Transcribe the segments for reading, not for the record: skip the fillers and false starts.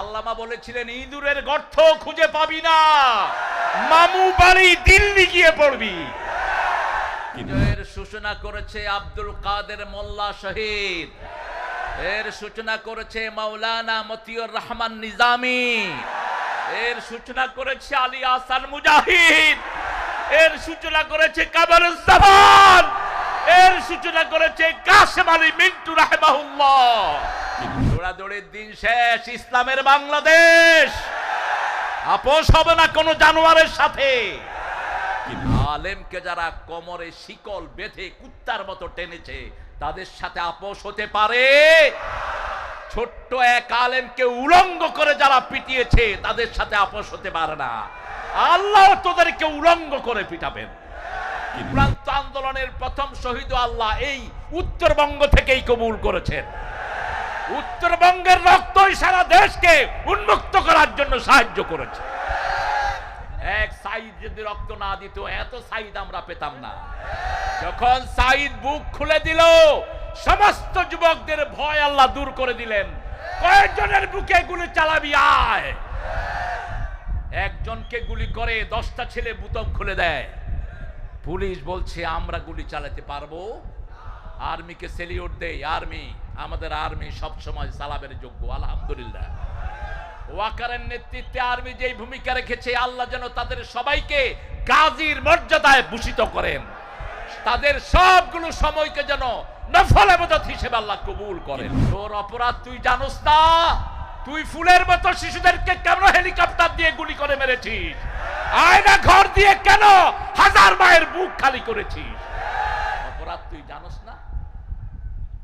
আল্লামা বলেছিলেন, ইঁদুরের গর্ত খুঁজে পাবি না, মামু বাড়ি দিল্লি গিয়ে পড়বি। এর সূচনা করেছে আব্দুল কাদের মোল্লা শহীদ, এর সূচনা করেছে মাওলানা মতিউর রহমান নিজামী, এর সূচনা করেছে আলী আহসান মুজাহিদ, এর সূচনা করেছে কামরুজ্জামান, এর সূচনা করেছে কাসেম আলী মিন্টু রাহিমাহুল্লাহ। দৌড়াদৌড়ির দিন শেষ, ইসলামের বাংলাদেশ আপোষ হবে না কোন জানোয়ারের সাথে। আলেমকে যারা কোমরে শিকল বেঁধে কুত্তার মতো টেনেছে, তাদের সাথে আপোষ হতে পারে? ছোট্ট এক আলেমকে উলঙ্গ করে যারা পিটিয়েছে, তাদের সাথে আপোষ হতে পারে না। আল্লাহ তোদেরকে উলঙ্গ করে পিটাবেন। চূড়ান্ত আন্দোলনের প্রথম শহীদ আল্লাহ এই উত্তরবঙ্গ থেকেই কবুল করেছেন। উত্তরবঙ্গের রক্তই সারা দেশকে উন্মুক্ত করার জন্য সাহায্য করেছে। এক সাইদ যদি রক্ত না দিত, এত সাইদ আমরা পেতাম না। যখন সাইদ বুক খুলে দিল, সমস্ত যুবকদের ভয় আল্লাহ দূর করে দিলেন। কয়েকজনের বুকে গুলি চালাবি আয়। একজনকে গুলি করে 10টা ছেলে বুতম খুলে দেয়। পুলিশ বলছে আমরা গুলি চালাতে পারবো। আর্মিকে সেলিউট দেয়। আর্মি, আমাদের আর্মি সবসময় সালামের যোগ্য, আলহামদুলিল্লাহ। ওয়াকারের নেতৃত্বে আর্মি যেই ভূমিকা রেখেছে, আল্লাহ যেন তাদের সবাইকে গাজীর মর্যাদায় ভূষিত করেন। তাদের সবগুলো সময়কে যেন নফল ইবাদত হিসেবে আল্লাহ কবুল করেন। তোর অপরাধ তুই জানোস না? তুই ফুলের মতো শিশুদেরকে কেন হেলিকপ্টার দিয়ে গুলি করে মেরেছিস? আয়না ঘর দিয়ে কেন হাজার মায়ের বুক খালি করেছিস? অপরাধ তুই জানোস না?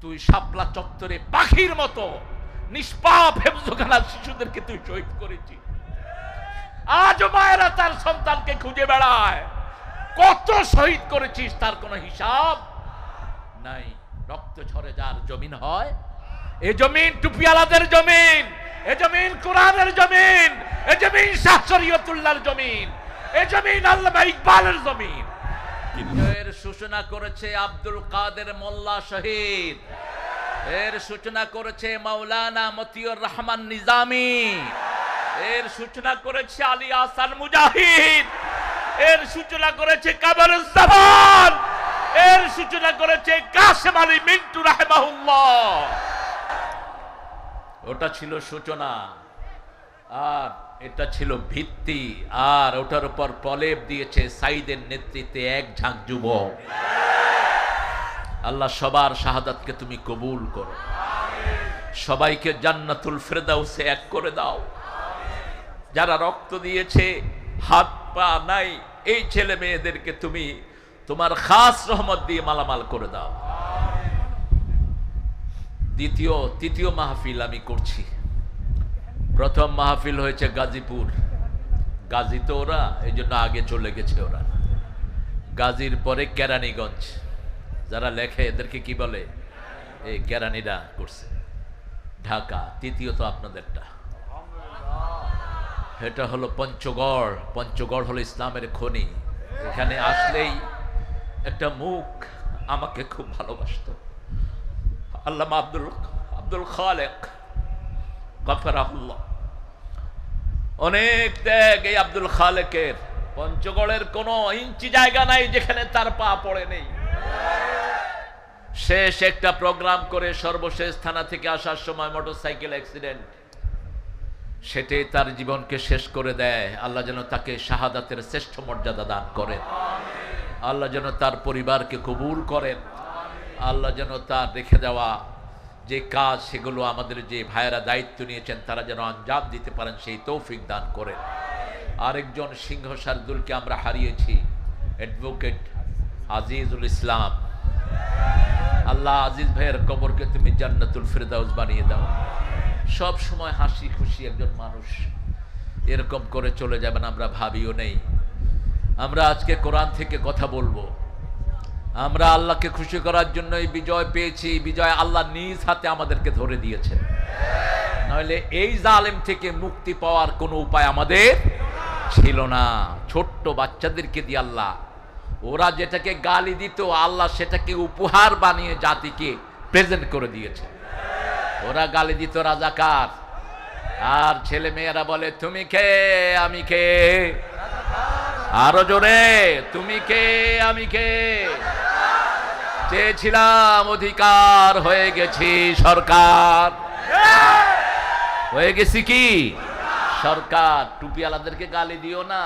তুই শাপলা চত্বরে পাখির মতো নিষ্পাপ হেফজখানার শিশুদেরকে তুই শহীদ করেছিস। আজও মায়েরা তার সন্তানকে খুঁজে বেড়ায়। কত শহীদ করেছিস তার কোনো হিসাব নাই। রক্ত ঝরে যার জমিন হয়, এ জমিন টুপিওয়ালাদের জমিন, এ জমিন কোরআনের জমিন, এ জমিন শাহ শরীয়তুল্লাহর জমিন, এ জমিন আল্লামা ইকবালের জমিন। এর সূচনা করেছে আব্দুল কাদের মোল্লা শহীদ, এর সূচনা করেছে মাওলানা মতিউর রহমান নিজামী, এর সূচনা করেছে আলী আহসান মুজাহিদ, এর সূচনা করেছে কামরুজ্জামান, এর সূচনা করেছে কাসেম আলী মিন্টু রাহিমাহুল্লাহ। ওটা ছিল সূচনা, আর এটা ছিল ভিত্তি, আর ওটার উপর প্রলেপ দিয়েছে সাইদের নেতৃত্বে এক ঝাঁক যুবক। আল্লাহ সবার শাহাদাতকে তুমি কবুল করো, সবাইকে জান্নাতুল ফেরদাউসে এক করে দাও। যারা রক্ত দিয়েছে, হাত পা নাই, এই ছেলে মেয়েদেরকে তুমি তোমার খাস রহমত দিয়ে মালামাল করে দাও। তৃতীয় মাহফিল আমি করছি। প্রথম মাহফিল হয়েছে গাজীপুর। গাজী তো ওরা, এই জন্য আগে চলে গেছে ওরা। গাজীর পরে কেরানীগঞ্জ। যারা লেখে এদেরকে কি বলে? এই কেরানীরা করছে। ঢাকা তৃতীয়ত আপনাদেরটা। এটা হলো পঞ্চগড়। পঞ্চগড় হলো ইসলামের খনি। এখানে আসলেই একটা মুখ আমাকে খুব ভালোবাসতো, আল্লামা আব্দুল খালেক গফরাহুল্লাহ। অনেক ত্যাগ এই আব্দুল খালেকের। পঞ্চগড়ের কোনো ইঞ্চি জায়গা নাই যেখানে তার পা পড়ে নেই। শেষ একটা প্রোগ্রাম করে সর্বশেষ থানা থেকে আসার সময় মোটরসাইকেল অ্যাক্সিডেন্ট, সেটাই তার জীবনকে শেষ করে দেয়। আল্লাহ যেন তাকে শাহাদাতের শ্রেষ্ঠ মর্যাদা দান করেন। আল্লাহ যেন তার পরিবারকে কবুল করেন। আল্লাহ যেন তার রেখে দেওয়া যে কাজ, সেগুলো আমাদের যে ভাইয়েরা দায়িত্ব নিয়েছেন, তারা যেন আঞ্জাম দিতে পারেন, সেই তৌফিক দান করেন। আরেকজন সিংহ শার্দুলকে আমরা হারিয়েছি, অ্যাডভোকেট আজিজুল ইসলাম। আল্লাহ আজিজ ভাইয়ের কবরকে তুমি জান্নাতুল ফেরদাউস বানিয়ে দাও। সব সময় হাসি খুশি একজন মানুষ, এরকম করে চলে যাবেন আমরা ভাবিও নেই। আমরা আজকে কোরআন থেকে কথা বলবো। আমরা আল্লাহকে খুশি করার জন্য এই বিজয় পেয়েছি। বিজয় আল্লাহ নিজ হাতে আমাদেরকে ধরে দিয়েছেন, নইলে এই জালেম থেকে মুক্তি পাওয়ার কোনো উপায় আমাদের ছিল না। ছোট্ট বাচ্চাদেরকে দিয়ে আল্লাহ, ওরা যেটাকে গালি দিত, আল্লাহ সেটাকে উপহার বানিয়ে জাতিকে প্রেজেন্ট করে দিয়েছে। ওরা গালি দিত রাজাকার, আর ছেলে মেয়েরা বলে তুমি কে আমি কে, আরো জোরে তুমি কে আমি কে। চেয়েছিলাম অধিকার, হয়ে গেছি সরকার, হয়ে গেছি কি সরকার। টুপিওয়ালাদেরকে গালি দিও না,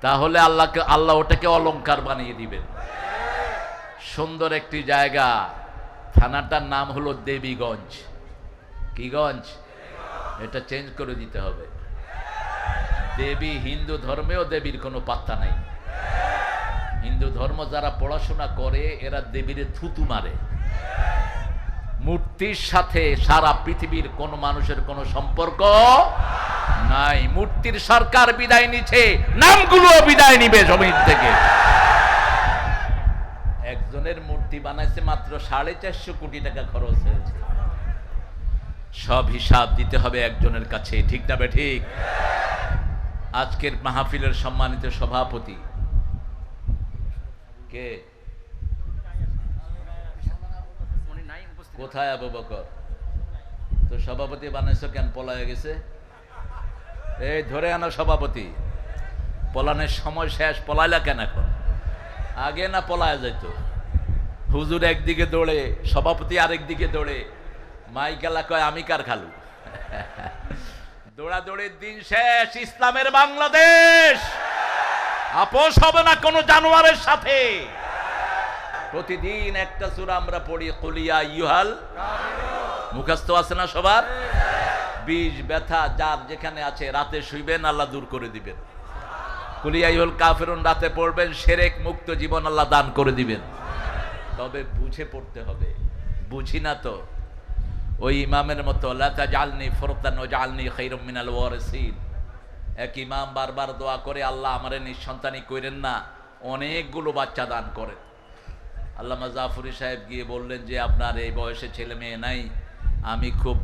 তাহলে আল্লাহ ওটাকে অলংকার বানিয়ে দিবেন। সুন্দর একটি জায়গা, থানাটার নাম হলো দেবীগঞ্জ। কি গঞ্জ? এটা চেঞ্জ করে দিতে হবে। দেবী, হিন্দু ধর্মেও দেবীর কোনো পাত্তা নাই। হিন্দু ধর্ম যারা পড়াশোনা করে এরা দেবীর থুতু মারে। মূর্তির সাথে সারা পৃথিবীর কোন মানুষের কোনো সম্পর্ক নাই। মূর্তির সরকার বিদায় নিচ্ছে, নামগুলো বিদায় নিবে জমিন থেকে। একজনের মূর্তি বানাইছে মাত্র 450 কোটি টাকা খরচ হয়েছে। সব হিসাব দিতে হবে একজনের কাছে, ঠিক না ঠিক? আজকের মাহফিলের সম্মানিত সভাপতি কে? কোথায় আবু বকর? তো সভাপতি বানাইছো কেন? পলায় গেছে। এই ধরে আনো সভাপতি। পলানের সময় শেষ, পলাইলা কেন এখন? আগে না পলায় যাইতো। হুজুর একদিকে দৌড়ে, সভাপতি আরেক দিকে দৌড়ে, মাইকেলা কয় আমি কার খালু। দৌড়াদৌড়ির দিন শেষ। ইসলামের বাংলাদেশ আপোষ হবে না কোন জানোয়ারের সাথে। প্রতিদিন একটা সূরা আমরা পড়ি, কুলিয়া ইউহাল মুখস্থ আছে না সবার? বিষ ব্যথা যার যেখানে আছে, রাতে শুইবেন আল্লাহ দূর করে দিবেন। কুলিয়া ইউহাল কাফিরুন রাতে পড়বেন, শিরক মুক্ত জীবন আল্লাহ দান করে দিবেন। তবে বুঝে পড়তে হবে। বুঝি না তো ওই ইমামের মতো লা তাজআলনি ফুরতান ওয়াজআলনি খায়রাম মিনাল ওয়ারিসিন। এক ইমাম বারবার দোয়া করে, আল্লাহ আমারে নিঃসন্তানি কইরেন না, অনেকগুলো বাচ্চা দান করেন। আল্লামা জাফরি সাহেব গিয়ে বললেন যে আপনার এই বয়সে ছেলে মেয়ে নাই, আমি খুব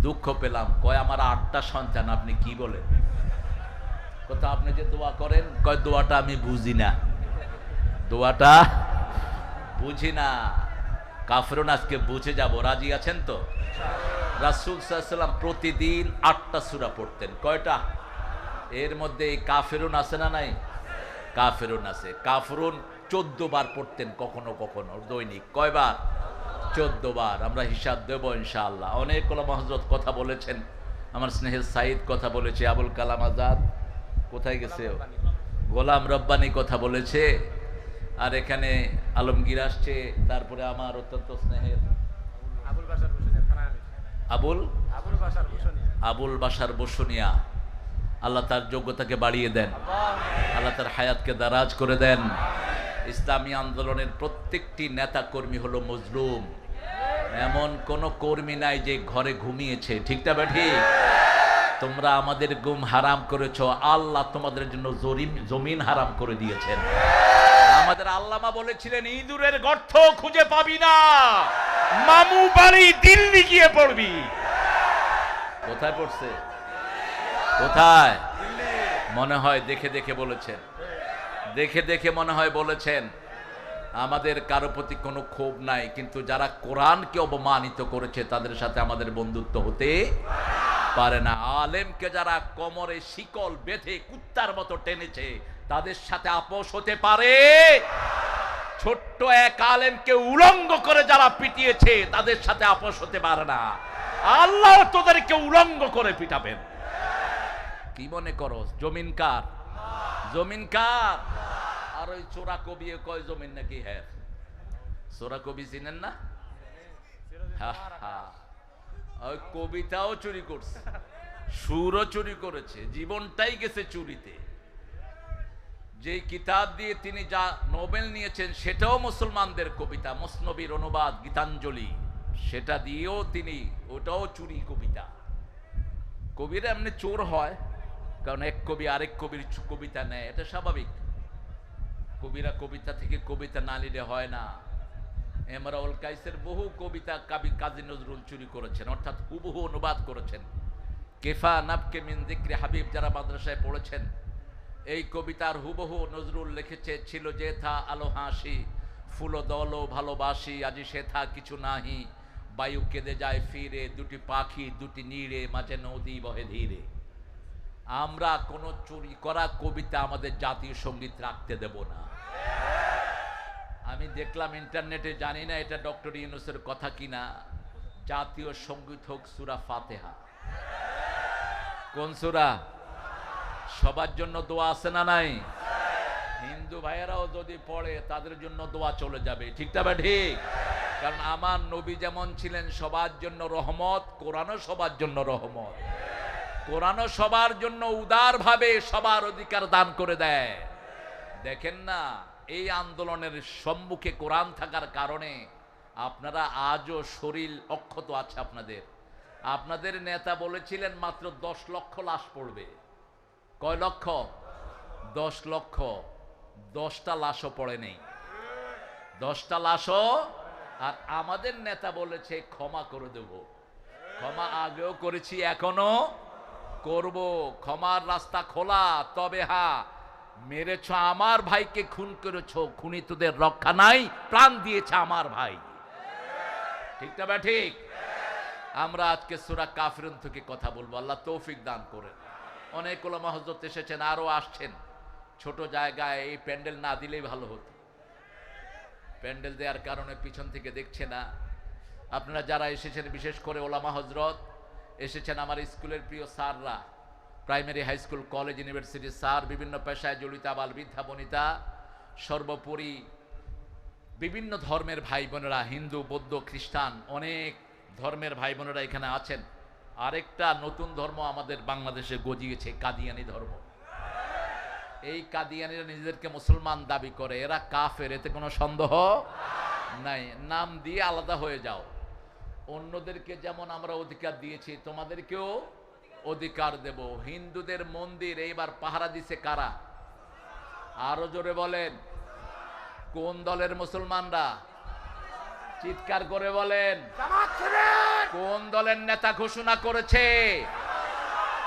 দুঃখ পেলাম। কয় আমার 8টা সন্তান, আপনি কি বলেন? কথা আপনি যে দোয়া করেন, কয় দোয়াটা আমি বুঝি না, দোয়াটা বুঝি না। কাফেরুন আজকে বুঝে যাব, রাজি আছেন তো? রাসূল সাল্লাল্লাহু আলাইহি ওয়াসাল্লাম প্রতিদিন 8টা সূরা পড়তেন। কয়টা? এর মধ্যে এই কাফেরুন আছে না নাই? কাফেরুন আছে। কাফেরুন 14 বার পড়তেন কখনো কখনো দৈনিক। কয়বার? 14 বার। আমরা হিসাব দেব ইনশাআল্লাহ। অনেক ওলামা হযরত কথা বলেছেন, আমার স্নেহের সাইদ কথা বলেছে, আবুল কালাম আজাদ কোথায় গেছে, গোলাম রব্বানি কথা বলেছে, আর এখানে আলমগীর আসছে, তারপরে আমার অত্যন্ত স্নেহের আবুল বাশার বসুনিয়া। আল্লাহ তার যোগ্যতাকে বাড়িয়ে দেন, আল্লাহ তার হায়াতকে দারাজ করে দেন। ইসলামী আন্দোলনের প্রত্যেকটি নেতা কর্মী হলো মজলুম। এমন কোন কর্মী নাই যে ঘরে ঘুমিয়েছে, ঠিক না বেঠি? তোমরা আমাদের গুম হারাম করেছ, আল্লাহ তোমাদের জন্য জমিন হারাম করে দিয়েছেন। আমাদের আল্লামা বলেছিলেন, ইঁদুরের গর্ত খুঁজে পাবি না, মামু বাড়ি দিল্লি গিয়ে পড়বি। কোথায় পড়ছে? কোথায়? মনে হয় দেখে দেখে বলেছেন, দেখে দেখে মনে হয় বলেছেন। আমাদের কারো প্রতি কোনো ক্ষোভ নাই, কিন্তু যারা কোরআনকে অবমানিত করেছে তাদের সাথে আমাদের বন্ধুত্ব হতে পারে না। আলেমকে যারা কোমরে শিকল বেঁধে কুত্তার মতো টেনেছে তাদের সাথে আপোষ হতে পারে। ছোট্ট এক আলেমকে উলঙ্গ করে যারা পিটিয়েছে তাদের সাথে আপোষ হতে পারে না। আল্লাহ তোদেরকে উলঙ্গ করে পিটাবেন। কি মনে করো জমিন কার? জমিন কার? আর ওই চোরা কবি কয় জমিন নাকি? হ্যাঁ, চোরা কবি চিনেন না? ওই কবিতাও চুরি করছে, সুরও চুরি করেছে, জীবনটাই গেছে চুরিতে। যে কিতাব দিয়ে তিনি যা নোবেল নিয়েছেন সেটাও মুসলমানদের কবিতা, মসনবীর অনুবাদ গীতাঞ্জলি, সেটা দিয়েও তিনি, ওটাও চুরি কবিতা। কবিরা এমনি চোর হয়, কারণ এক কবি আরেক কবির কবিতা নেয়, এটা স্বাভাবিক। কবিরা কবিতা থেকে কবিতা না নিলে হয় না। এমরাউল কাইসের বহু কবিতা কাজী নজরুল চুরি করেছেন, অর্থাৎ হুবহু অনুবাদ করেছেন। কেফা নাবকে মিন যিকরি হাবিব যারা মাদ্রাসায় পড়েছেন, এই কবিতার হুবহু নজরুল লিখেছে, ছিল যে থা আলো হাসি ফুল দল ভালোবাসি, আজি সে থা কিছু নাহি, বায়ু কেঁদে যায় ফিরে, দুটি পাখি দুটি নীড়ে, মাঝে নদী বহে ধীরে। আমরা কোনো চুরি করা কবিতা আমাদের জাতীয় সঙ্গীত রাখতে দেব না। আমি দেখলাম ইন্টারনেটে, জানি না এটা ডক্টর ইউনূসের কথা কিনা, জাতীয় সঙ্গীত হোক সূরা ফাতিহা। কোন সূরা? সবার জন্য দোয়া আছে না নাই? হিন্দু ভাইয়েরাও যদি পড়ে তাদের জন্য দোয়া চলে যাবে, ঠিক না ঠিক? কারণ আমার নবী যেমন ছিলেন সবার জন্য রহমত, কোরআনও সবার জন্য রহমত। কোরআনও সবার জন্য উদারভাবে সবার অধিকার দান করে দেয়। দেখেন না, এই আন্দোলনের সম্মুখে কোরআন থাকার কারণে আপনারা আজও শরীর অক্ষত আছে আপনাদের। আপনাদের নেতা বলেছিলেন মাত্র 10 লক্ষ লাশ পড়বে। কয় লক্ষ? 10 লক্ষ। 10টা লাশও পড়ে নেই, 10টা লাশও। আর আমাদের নেতা বলেছে ক্ষমা করে দেব। ক্ষমা আগেও করেছি, এখনো করব। ক্ষমার রাস্তা খোলা। তবে হ্যাঁ, মেরেছ আমার ভাইকে, খুন করেছ, খুনি তোদের রক্ষা নাই, প্রাণ দিয়েছে আমার ভাই, ঠিক না বা ঠিক? আমরা আজকে সূরা কাফিরুন থেকে কথা বলবো, আল্লাহ তৌফিক দান করেন। অনেক ওলামা হযরত এসেছেন, আরো আসছেন। ছোট জায়গায় এই প্যান্ডেল না দিলেই ভালো হতো। প্যান্ডেল দেওয়ার কারণে পিছন থেকে দেখছে না। আপনারা যারা এসেছেন, বিশেষ করে ওলামা হযরত এসেছেন, আমার স্কুলের প্রিয় স্যাররা, প্রাইমারি, হাই স্কুল, কলেজ, ইউনিভার্সিটির স্যার, বিভিন্ন পেশায় জড়িত আবাল বৃদ্ধা বনিতা, সর্বোপরি বিভিন্ন ধর্মের ভাই বোনেরা, হিন্দু, বৌদ্ধ, খ্রিস্টান, অনেক ধর্মের ভাই বোনেরা এখানে আছেন। আরেকটা নতুন ধর্ম আমাদের বাংলাদেশে গজিয়েছে, কাদিয়ানি ধর্ম। এই কাদিয়ানিরা নিজেদেরকে মুসলমান দাবি করে, এরা কাফের, এতে কোনো সন্দেহ নাই। নাম দিয়ে আলাদা হয়ে যাও। অন্যদেরকে যেমন আমরা অধিকার দিয়েছি, তোমাদেরকেও অধিকার দেব। হিন্দুদের মন্দির এইবার পাহারা দিছে কারা? আরো জোরে বলেন। কোন দলের মুসলমানরা? চিৎকার করে বলেন। কোন দলের নেতা ঘোষণা করেছে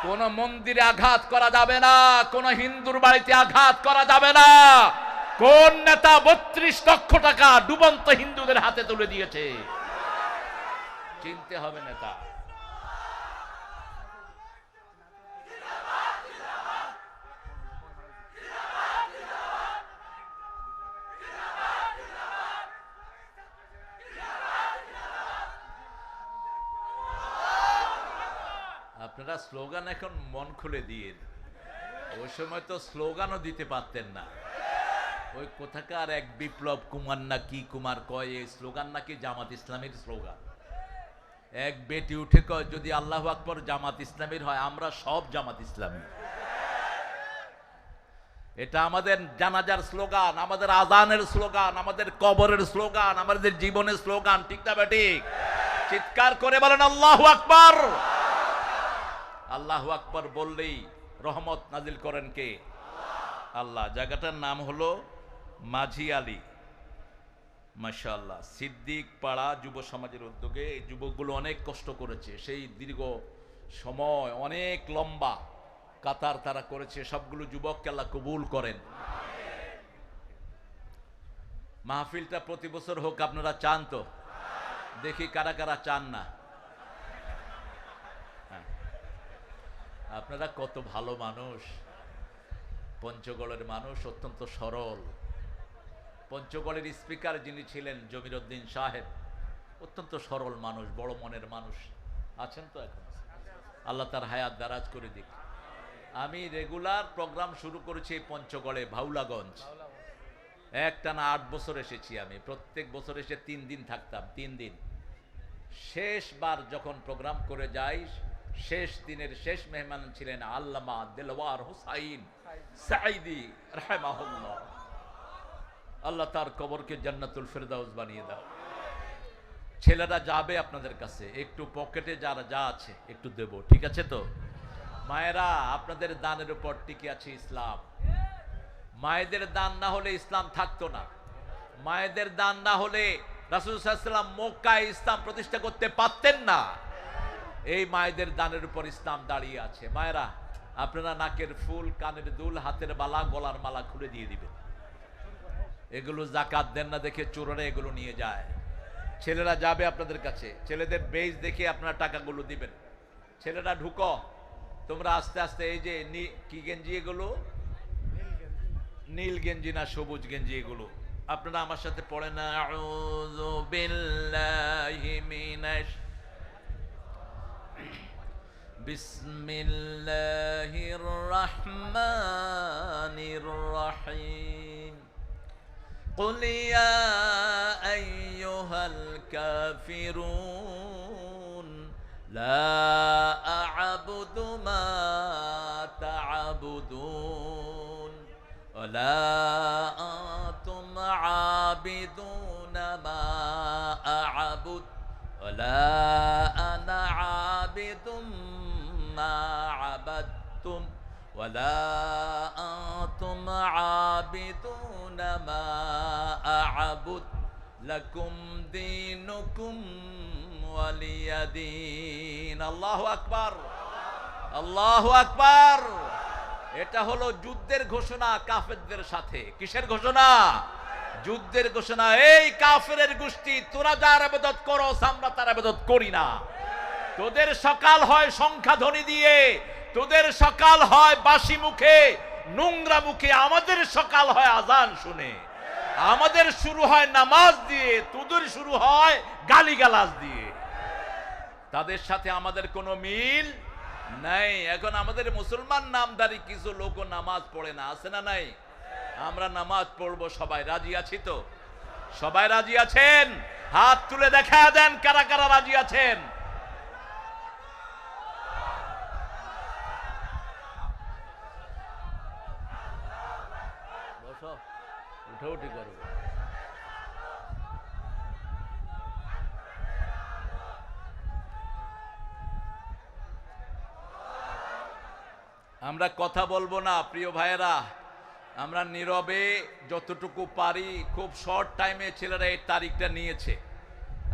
কোন মন্দিরে আঘাত করা যাবে না, কোন হিন্দুর বাড়িতে আঘাত করা যাবে না? কোন নেতা 32 লক্ষ টাকা ডুবন্ত হিন্দুদের হাতে তুলে দিয়েছে? চিনতে হবে নেতা। আপনারা স্লোগান এখন মন খুলে দিয়ে, ওই সময় তো স্লোগানও দিতে পারতেন না। ওই কোথাকার এক বিপ্লব কুমার না কি কুমার কয়, এই স্লোগান নাকি জামাত ইসলামের স্লোগান। এক বেটি উঠে কয় যদি আল্লাহু আকবার জামাত ইসলামের হয়, আমরা সব জামাত ইসলামী। এটা আমাদের জানাজার স্লোগান, আমাদের আজানের স্লোগান, আমাদের কবরের স্লোগান, আমাদের জীবনের স্লোগান, ঠিক না ঠিক? চিৎকার করে বলেন আল্লাহু আকবার। আল্লাহু আকবার বললেই রহমত নাজিল করেন কে? আল্লাহ। জায়গাটার নাম হলো মাঝি আলী, মাশাআল্লাহ, সিদ্দিক পাড়া যুব সমাজের উদ্যোগে। এই যুবকগুলো অনেক কষ্ট করেছে, সেই দীর্ঘ সময়, অনেক লম্বা কাতার তারা করেছে। সবগুলো যুবককে আল্লাহ কবুল করেন। মাহফিলটা প্রতি বছর হোক, আপনারা চান তো? দেখি কারা কারা চান না। আপনারা কত ভালো মানুষ, পঞ্চগড়ের মানুষ, অত্যন্ত সরল। পঞ্চগড়ের স্পিকার যিনি ছিলেন জমির উদ্দিন সাহেব, অত্যন্ত সরল মানুষ, বড় মনের মানুষ। আছেন তো এখন? আল্লাহ তার হায়াত দারাজ করে দিক। আমি রেগুলার প্রোগ্রাম শুরু করেছি পঞ্চগড়ে, ভাউলাগঞ্জ। একটানা 8 বছর এসেছি আমি। প্রত্যেক বছর এসে 3 দিন থাকতাম, 3 দিন। শেষবার যখন প্রোগ্রাম করে যাই, শেষ দিনের শেষ মেহমান ছিলেন আল্লামা দেলওয়ার হুসাইন সাঈদী রাহিমাহুল্লাহ। আল্লাহ তার কবরকে জান্নাতুল ফেরদাউস বানিয়ে দাও। ছেলেরা যাবে আপনাদের কাছে, একটু পকেটে যারা যা আছে একটু দেব, ঠিক আছে তো? মায়েরা, আপনাদের দানের উপর টিকে আছে ইসলাম। মায়েদের দান না হলে ইসলাম থাকতো না। মায়েদের দান না হলে রাসূল সাল্লাল্লাহু আলাইহি ওয়াসাল্লাম মক্কায় ইসলাম প্রতিষ্ঠা করতে পারতেন না। এই মায়েদের দানের উপর ইসলাম দাঁড়িয়ে আছে। মায়েরা, আপনারা নাকের ফুল, কানের দুল, হাতের বালা, গলার মালা খুলে দিয়ে দিবেন। এগুলো যাকাত দেন না দেখে চোরেরা এগুলো নিয়ে যায়। ছেলেরা যাবে আপনাদের কাছে, ছেলেদের বেজ দেখে আপনারা টাকাগুলো দিবেন। ছেলেরা ঢুকো, তোমরা আস্তে আস্তে। এই যে কি গেঞ্জি এগুলো, নীল গেঞ্জি না সবুজ গেঞ্জি এগুলো, আপনারা আমার সাথে পড়েন না, আউযু বিল্লাহি মিনাশ বিসমিল্লাহির রহমানির রহিম। قل يا أيها الكافرون لا أعبد ما تعبدون ولا أنتم عابدون ما أعبد ولا أنا عابد ما عبدتم ولا أنتم عابدون ما أعبد لكم دينكم ولي دين। আল্লাহু আকবার, আল্লাহু আকবার। এটা হলো যুদ্ধের ঘোষণা কাফেরদের সাথে। কিসের ঘোষণা? যুদ্ধের ঘোষণা। এই কাফেরের গোষ্ঠী, তোরা যার ইবাদত করো আমরা তার ইবাদত করি না। তোদের সকাল হয় সংখ্যা ধ্বনি দিয়ে, তোদের সকাল হয় বাসি মুখে, নোংরা মুখে। আমাদের সকাল হয় আজান শুনে, আমাদের শুরু হয় নামাজ দিয়ে, তোদের শুরু হয় গালিগালাজ দিয়ে। তাদের সাথে আমাদের কোনো মিল নাই। এখন আমাদের মুসলমান নামধারী কিছু লোক নামাজ পড়ে না, আছে না নাই? আমরা নামাজ পড়বো, সবাই রাজি আছি তো? সবাই রাজি আছেন? হাত তুলে দেখা দেন কারা কারা রাজি আছেন। উঠে করবো। আমরা কথা বলবো না প্রিয় ভাইয়েরা, আমরা নীরবে যতটুকু পারি। খুব শর্ট টাইমে ছেলেরা এই তারিখটা নিয়েছে।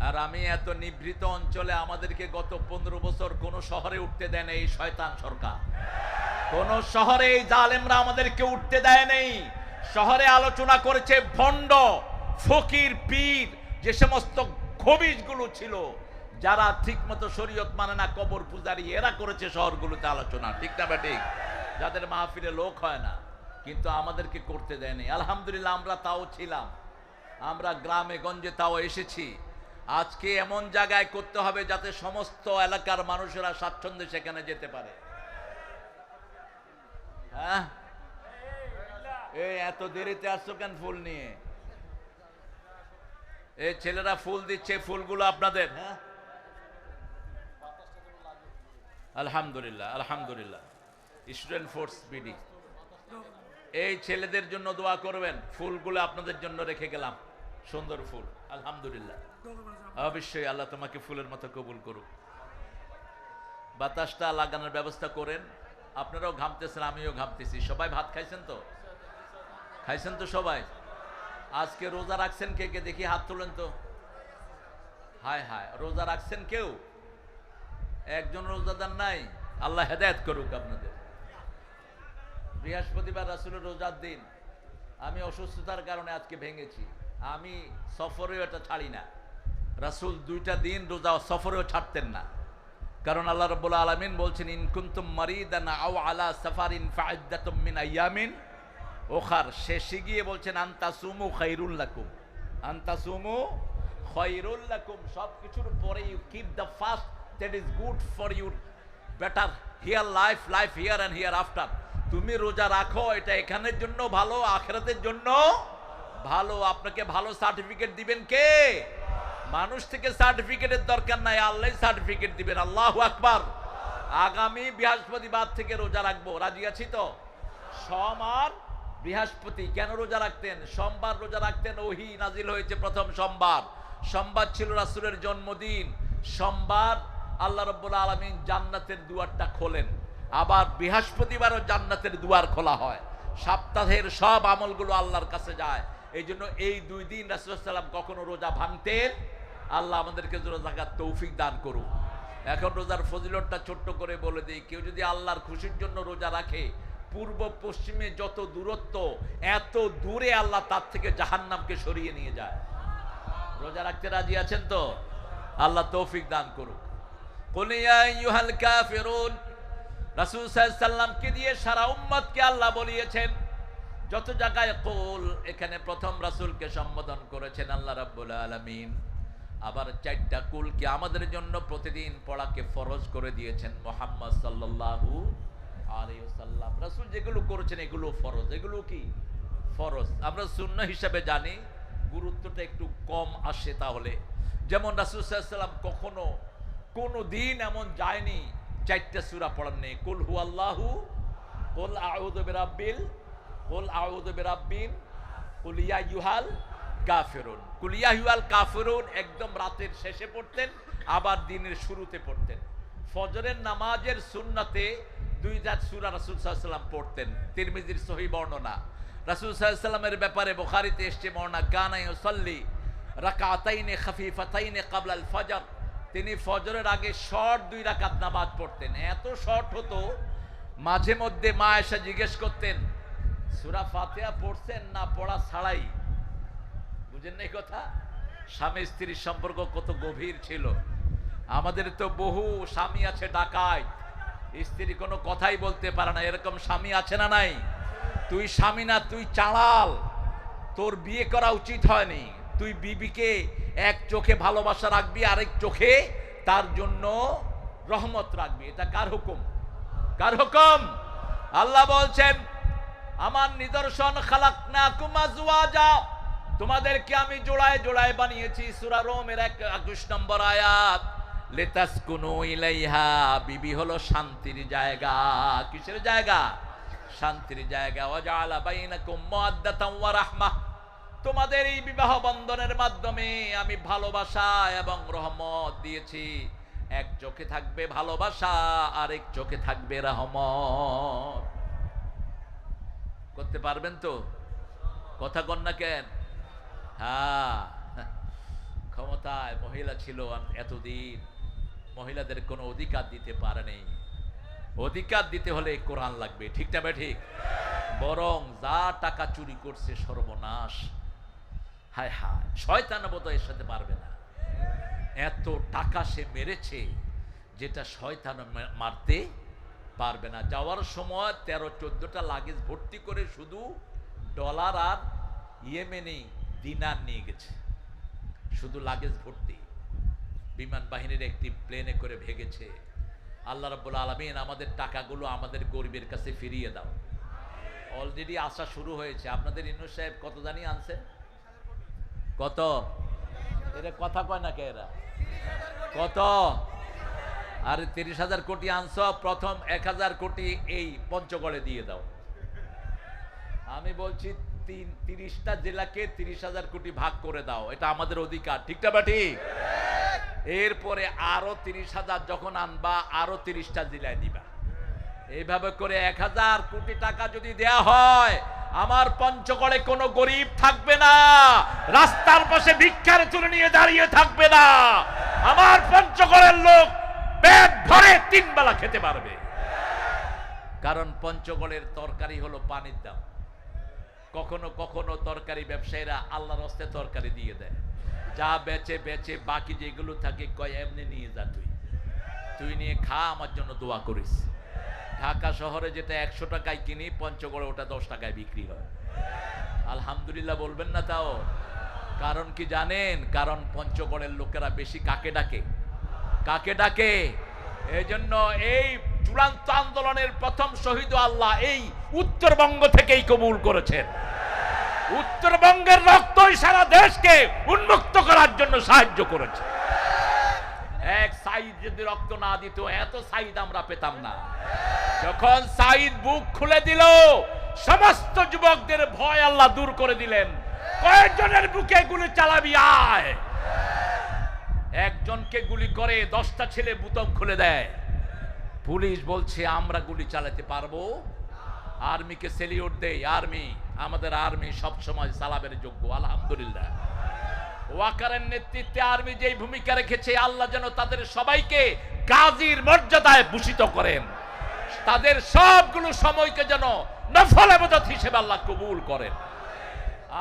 আর আমি এত নিভৃত অঞ্চলে, আমাদেরকে গত 15 বছর কোন শহরে উঠতে দেয় না এই শয়তান সরকার। কোন শহরে এই জালেমরা আমাদেরকে উঠতে দেয় নেই। শহরে আলোচনা করেছে ভণ্ড, ফকির, পীর, যে সমস্ত খবিশগুলো ছিল, যারা ঠিক মতো শরীয়ত মানে না, কবর পূজারি, এরা করেছে শহরগুলোতে আলোচনা। ঠিক না বা ঠিক? যাদের মাহফিলে লোক হয় না, কিন্তু আমাদেরকে করতে দেয়নি। আলহামদুলিল্লাহ আমরা তাও ছিলাম, আমরা গ্রামে গঞ্জে তাও এসেছি। আজকে এমন জায়গায় করতে হবে যাতে সমস্ত এলাকার মানুষেরা স্বাচ্ছন্দ্যে সেখানে যেতে পারে। হ্যাঁ, এই এত দেরিতে আসছো কেন ফুল নিয়ে? এই ছেলেরা ফুল দিচ্ছে, ফুলগুলো আপনাদের? হ্যাঁ, আলহামদুলিল্লাহ, আলহামদুলিল্লাহ। স্টুডেন্ট ফোর্স বিডি, এই ছেলেদের জন্য দোয়া করবেন। ফুলগুলো আপনাদের জন্য রেখে গেলাম, সুন্দর ফুল। আলহামদুলিল্লাহ, অবশ্যই আল্লাহ তোমাকে ফুলের মতো কবুল করুক। বাতাসটা লাগানোর ব্যবস্থা করেন। আপনারাও ঘামতেছেন, আমিও ঘামতেছি। সবাই ভাত খাইছেন তো? খাইছেন তো সবাই? আজকে রোজা রাখছেন কে কে? দেখি হাত তোলেন তো। হায় হায়, রোজা রাখছেন কেউ? একজন রোজাদার নাই? আল্লাহ হেদায়েত করুক আপনাদের। বৃহস্পতিবার রাসূলের রোজার দিন। আমি অসুস্থতার কারণে আজকে ভেঙেছি। আমি সফরেও এটা ছাড়ি না। রাসূল 2টা দিন রোজা সফরেও ছাড়তেন না, কারণ আল্লাহ রাব্বুল আলামিন বলছেন, ইন কুনতুম মারিদান আও আলা সাফারিন ফাইদ্দাতুম মিন আইয়ামিন উখার। শেষে গিয়ে বলছেন আনতাসুমু খায়রুল লাকুম, আনতাসুমু খায়রুল লাকুম। সবকিছুর পরে you keep the fast, that is good for you, better here life, life here and hereafter. তুমি রোজা রাখো, এটা এখানের জন্য ভালো, আখিরাতের জন্য ভালো। আপনাকে ভালো সার্টিফিকেট দিবেন কে? মানুষ থেকে সার্টিফিকেটের দরকার নাই, আল্লাহ সার্টিফিকেট দিবেন। আল্লাহু আকবার। আগামী বৃহস্পতিবার থেকে রোজা রাখবো, রাজি আছি তো? সোম আর বৃহস্পতি। কেন রোজা রাখতেন? সোমবার রোজা রাখতেন, ওহী নাজিল হয়েছে প্রথম সোমবার। সোমবার ছিল রাসূলের জন্মদিন। সোমবার আল্লাহ রাব্বুল আলামিন জান্নাতের দুয়ারটা খোলেন। আবার বৃহস্পতিবারও জান্নাতের দুয়ার খোলা হয়। সপ্তাহের সব আমলগুলো আল্লাহর কাছে যায়। এই জন্য এই 2 দিন রাসূল সাল্লাল্লাহু আলাইহি ওয়াসাল্লাম কখনো রোজা ভাঙতেন। আল্লাহ আমাদেরকে রোজা থাকার তৌফিক দান করুন। এখন রোজার ফজিলতটা ছোট্ট করে বলে দিই। কেউ যদি আল্লাহর খুশির জন্য রোজা রাখে, পূর্ব পশ্চিমে যত দূরত্ব, এত দূরে আল্লাহ তার থেকে জাহান্নামকে সরিয়ে নিয়ে যায়। রোজা রাখতে রাজি আছেন তো? আল্লাহ তৌফিক দান করুক। কুল ইয়া আইয়ুহাল কাফিরুন, রাসূল সাল্লাল্লাহু আলাইহি সাল্লামকে দিয়ে সারা উম্মতকে আল্লাহ বলিয়েছেন। যত জায়গায় কুল, এখানে প্রথম রাসূলকে সম্বোধন করেছেন আল্লাহ রাব্বুল আলামিন। আবার 4টা কুলকে আমাদের জন্য প্রতিদিন পড়াকে ফরজ করে দিয়েছেন মুহাম্মদ সাল্লাল্লাহু আলাইহি ওয়াসাল্লাম। রাসূল যেগুলো করেছেন এগুলো ফরজ। এগুলো কি ফরজ? আমরা সুন্নাহ হিসাবে জানি, গুরুত্বটা একটু কম আসে। তাহলে যেমন রাসূল সাল্লাল্লাহু আলাইহি ওয়াসাল্লাম কখনো কোনো দিন এমন যায়নি 4টা সূরা পড়ান নেই। কুল হুয়াল্লাহু, কুল আউযু বিরাব্বিল, কুল আউযু বিরাব্বিন, কুল ইয়া আইয়ুহাল কাফিরুন। কুল ইয়া আইয়ুহাল কাফিরুন একদম রাতের শেষে পড়তেন, আবার দিনের শুরুতে পড়তেন। ফজরের নামাজের সুন্নাতে 2টা সূরা রাসূল সাল্লাল্লাহু আলাইহি ওয়াসাল্লাম পড়তেন। তিরমিজির সহিহ বর্ণনা। রাসূল সাল্লাল্লাহু আলাইহি ওয়াসাল্লামের ব্যাপারে বুখারীতে এসেছে বর্ণনা, কানা ইউসাল্লি রাকাতাইনি খাফিফাতাইনি ক্বাবলা আল ফজর। তিনি ফজরের আগে শর্ট 2 রাকাত নামাজ পড়তেন। এত শর্ট হতো, মাঝে মধ্যে মা আয়েশা জিজ্ঞেস করতেন সূরা ফাতিহা পড়ছেন না পড়া ছাড়াই? বুঝেন না কথা? স্বামী স্ত্রীর সম্পর্ক কত গভীর ছিল। আমাদের তো বহু স্বামী আছে ডাকাত, স্ত্রী কোনো কথাই বলতে পারে না, এরকম স্বামী আছে না নাই? তুই স্বামী না, তুই চালাল, তোর বিয়ে করা উচিত হয়নি। তুই বিবিকে এক চোখে ভালোবাসা রাখবি, আরেক চোখে তার জন্য রহমত রাখবি। এটা কার হুকুম? কার হুকুম? আল্লাহ বলছেন আমার নিদর্শন খালাকনাকুম আজওয়াজা, তোমাদেরকে আমি জোড়ায় জোড়ায় বানিয়েছি। সূরা রোমের 21 নম্বর আয়াত। লিতাসকুনু ইলাইহা, বিবি হলো শান্তির জায়গা। কিসের জায়গা? শান্তির জায়গা। ওয়াজআলা বাইনাকুম মাওয়াদ্দাতান ওয়া রাহমাহ, তোমাদের এই বিবাহ বন্ধনের মাধ্যমে আমি ভালোবাসা এবং রহমত দিয়েছি। এক চোখে থাকবে ভালোবাসা, আরেক চোখে থাকবে রহমত। করতে পারবেন তো? কথা কন না কেন? হ্যাঁ, ক্ষমতায় মহিলা ছিল এতদিন, মহিলাদের কোনো অধিকার দিতে পারেনি। অধিকার দিতে হলে কোরআন লাগবে, ঠিক না ঠিক? বরং যা টাকা চুরি করছে সর্বনাশ। হায় হায়, শয়তান বোধহয় এর সাথে পারবে না। এত টাকা সে মেরেছে যেটা শয়তান মারতে পারবে না। যাওয়ার সময় 13-14টা লাগেজ ভর্তি করে শুধু ডলার আর ইয়েমেনি দিনার নিয়ে গেছে, শুধু লাগেজ ভর্তি। বিমান বাহিনীর একটি প্লেনে করে ভেগেছে। আল্লাহ রাব্বুল আলামিন আমাদের টাকাগুলো আমাদের গরিবের কাছে ফিরিয়ে দাও। অলরেডি আসা শুরু হয়েছে। আপনাদের ইনু সাহেব কত জানি আনছে? কত? এরা কথা কয় না কে? এরা কত? আর 30,000 কোটি আনছ, প্রথম 1,000 কোটি এই পঞ্চগড়ে দিয়ে দাও। আমি বলছি 30টা জেলাকে 30,000 কোটি ভাগ করে দাও, এটা আমাদের অধিকার, ঠিক না ঠিক? এরপরে আরো 30,000 যখন আনবা আরো 30টা জেলায় দিবা। এইভাবে করে 1,000 কোটি টাকা যদি দেয়া হয়, আমার পঞ্চগড়ে কোনো গরিব থাকবে না, রাস্তার পাশে ভিক্ষার চুরি নিয়ে দাঁড়িয়ে থাকবে না। আমার পঞ্চগড়ের লোক পেট ভরে 3 বেলা খেতে পারবে। কারণ পঞ্চগড়ের তরকারি হলো পানির দাম। কখনো কখনো তরকারি ব্যবসায়ীরা আল্লাহর হস্তে তরকারি দিয়ে দেয়, যা বেচে বেচে বাকি যেগুলো থাকে কয় এমনি নিয়ে যা, তুই নিয়ে খা, আমার জন্য দোয়া করিস। ঢাকা শহরে যেটা 100 টাকায় কিনি, পঞ্চগড়ে ওটা 10 টাকায় বিক্রি হয়। আলহামদুলিল্লাহ বলবেন না? তাও কারণ কি জানেন? কারণ পঞ্চগড়ের লোকেরা বেশি কাকে ডাকে? কাকে ডাকে? এই জন্য এই চূড়ান্ত আন্দোলনের প্রথম শহীদ আল্লাহ এই উত্তরবঙ্গ থেকেই কবুল করেছেন। উত্তরবঙ্গের রক্তই সারা দেশকে উন্মুক্ত করার জন্য সাহায্য করেছে। এক সাইদ যদি রক্ত না দিত, এত সাইদ আমরা পেতাম না। যখন সাইদ বুক খুলে দিল, সমস্ত যুবকদের ভয় আল্লাহ দূর করে দিলেন। কয়েকজনের বুকে গুলি চালাবি আয়। একজনকে গুলি করে 10টা ছেলে বুতম খুলে দেয়। পুলিশ বলছে আমরা গুলি চালাতে পারবো। আর্মিকে সেলিউট দেই। আর্মি, আমাদের আর্মি সবসময় সালামের যোগ্য। আলহামদুলিল্লাহ। ওয়াকারের নেতৃত্বে আর্মি যেই ভূমিকা রেখেছে, আল্লাহ যেন তাদের সবাইকে গাজীর মর্যাদায় ভূষিত করেন। তাদের সবগুলো সময়কে যেন নফল ইবাদত হিসেবে আল্লাহ কবুল করেন।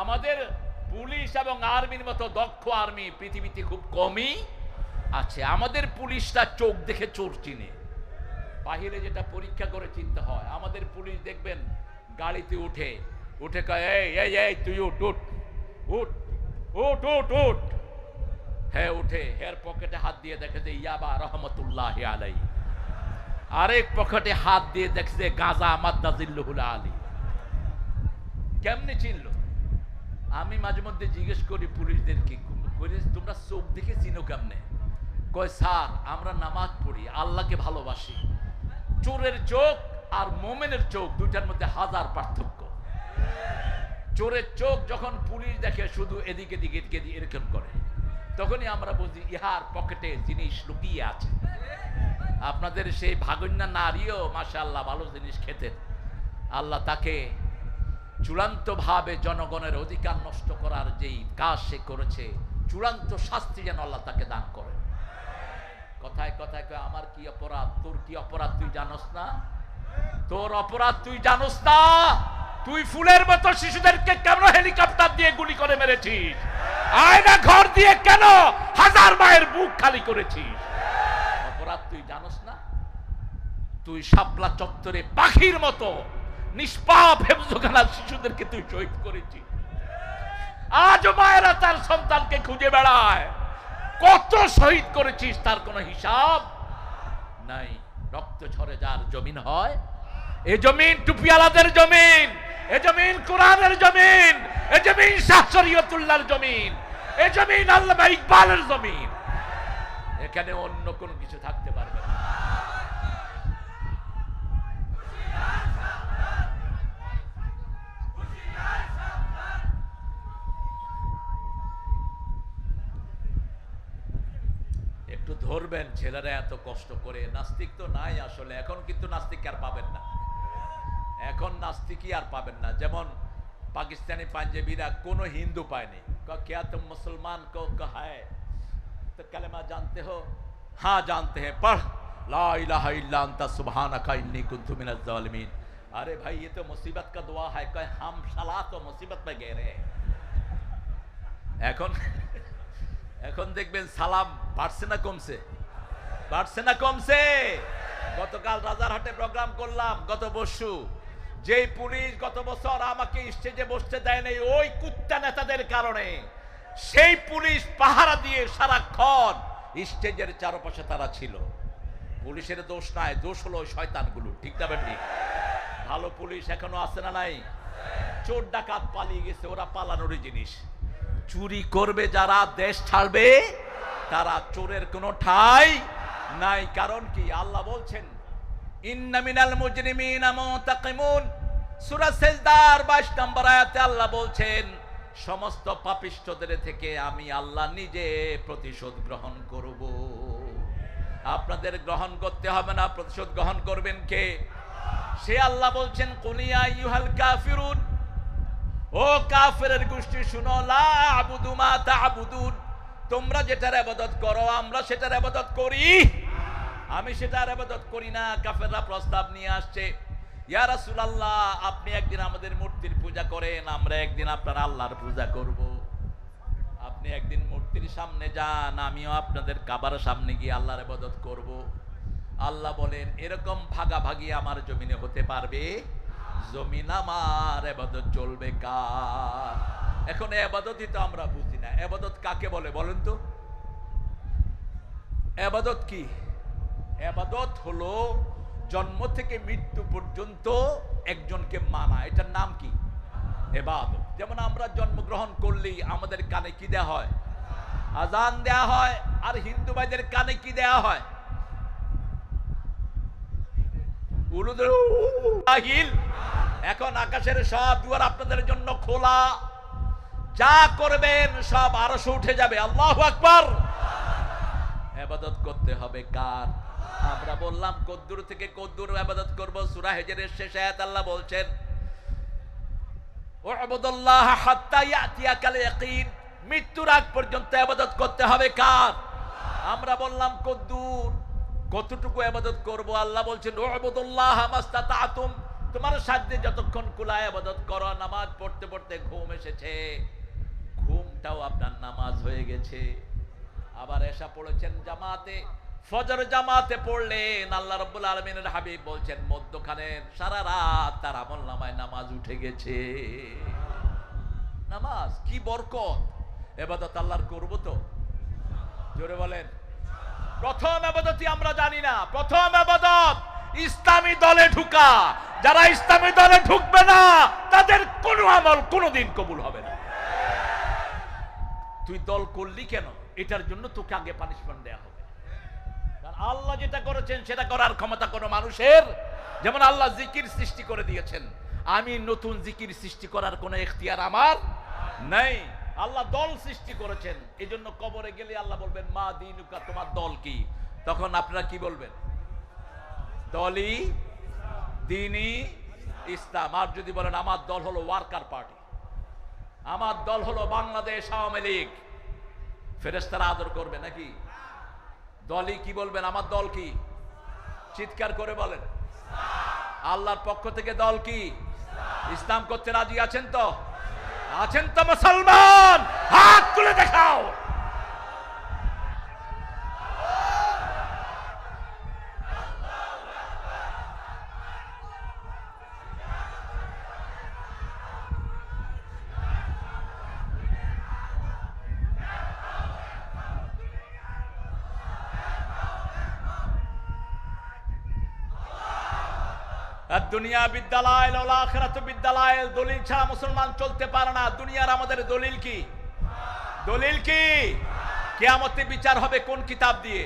আমাদের পুলিশ এবং আর্মির মতো দক্ষ আর্মি পৃথিবীতে খুব কমই আছে। আমাদের পুলিশরা চোখ দেখে চোর চিনে, বাহিরে যেটা পরীক্ষা করে চিনতে হয়। আমাদের পুলিশ দেখবেন গাড়িতে উঠে উঠে কয়, এই এই এই তুই উঠ উঠ উঠ উঠ উঠ উঠ। হ্যাঁ উঠে, হের পকেটে হাত দিয়ে দেখে যে ইয়াবা রহমতুল্লাহ আলাই, আরেক পকেটে হাত দিয়ে দেখছে গাঁজা মাদ্দা জিল্লুহুল আলী। কেমনে চিনল? আমি মাঝে মধ্যে জিজ্ঞেস করি পুলিশদেরকে, তোমরা চোখ দেখে চিনো কেমনে? কয় স্যার আমরা নামাজ পড়ি, আল্লাহকে ভালোবাসি। চোরের চোখ আর মোমেনের চোখ দুইটার মধ্যে হাজার পার্থক্য। চোরের চোখ যখন পুলিশ দেখে শুধু এদিকে দিকে এরকম করে, তখনই আমরা বুঝি ইহার পকেটে জিনিস লুকিয়ে আছে। আপনাদের সেই ভাগন্যা নারীও মাশাআল্লাহ ভালো জিনিস খেতেন, আল্লাহ তাকে চূড়ান্ত ভাবে জনগণের অধিকার নষ্ট করার যেই কাজ সে করেছে, চূড়ান্ত শাস্তি যেন আল্লাহ তাকে দান করেন। কথায় কথায় কয় আমার কি অপরাধ, তোর কি অপরাধ তুই জানোস না? তোর অপরাধ তুই জানোস না? তুই ফুলের মতো শিশুদেরকে কেন হেলিকপ্টার দিয়ে গুলি করে মেরেছিস? আয়না ঘর দিয়ে কেন হাজার মায়ের বুক খালি করেছিস? অপরাধ তুই জানোস না? তুই শাপলা চত্বরে পাখির মতো নিষ্পাপ হেফজখানার শিশুদেরকে তুই শহীদ করেছিস। আজও মায়েরা তার সন্তানকে খুঁজে বেড়ায়। কত শহীদ করেছিস তার কোনো হিসাব নাই। রক্ত ঝরে যার জমিন হয়, এ জমিন টুপিওয়ালাদের জমিন, এ জমিন কোরআনের জমিন, এ জমিন শাহ শরীয়তুল্লাহর জমিন, এ জমিন আল্লামা ইকবালের জমিন। এখানে অন্য কোনো কিছু থাকতে পারবে না। একটু ধরবেন ছেলেরা এত কষ্ট করে। নাস্তিক তো নাই আসলে এখন, কিন্তু নাস্তিক আর পাবেন না এখন, নাস্তিকই আর পাবেন না। যেমন পাকিস্তানি পাঞ্জাবিরা কোনো হিন্দু পায়নি, क्या तुम मुसलमान को कहा है तो कलमा जानते हो? हाँ जानते हैं, पढ़ ला इलाहा इल्ला अंता सुब्हानका इन्नी कुन्तु मिनज़ ज़ालिमीन। अरे भाई ये तो मुसीबत का दुआ है, कहे हम साला तो मुसीबत में गए रहे। এখন এখন দেখবেন সালাম বাড়ছে না কমছে? বাড়ছে না কমছে? গতকাল রাজারহাটে প্রোগ্রাম করলাম, গত বর্ষু যেই পুলিশ গত বছর আমাকে স্টেজে বসতে দেয় নাই ওই কুত্তা নেতাদের কারণে, সেই পুলিশ পাহারা দিয়ে সারাক্ষণ স্টেজের চারপাশে তারা ছিল। পুলিশের দোষ নাই, দোষ হলো ওই শয়তানগুলো। ঠিক না ঠিক? ভালো পুলিশ এখনো আছে না নাই? চোর ডাকাত পালিয়ে গেছে, ওরা পালানোরই জিনিস। চুরি করবে যারা, দেশ ছাড়বে তারা, চোরের কোনো ঠাঁই নাই। কারণ কি? আল্লাহ বলছেন ইন্না মিনাল মুজরিমিনা মুতাকিমুন, সূরা সিজদার 22 নম্বর আয়াতে আল্লাহ বলছেন সমস্ত পাপিষ্ঠদের থেকে আমি আল্লাহ নিজে প্রতিশোধ গ্রহণ করব। আপনাদের গ্রহণ করতে হবে না, প্রতিশোধ গ্রহণ করবেন কে? সে আল্লাহ বলছেন কুলিয়া আইয়ুহাল কাফিরুন, ও কাফেরের গোষ্ঠী শুনো, লা আবুদু মা তা'বুদুন, তোমরা যেটার ইবাদত করো আমরা সেটার ইবাদত করি, আমি সেটার ইবাদত করি না। কাফেররা প্রস্তাব নিয়ে আসছে, ইয়া রাসূলুল্লাহ আপনি একদিন আমাদের মূর্তির পূজা করেন, আমরা একদিন আপনার আল্লাহর পূজা করব। আপনি একদিন মূর্তির সামনে যান, আমিও আপনাদের কাবার সামনে গিয়ে আল্লাহর ইবাদত করব। আল্লাহ বলেন এরকম ভাগাভাগি আমার জমিনে হতে পারবে? জমিন আমার, ইবাদত চলবে কার? এখন ইবাদতই তো আমরা বুঝি না। ইবাদত কাকে বলে বলেন তো? ইবাদত কি? ইবাদত হলো জন্ম থেকে মৃত্যু পর্যন্ত একজনকে মানা, এটার নাম কি? ইবাদত। যেমন আমরা জন্মগ্রহণ করলেই আমাদের কানে কি দেয়া হয়? আজান দেয়া হয়। আর হিন্দু ভাইদের কানে কি দেয়া হয়? এখন আকাশের সব দুয়ার আপনাদের জন্য খোলা, যা করবেন সব আরশে উঠে যাবে। আল্লাহু আকবার। ইবাদত করতে হবে কার? আমরা বললাম কদ্দুর থেকে কদ্দুর ইবাদত করব। সূরা হিজরের শেষ আয়াত আল্লাহ বলছেন ওয়াবুদুল্লাহ হাত্তা ইয়াতিয়াকাল ইয়াকিন, মৃত্যুর আগ পর্যন্ত ইবাদত করতে হবে কার? আমরা বললাম কদ্দুর। কতটুকু ইবাদত করব? আল্লাহ বলছেন ওয়াবুদুল্লাহ মাস্তাতাতুম, তোমার সাধ্যে যতক্ষণ কুলায় ইবাদত করো। নামাজ পড়তে পড়তে ঘুম এসেছে, ওটাও আপনার নামাজ হয়ে গেছে। আবার এশা পড়েছেন জামাতে, ফজর জামাতে পড়লেন, আল্লাহ রাব্বুল আলামিনের হাবিব বলছেন মধ্যখানের সারা রাত তার আমলনামায় নামাজ উঠে গেছে। নামাজ কি বরকত! ইবাদত আল্লাহর করব তো? জোরে বলেন। প্রথম ইবাদতই আমরা জানি না। প্রথম ইবাদত ইসলামী দলে ঢুকা। যারা ইসলামী দলে ঢুকবে না তাদের কোনো আমল কোনোদিন কবুল হবে না। তুই দল করলি কেন? এটার জন্য তোকে আগে পানিশমেন্ট দেয়া হবে। কারণ আল্লাহ যেটা করেছেন সেটা করার ক্ষমতা কোনো মানুষের, যেমন আল্লাহ জিকির সৃষ্টি করে দিয়েছেন, আমি নতুন জিকির সৃষ্টি করার কোনো এখতিয়ার আমার নাই। আল্লাহ দল সৃষ্টি করেছেন, এই জন্য কবরে গেলে আল্লাহ বলবেন মা দিনুকা, তোমার দল কি? তখন আপনারা কি বলবেন? দলই দিনই ইসলাম। আর যদি বলেন আমার দল হলো ওয়ার্কার পার্টি, আমার দল হলো বাংলাদেশ আওয়ামী লীগ, ফেরেশতারা আদর করবে নাকি? দলই কি বলবেন? আমার দল কি? চিৎকার করে বলেন। আল্লাহর পক্ষ থেকে দল কি? ইসলাম করতে রাজি আছেন তো? আছেন তো মুসলমান? হাত তুলে দেখাও। দুনিয়া বিদ্যালয়, আখিরাত বিদ্যালয়। দলিল ছাড়া মুসলমান চলতে পারে না। দুনিয়ার আমাদের দলিল কি? দলিল কি? কিয়ামতে বিচার হবে কোন কিতাব দিয়ে?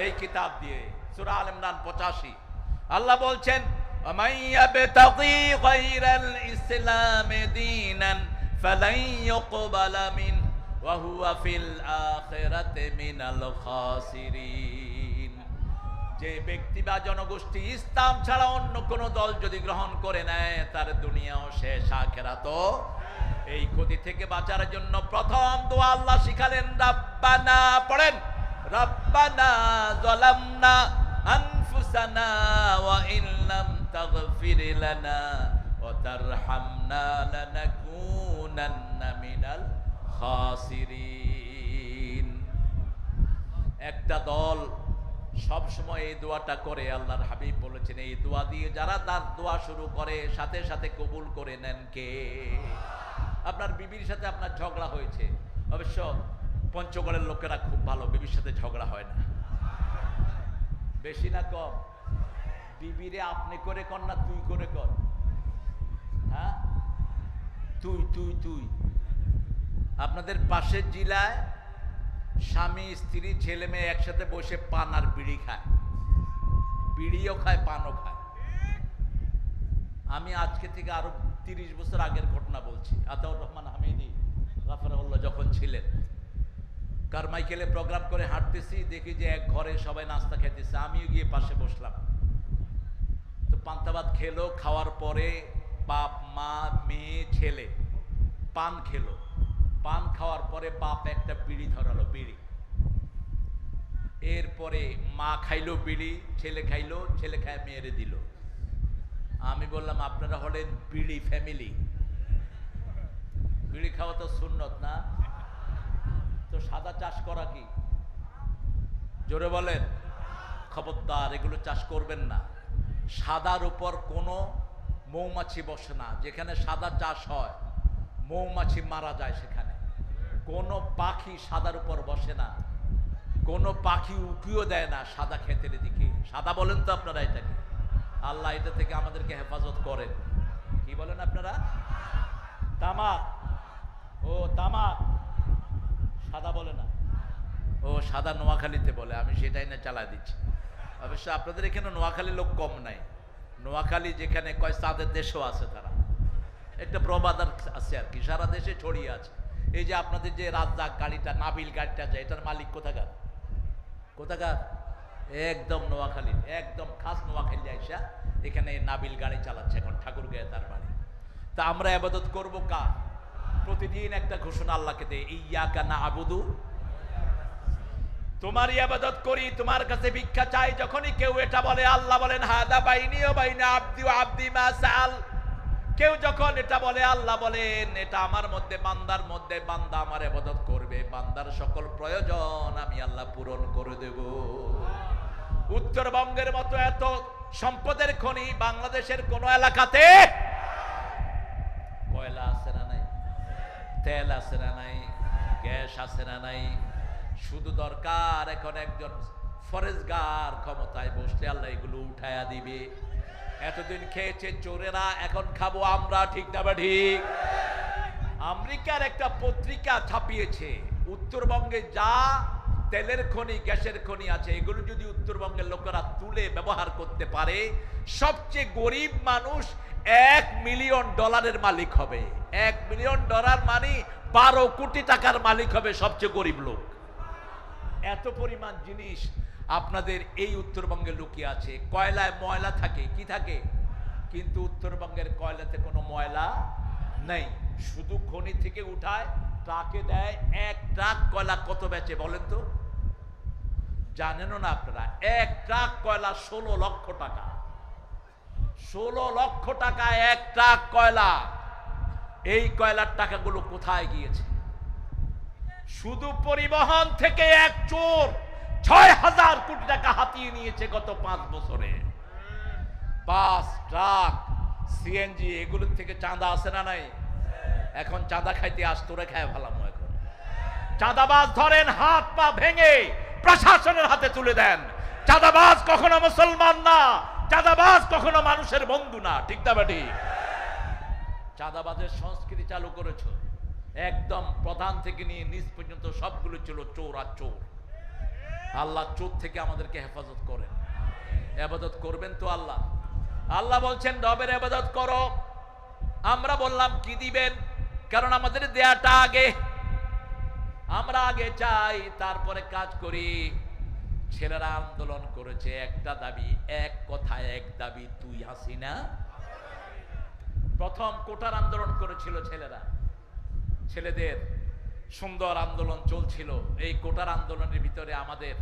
এই কিতাব দিয়ে। সূরা আল ইমরান 85। আল্লাহ বলছেন আমাইয়াবতাগি গায়রাল ইসলাম দীনান ফালান ইউকবালা মিন ওয়া হুয়া ফিল আখিরাতি মিনাল খাসিরিন। যে ব্যক্তি বা জনগোষ্ঠী ইসলাম ছাড়া অন্য কোন দল যদি গ্রহণ করে নেয় তার দুনিয়াও শেষ, আখিরাতও। এই ক্ষতি থেকে বাঁচার জন্য প্রথম দোয়া আল্লাহ শিখালেন রাব্বানা। পড়েন রাব্বানা যালামনা আনফুসানা ওয়া ইন লাম তাগফির লানা ওয়া তারহামনা লানাকুনান্না মিনাল খাসিরিন। একটা দল সব সময় এই দোয়াটা করে। আল্লাহর হাবিব বলেছেন এই দোয়া দিয়ে যারা তার দোয়া শুরু করে সাথে সাথে কবুল করে নেন কে? আপনার বিবির সাথে আপনার ঝগড়া হয়েছে, অবশ্য পঞ্চগড়ের লোকেরা খুব ভালো, বিবির সাথে ঝগড়া হয় না। বেশি না কম? বিবিরে আপনি করে কর না তুই করে কর? হ্যাঁ, তুই তুই তুই। আপনাদের পাশের জেলায় স্বামী স্ত্রী ছেলে মেয়ে একসাথে বসে পান আর বিড়ি খায়, বিড়িও খায় পানও খায়। আমি আজকে থেকে আরো 30 বছর আগের ঘটনা বলছি। আতাউর রহমান হামিদি রাফারাউল্লাহ যখন ছিলেন, কারমাইকেলে প্রোগ্রাম করে হাঁটতেছি, দেখি যে এক ঘরে সবাই নাস্তা খেতেছে, আমিও গিয়ে পাশে বসলাম। তো পান্তা ভাত খেলো, খাওয়ার পরে বাপ মা মেয়ে ছেলে পান খেলো। পান খাওয়ার পরে বাপ একটা বিড়ি ধরালো, বিড়ি। এরপরে মা খাইলো বিড়ি, ছেলে খাইলো, ছেলে খায় মেয়েরে দিল। আমি বললাম আপনারা হলেন বিড়ি ফ্যামিলি, বিড়ি খাওয়া তো সুন্নত না, তো সাদা চাষ করা কি? জোরে বলেন। খবরদার এগুলো চাষ করবেন না। সাদার উপর কোনো মৌমাছি বসে না। যেখানে সাদা চাষ হয় মৌমাছি মারা যায় সেখানে। কোনো পাখি সাদার উপর বসে না, কোনো পাখি উঠিও দেয় না সাদা ক্ষেতের দিকে। সাদা বলেন তো আপনারা এটাকে? আল্লাহ এটা থেকে আমাদেরকে হেফাজত করেন। কি বলেন আপনারা? তামাক। ও তামাক সাদা বলে না, ও সাদা নোয়াখালীতে বলে। আমি সেটাই না চালা দিচ্ছি। অবশ্য আপনাদের এখানে নোয়াখালী লোক কম নাই। নোয়াখালী যেখানে কয় চাঁদের দেশও আছে, তারা একটা প্রবাদ আছে আর কি, সারা দেশে ছড়িয়ে আছে। এই যে আপনাদের যে রাজ্জাক গাড়িটা, নাবিল গাড়িটা যায়, এটার মালিক কোথাকার? কোথাকার? একদম নোয়াখালী, একদম খাস নোয়াখালী আইসা এখানে নাবিল গাড়ি চালাচ্ছে এখন, ঠাকুরগাঁয়ে তার বাড়ি। তা আমরা ইবাদত করব কার? প্রতিদিন একটা ঘোষণা আল্লাহকে দেয়, ইয়াকা না'বুদু, তোমার ইবাদত করি, তোমার কাছে ভিক্ষা চাই। যখনই কেউ এটা বলে আল্লাহ বলেন হাদা বাইনি ওয়া বাইনা আবদি ওয়া আবদি মা সাআল, কেউ যখন এটা বলে, আল্লাহ বলেন এটা আমার মধ্যে, বান্দার মধ্যে, বান্দা আমার ইবাদত করবে, বান্দার সকল প্রয়োজন আমি আল্লাহ পূরণ করে দেব। উত্তরবঙ্গের মতো এত সম্পদের খনি বাংলাদেশের কোন এলাকাতে কয়লা আছে না নাই, তেল আছে না নাই, গ্যাস আছে না নাই? শুধু দরকার এখন একজন ফরেজগার ক্ষমতায় বসলে আল্লাহ এগুলো উঠায়া দিবে। এতদিন খেয়েছে চোরেরা, এখন খাবো আমরা, ঠিক না বা ঠিক? আমেরিকার একটা পত্রিকা ছাপিয়েছে উত্তরবঙ্গে যা তেলের খনি, গ্যাসের খনি আছে, এগুলো যদি উত্তরবঙ্গের লোকেরা তুলে ব্যবহার করতে পারে, সবচেয়ে গরিব মানুষ $1 মিলিয়ন মালিক হবে। $1 মিলিয়ন মানে 12 কোটি টাকার মালিক হবে সবচেয়ে গরিব লোক। এত পরিমাণ জিনিস আপনাদের এই উত্তরবঙ্গে লুকিয়ে আছে। কয়লায় ময়লা থাকে, কি থাকে? কিন্তু উত্তরবঙ্গের কয়লাতে কোনো ময়লা নেই, শুধু খনি থেকে উঠায়, ট্রাকে দেয়। 1 ট্রাক কয়লা কত বেচে বলেন তো? জানেন না আপনারা? 1 ট্রাক কয়লা 16 লক্ষ টাকা। 16 লক্ষ টাকা 1 ট্রাক কয়লা। এই কয়লার টাকাগুলো কোথায় গিয়েছে? শুধু পরিবহন থেকে এক চোর 6000 কোটি টাকা হাতিয়ে নিয়েছে গত 5 বছরে। বাস, ট্রাক, সিএনজি, এগুলোর থেকে চাঁদা আসে না নাই? এখন চাঁদা খাইতে তোরে খায় ভালাম। এখন চাঁদাবাজ ধরেন, হাত পা ভেঙে প্রশাসনের হাতে তুলে দেন। চাঁদাবাজ কখনো মুসলমান না, চাঁদাবাজ কখনো মানুষের বন্ধু না, ঠিক না বেটি? চাঁদাবাজের সংস্কৃতি চালু করেছো, একদম প্রধান থেকে নিয়ে নিচ পর্যন্ত সবগুলো ছিল চোর আর চোর। আল্লাহ চোর থেকে আমাদেরকে হেফাজত করেন। ইবাদত করবেন তো আল্লাহ। আল্লাহ বলছেন রবের ইবাদত করো। আমরা বললাম কি দিবেন, কারণ আমাদের দেয়াটা আগে, আমরা আগে চাই তারপরে কাজ করি। ছেলেরা আন্দোলন করেছে, একটা দাবি, এক কথায় এক দাবি, তুই হাসিনা। প্রথম কোটার আন্দোলন করেছিল ছেলেরা, ছেলেদের সুন্দর আন্দোলন চলছিল। এই কোটার আন্দোলনের ভিতরে আমাদের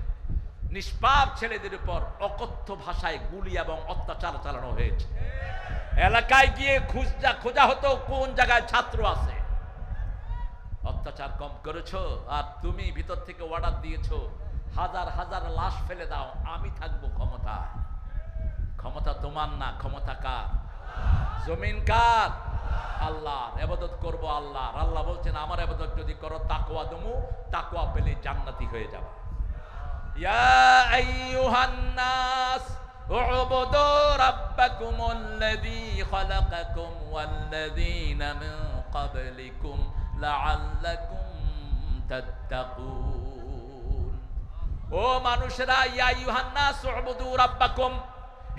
নিষ্পাপ ছেলেদের উপর অকথ্য ভাষায় গুলি এবং অত্যাচার চালানো হয়েছে। এলাকায় গিয়ে খোঁজা হতো কোন জায়গায় ছাত্র আছে। অত্যাচার কম করেছো? আর তুমি ভিতর থেকে অর্ডার দিয়েছো হাজার হাজার লাশ ফেলে দাও, আমি থাকবো ক্ষমতায়। ক্ষমতা তোমার না, ক্ষমতা কার? জমিন কার? আল্লাহর। ইবাদত করব আল্লাহর। আল্লাহ বলছেন আমার ইবাদত যদি করো তাকওয়া দমু, তাকওয়া পেলে জান্নাতি হয়ে যাবে। ইয়া আইয়ুহান নাস উবুদু রাব্বাকুমুল্লাযী খালাকাকুম ওয়াল্লাযীনা মিন ক্বাবলিকুম লাআল্লাকুম তাত্তাকুন। ও মানুষেরা, ইয়া আইয়ুহান নাস উবুদু রাব্বাকুম,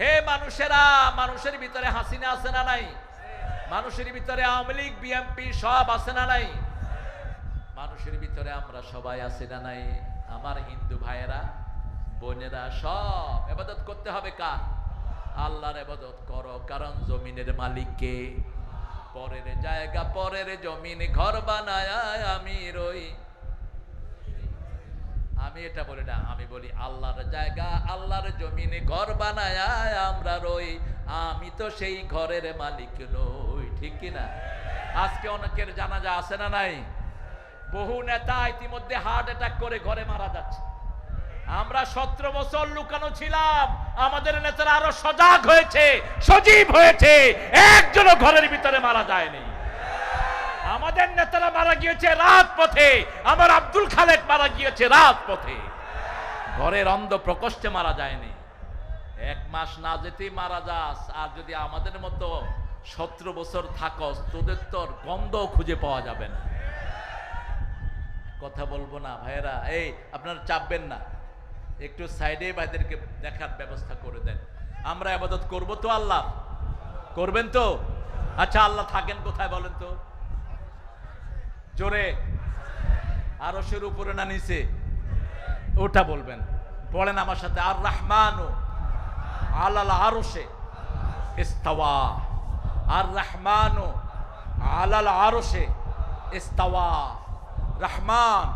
হে মানুষেরা, মানুষের ভিতরে হাসিনা আছে না নাই? মানুষের ভিতরে আওয়ামী লীগ, বিএনপি সব আছে না নাই? মানুষের ভিতরে আমরা সবাই আছে না নাই? আমার হিন্দু ভাইয়েরা, বোনেরা, সব ইবাদত করতে হবে কার? আল্লাহর ইবাদত করো, কারণ জমিনের মালিক কে? পরের জায়গা, পরের জমিন, ঘর বানায় আমি রই। আমি এটা বলি না, আমি বলি আল্লাহর জায়গা, আল্লাহর জমিনে ঘর বানায় আমরা রই। আমি তো সেই ঘরের মালিক নই, ঠিক কিনা? আজকে অনেকের জানাজা আছে না নাই? বহু নেতা ইতিমধ্যে হার্ট অ্যাটাক করে ঘরে মারা যাচ্ছে। আমরা 17 বছর লুকানো ছিলাম, আমাদের নেতারা আরো সজাগ হয়েছে, সজীব হয়েছে, একজনও ঘরের ভিতরে মারা যায়নি। আমাদের নেতারা মারা গিয়েছে রাজপথে। আমার আব্দুল খালেক মারা গিয়েছে রাজপথে, ঘরের অন্ধ প্রকোষ্ঠে মারা যায়নি। 1 মাস না যেতেই মারা যাস। আর যদি আমাদের মতো 17 বছর থাকস, তোদের তোর গন্ধ খুঁজে পাওয়া যাবে না। কথা বলবো না ভাইয়েরা, এই আপনারা চাপবেন না, একটু সাইডে ভাইদেরকে দেখার ব্যবস্থা করে দেন। আমরা ইবাদত করব তো আল্লাহ, করবেন তো? আচ্ছা, আল্লাহ থাকেন কোথায় বলেন তো? জোরে, আরশের উপরে না নিচে? ওটা বলবেন। পড়েন আমার সাথে, আর রহমানু আলাল আরশে ইস্তাওয়া। আর রহমানু আলাল আরশে ইস্তাওয়া। রহমান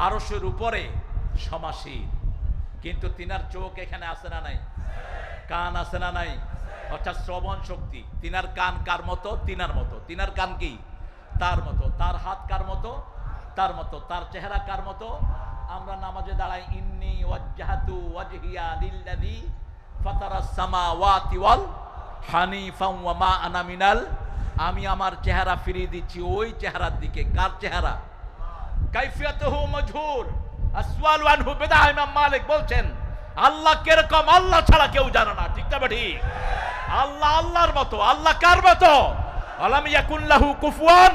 আরশের উপরে সমাসীন। কিন্তু তিনার চোখ এখানে আছে না নাই? কান আছে না নাই? অর্থাৎ শ্রবণ শক্তি। তিনার কান কার মতো? তিনার মতো। তিনার কান কি? তার মতো। তার হাত কার মতো? তার মতো। তার চেহারা কার মতো? আমরা নামাজে দাঁড়াই ইন্নী ওয়াজ্জাহাতু ওয়াজহিয়া লিল্লাযী ফাতারাস সামাওয়াতি ওয়াল হানিফাম ওয়া মা আনা মিনাল, আমি আমার চেহারা ফিরিয়ে দিচ্ছি ওই চেহারার দিকে। কার চেহারা? কাইফিয়াতুহু মাজহুল, আসওয়ালু আনহু বিদআ। ইমাম মালিক বলছেন আল্লাহ কিরকম আল্লাহ ছাড়া কেউ জানে না। ঠিক না ঠিক? আল্লাহ আল্লাহর মতো। আল্লাহ কার মতো? আলাম ইয়াকুন লাহু কুফুয়ান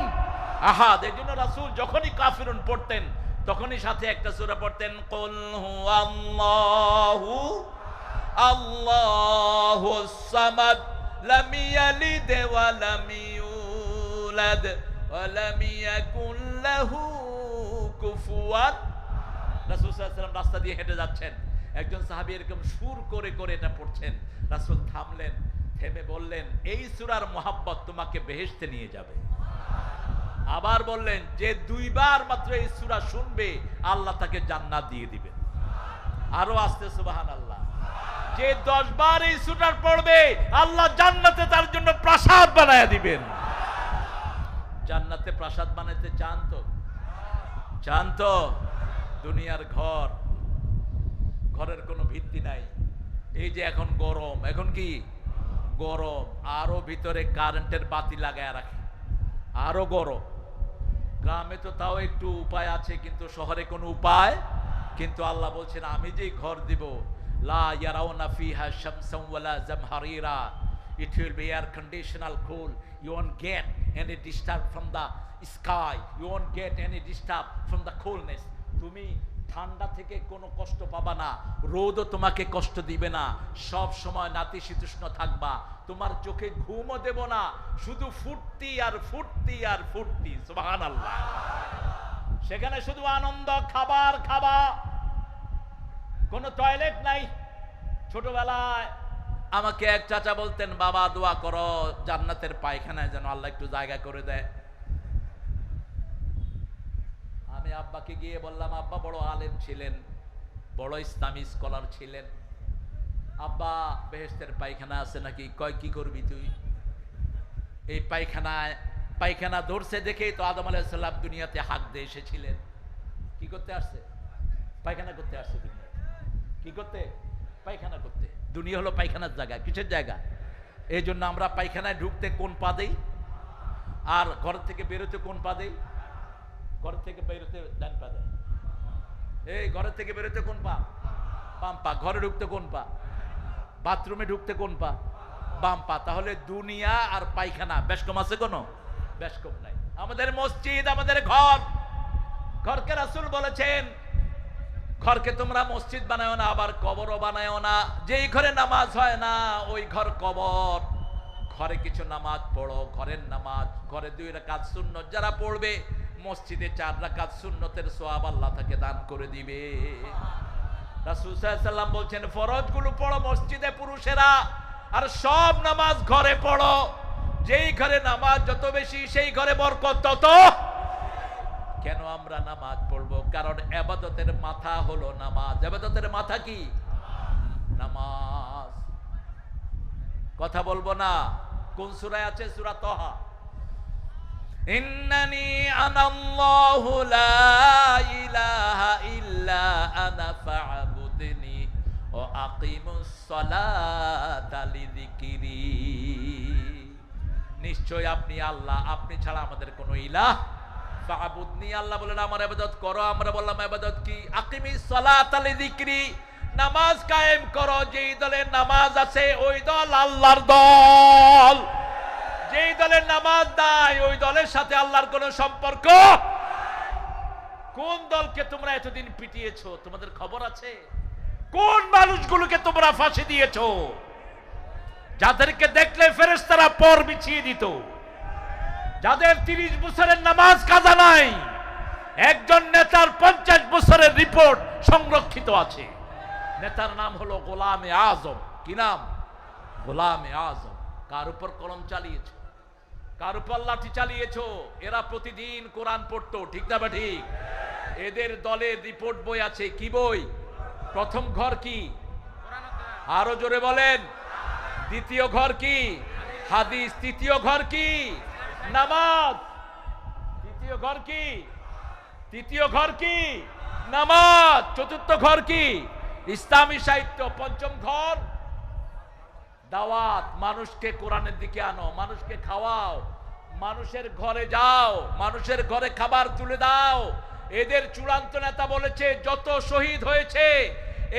আহাদ। এজন্য রাসূল যখনই কাফিরুন পড়তেন তখনই সাথে একটা সূরা পড়তেন, কুল হুয়াল্লাহু আল্লাহুস সামাদ লাম ইয়ালিদ ওয়া লাম ইউলাদ ওয়া লাম ইয়াকুন লাহু কুফুয়ান। রাসূল সাল্লাল্লাহু আলাইহি ওয়াসাল্লাম রাস্তা দিয়ে হেঁটে যাচ্ছেন, একজন সাহাবী এরকম সুর করে করে এটা পড়ছেন। রাসূল থামলেন, থেমে বললেন, এই সূরার মুহাব্বত তোমাকে বেহেশতে নিয়ে যাবে। আবার বললেন, যে দুইবার মাত্র এই সূরা শুনবে আল্লাহ তাকে জান্নাত দিয়ে দিবেন। আরো আসতে সুবহানাল্লাহ। যে 10 বার এই সূরা পড়বে আল্লাহ জান্নাতে তার জন্য প্রাসাদ বানায়া দিবেন। জান্নাতে প্রাসাদ বানাতে চান তো? চান তো? দুনিয়ার ঘর, ঘরের কোনো ভিত্তি নাই। এই যে এখন গরম, এখন কি গরম, আরো ভিতরে কারেন্টের বাতি লাগায় রাখে, আরো গরম। গ্রামে তো তাও একটু উপায় আছে, কিন্তু শহরে কোনো উপায়। কিন্তু আল্লাহ বলছেন আমি যেই ঘর দিব, লা ইয়ারাউনা ফিহা শামসান ওয়ালা জামহারিরা, it will be air conditional cool, you won't get any disturb from the sky, you won't get any disturb from the coolness। তুমি ঠান্ডা থেকে কোনো কষ্ট পাবা না, রোদও তোমাকে কষ্ট দিবে না, সব সময় নাতিশীতোষ্ণ থাকবা, তোমার চোখে ঘুমও দেব না, শুধু ফুর্তি আর ফুর্তি আর ফুর্তি। সুবহানাল্লাহ। সেখানে শুধু আনন্দ, খাবার খাবা, কোনো টয়লেট নাই। ছোটবেলায় আমাকে এক চাচা বলতেন, বাবা দোয়া করো জান্নাতের পায়খানায় যেন আল্লাহ একটু জায়গা করে দেয়। আমি আব্বাকে গিয়ে বললাম, আব্বা বড় আলেম ছিলেন, বড় ইসলামী স্কলার ছিলেন, আব্বা বেহেশতের পায়খানা আছে নাকি? কয় কি করবি তুই? এই পায়খানা ধরছে দেখেই তো আদম আলাইহিস সালাম দুনিয়াতে হাক দিয়ে এসেছিলেন। কি করতে আসছে? পায়খানা করতে আসছে দুনিয়াতে। কি করতে? পায়খানা করতে। দুনিয়া হলো পায়খানার জায়গা। কিসের জায়গা? এই জন্য আমরা পায়খানায় ঢুকতে কোন পা দেই, আর ঘর থেকে বেরোতে কোন পা দেই? ঘর থেকে বেরোতে ডান পা দেয়। এই ঘরের থেকে বেরোতে কোন পা? বাম পা। ঘরে ঢুকতে কোন পা? বাথরুমে ঢুকতে কোন পা? বাম পা। তাহলে দুনিয়া আর পায়খানা বেশকম আছে? কোনো বেশকম নাই। আমাদের মসজিদ, আমাদের ঘর, ঘরকে রাসূল বলেছেন ঘরকে তোমরা মসজিদ বানায়ো না, আবার কবরও বানায়ো না। যেই ঘরে নামাজ হয় না ওই ঘর কবর। ঘরে কিছু নামাজ পড়ো, ঘরের নামাজ, ঘরে 2 রাকাত সুন্নত যারা পড়বে মসজিদে 4 রাকাত সুন্নতের সওয়াব আল্লাহ তাকে দান করে দিবে। রাসূল সাল্লাল্লাহু আলাইহি ওয়াসাল্লাম বলছেন ফরজগুলো পড়ো মসজিদে পুরুষেরা, আর সব নামাজ ঘরে পড়ো। যেই ঘরে নামাজ যত বেশি সেই ঘরে বরকত তত। কেন আমরা নামাজ পড়বো? কারণ ইবাদতের মাথা হলো নামাজ। ইবাদতের মাথা কি? নামাজ। কথা বলবো না? কোন সূরায় আছে? সূরা তাহা। ইন্নানি আনাল্লাহু লা ইলাহা ইল্লা আনা ফা'বুদনি ওয়া আকিমুস সালাতা লিযিকরি। নিশ্চয় আপনি আল্লাহ, আপনি ছাড়া আমাদের কোনো ইলাহ। ফা'বুদনি, আল্লাহ বলেন আমার ইবাদত করো। আমরা বললাম ইবাদত কি? আকিমিস সালাতা লিযিকরি, নামাজ কায়েম করো। যেই দলের নামাজ আছে ওই দল আল্লাহর দল। যেই দলের নামাজ নাই ওই দলের সাথে আল্লাহর কোনো সম্পর্ক। কোন দলকে তোমরা এতদিন পিটিয়েছো তোমাদের খবর আছে? কোন মানুষগুলোকে তোমরা ফাঁসি দিয়েছো, যাদেরকে দেখলে ফেরেশতারা পর বিছিয়ে দিত, যাদের 30 বছরের নামাজ কাজা নাই? একজন নেতার 50 বছরের রিপোর্ট সংরক্ষিত আছে। নেতার নাম হলো গোলামে আজম। কি নাম? গোলামে আজম। কার উপর কলম চালিয়েছো? কার উপর লাঠি চালিয়েছো? এরা প্রতিদিন কোরআন পড়তো, ঠিক না বা ঠিক? এদের দলের রিপোর্ট বই আছে। কি বই? প্রথম ঘর কি? আরো জোরে বলেন। দ্বিতীয় ঘর কি? হাদিস। তৃতীয় ঘর কি? নামাজ। তৃতীয় ঘর কি? তৃতীয় ঘর কি? নামাজ। চতুর্থ ঘর কি? ইসলামী সাহিত্য। পঞ্চম ঘর দাওয়াত। মানুষকে কোরআনের দিকে আনো, মানুষকে খাওয়াও, মানুষের ঘরে যাও, মানুষের ঘরে খাবার তুলে দাও। এদের চূড়ান্ত নেতা বলেছে যত শহীদ হয়েছে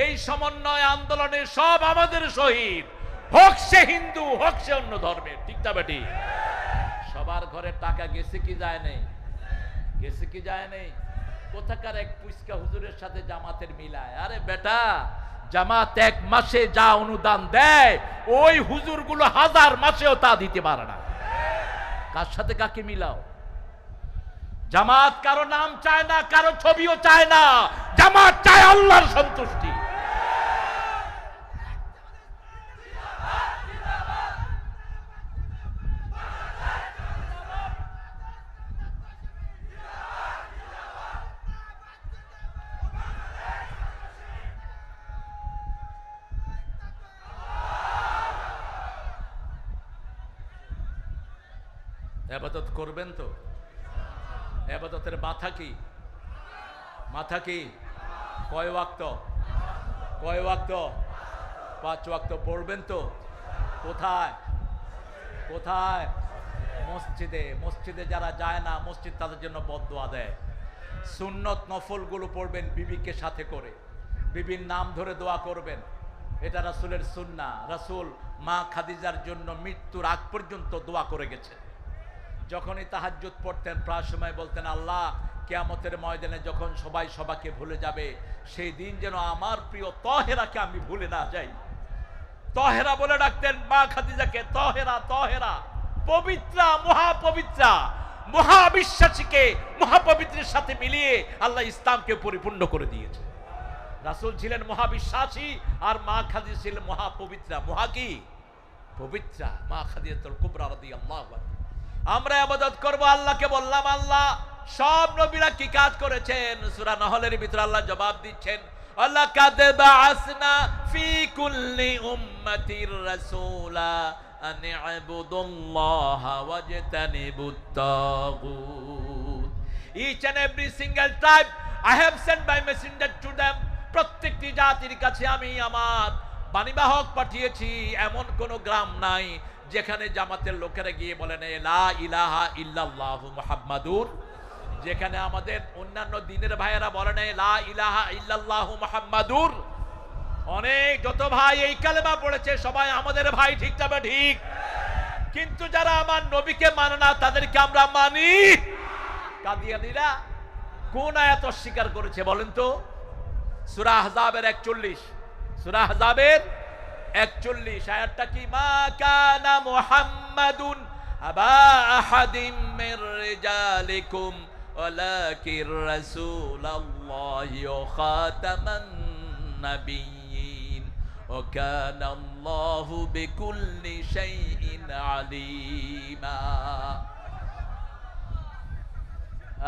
এই সমন্বয় আন্দোলনে সব আমাদের শহীদ, হোক সে হিন্দু হোক সে অন্য ধর্মের। ঠিক না বেটি? সবার ঘরে টাকা গেছে কি যায় নেই? গেছে কি যায় নেই? কোথাকার এক পুস্কা হুজুরের সাথে জামাতের মিলায়। আরে বেটা, জামাত এক মাসে যা অনুদান দেয় ওই হুজুরগুলো হাজার মাসেও তা দিতে পারে না। কার সাথে কাকে মিলাও? জামাত কারো নাম চায় না, কারো ছবিও চায় না। জামাত চায় আল্লাহর সন্তুষ্টি। ইবাদত করবেন তো? ইবাদতের মাথা কি? মাথা কি? কয় ওয়াক্ত? কয় ওয়াক্ত? 5 ওয়াক্ত পড়বেন তো? কোথায়? কোথায়? মসজিদে। মসজিদে যারা যায় না, মসজিদ তাদের জন্য বদদোয়া দেয়। সুন্নত নফলগুলো পড়বেন বিবিকে সাথে করে, বিবির নাম ধরে দোয়া করবেন। এটা রাসূলের সুন্নাহ। রাসূল মা খাদিজার জন্য মৃত্যুর আগ পর্যন্ত দোয়া করে গেছে। যখনই তাহাজ্জুদ পড়তেন প্রায় সময় বলতেন, আল্লাহ কিয়ামতের ময়দানে যখন সবাই সবাইকে ভুলে যাবে সেই দিন যেন আমার প্রিয় তহেরাকে আমি ভুলে না যাই। তহেরা বলে ডাকতেন মা খাদিজাকে, তহেরা তহেরা, পবিত্রা, মহাপবিত্রা। মহাবিশ্বাসীকে মহাপবিত্রের সাথে মিলিয়ে আল্লাহ ইসলামকে পরিপূর্ণ করে দিয়েছে। রাসূল ছিলেন মহাবিশ্বাসী আর মা খাদিজা ছিলেন মহাপবিত্রা। মহা কি? পবিত্রা। মা খাদিজাতুল কুবরা রাদিয়াল্লাহু আনহা। আমরা ইবাদত করব আল্লাহকে। বললাম আল্লাহ সব নবীরা কি কাজ করেছেন? সূরা নহলের ভিতরে আল্লাহ জবাব দিচ্ছেন, লাকাদ বাআসনা ফি কুল্লি উম্মাতির রাসূলা আন ইবুদুল্লাহা ওয়াজতানিবুত তাগুত। Each and every single tribe I have sent my messenger to them. প্রত্যেকটি জাতির কাছে আমি আমার বাণীবাহক পাঠিয়েছি। এমন কোন গ্রাম নাই যেখানে জামাতের লোকেরা গিয়ে বলেন লা ইলাহা ইল্লাল্লাহু মুহাম্মাদুর, যেখানে আমাদের অন্যান্য দিনের ভাইয়েরা বলেন লা ইলাহা ইল্লাল্লাহু মুহাম্মাদুর। অনেক যত ভাই এই কালেমা পড়েছে সবাই আমাদের ভাই। ঠিক তবে ঠিক। কিন্তু যারা আমার নবীকে মানে না তাদেরকে আমরা মানি। কাদিয়ানীরা কোন আয়াত অস্বীকার করেছে বলেন তো? সূরা আহজাবের 41। সূরা আহজাবের 41 আয়াতটা কি? মা কানা মুহাম্মাদুন আবা আহাদিম মির রিজালিকুম ওয়ালাকির রাসূলুল্লাহি ওয়া খাতামান নাবিয়্যিন ওয়া কানা আল্লাহু বিকুল্লি শাইইন আলিমা।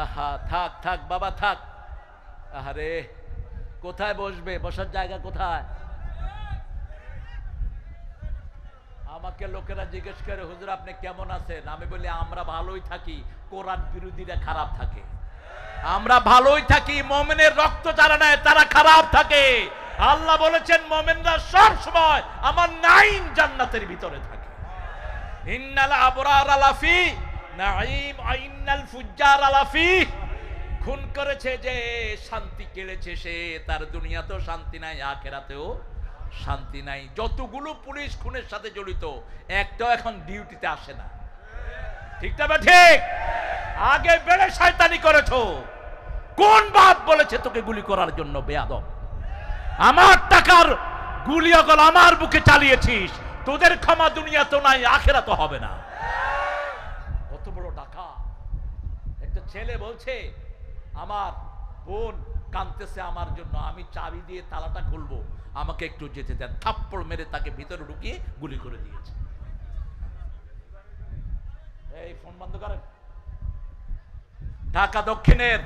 আহা, থাক থাক বাবা থাক। আরে কোথায় বসবে? বসার জায়গা কোথায়? আমাকে লোকেরা জিজ্ঞেস করে হুজুর আপনি কেমন আছেন? আমি বলি আমরা ভালোই থাকি, কোরআন বিরোধীরা খারাপ থাকে। আমরা ভালোই থাকি, মুমিনের রক্ত যারা নেয় তারা খারাপ থাকে। আল্লাহ বলেছেন মুমিনরা সব সময় আমার নাঈম জান্নাতের ভিতরে থাকে। ইন্নাল আবরারা লাফি নাঈম ওয়া ইন্নাল ফুজ্জারা লাফি। খুন করেছে যে শান্তি কেড়েছে সে, তার দুনিয়াতেও শান্তি নাই, আখিরাতেও শান্তি নাই। যতগুলো পুলিশ খুনের সাথে জড়িত একটাও এখন ডিউটিতে আসে না। ঠিক না ঠিক? আগে বেড়ে শয়তানি করেছো। কোন বাপ বলেছে তোকে গুলি করার জন্য? বেয়াদব। আমার টাকার গুলি অগল আমার বুকে চালিয়েছিস, তোদের ক্ষমা দুনিয়াতে নাই, আখিরাতে হবে না। কত বড় টাকা। একটা ছেলে বলছে আমার বোন কাঁদতেছে আমার জন্য, আমি চাবি দিয়ে তালাটা খুলবো, আমাকে একটু যেতে দেন। থাপ্পড় মেরে তাকে ভিতরে ঢুকিয়ে গুলি করে দিয়েছে। এই ফোন বন্ধ করেন। ঢাকা দক্ষিণের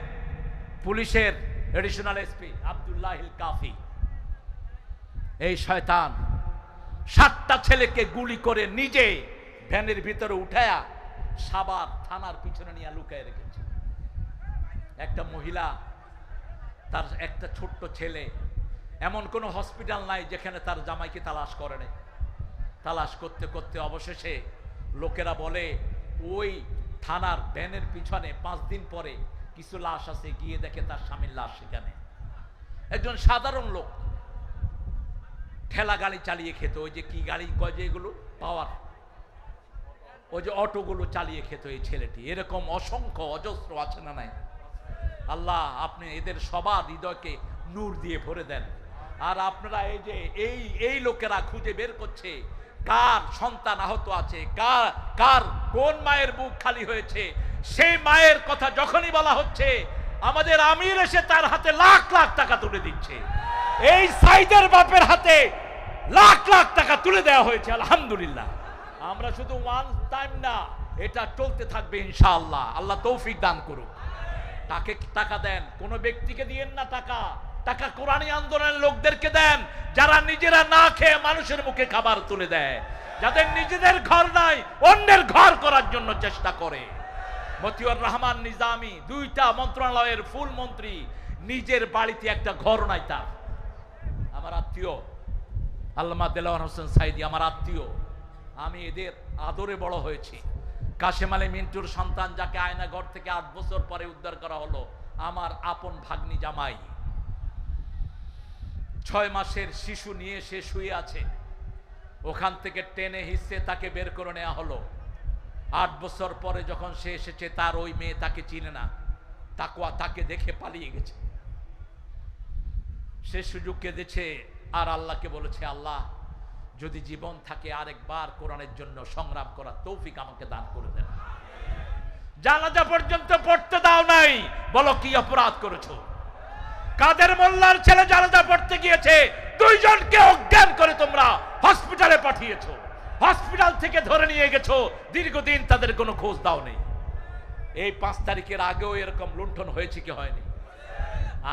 পুলিশের এডিশনাল এসপি আব্দুল্লাহিল কাফি, এই শয়তান 7টা ছেলেকে গুলি করে নিজে ভ্যানের ভিতরে উঠায়া সাভার থানার পিছনে নিয়ে লুকায় রেখেছে। একটা মহিলা, তার একটা ছোট্ট ছেলে, এমন কোনো হসপিটাল নাই যেখানে তার জামাইকে তালাশ করে নাই। তালাশ করতে করতে অবশেষে লোকেরা বলে ওই থানার ভ্যানের পিছনে 5 দিন পরে কিছু লাশ আছে, গিয়ে দেখে তার স্বামীর লাশ সেখানে। একজন সাধারণ লোক ঠেলা গাড়ি চালিয়ে খেত, ওই যে কি গাড়ি কয় যে এগুলো পাওয়ার, ওই যে অটোগুলো চালিয়ে খেত এই ছেলেটি। এরকম অসংখ্য অজস্র আছে না নাই? আল্লাহ আপনি এদের সবার হৃদয়কে নূর দিয়ে ভরে দেন। আর আপনারা এই যে এই লোকেরা খুঁজে বের করছে কার সন্তান আহত আছে, কার কোন মায়ের বুক খালি হয়েছে। সেই মায়ের কথা যখনই বলা হচ্ছে, আমাদের আমির এসে তার হাতে লাখ লাখ টাকা তুলে দিচ্ছে। এই সাইদের বাপের হাতে লাখ লাখ টাকা তুলে দেওয়া হয়েছে, আলহামদুলিল্লাহ। আমরা শুধু ওয়ান টাইম না, এটা চলতে থাকবে ইনশাআল্লাহ। আল্লাহ তৌফিক দান করুক। তাকে টাকা দেন, কোন ব্যক্তিকে দিয়েন না টাকা। টাকা কোরআনী আন্দোলনের লোকদেরকে দেন, যারা নিজেরা না খেয়ে মানুষের মুখে খাবার তুলে দেয়, যাদের নিজেদের ঘর নাই অন্যের ঘর করার জন্য চেষ্টা করে। মতিউর রহমান নিজামী 2টা মন্ত্রণালয়ের ফুল মন্ত্রী, নিজের বাড়িতে একটা ঘর নাই তার। আমার আত্মীয় আল্লামা দেলাওয়ার হোসেন সাইদি আমার আত্মীয়, আমি এদের আদরে বড় হয়েছি। কাশেম আলী মিন্টুর সন্তান, যাকে আয়নাঘর থেকে 8 বছর পরে উদ্ধার করা হলো, আমার আপন ভাগ্নি জামাই। 6 মাসের শিশু নিয়ে সে শুয়ে আছে, ওখান থেকে টেনে হিসে তাকে বের করে নেওয়া হলো। 8 বছর পরে যখন সে এসেছে, তার ওই মেয়ে তাকে চিনে না, তাকওয়া তাকে দেখে পালিয়ে গেছে। সে সুযোগ কেঁদেছে আর আল্লাহকে বলেছে, আল্লাহ যদি জীবন থাকে আরেকবার কোরআনের জন্য সংগ্রাম করার তৌফিক আমাকে দান করে দেন। জানাজা পর্যন্ত পড়তে দাও নাই, বলো কি অপরাধ করেছো? কাদের মোল্লার ছেলে জানাজা পড়তে গিয়েছে, 2 জনকে অজ্ঞান করে তোমরা হসপিটালে পাঠিয়েছো, হসপিটাল থেকে ধরে নিয়ে গেছো, দীর্ঘদিন তাদের কোনো খোঁজ দাও নেই। এই 5 তারিখের আগেও এরকম লুণ্ঠন হয়েছে কি হয়নি?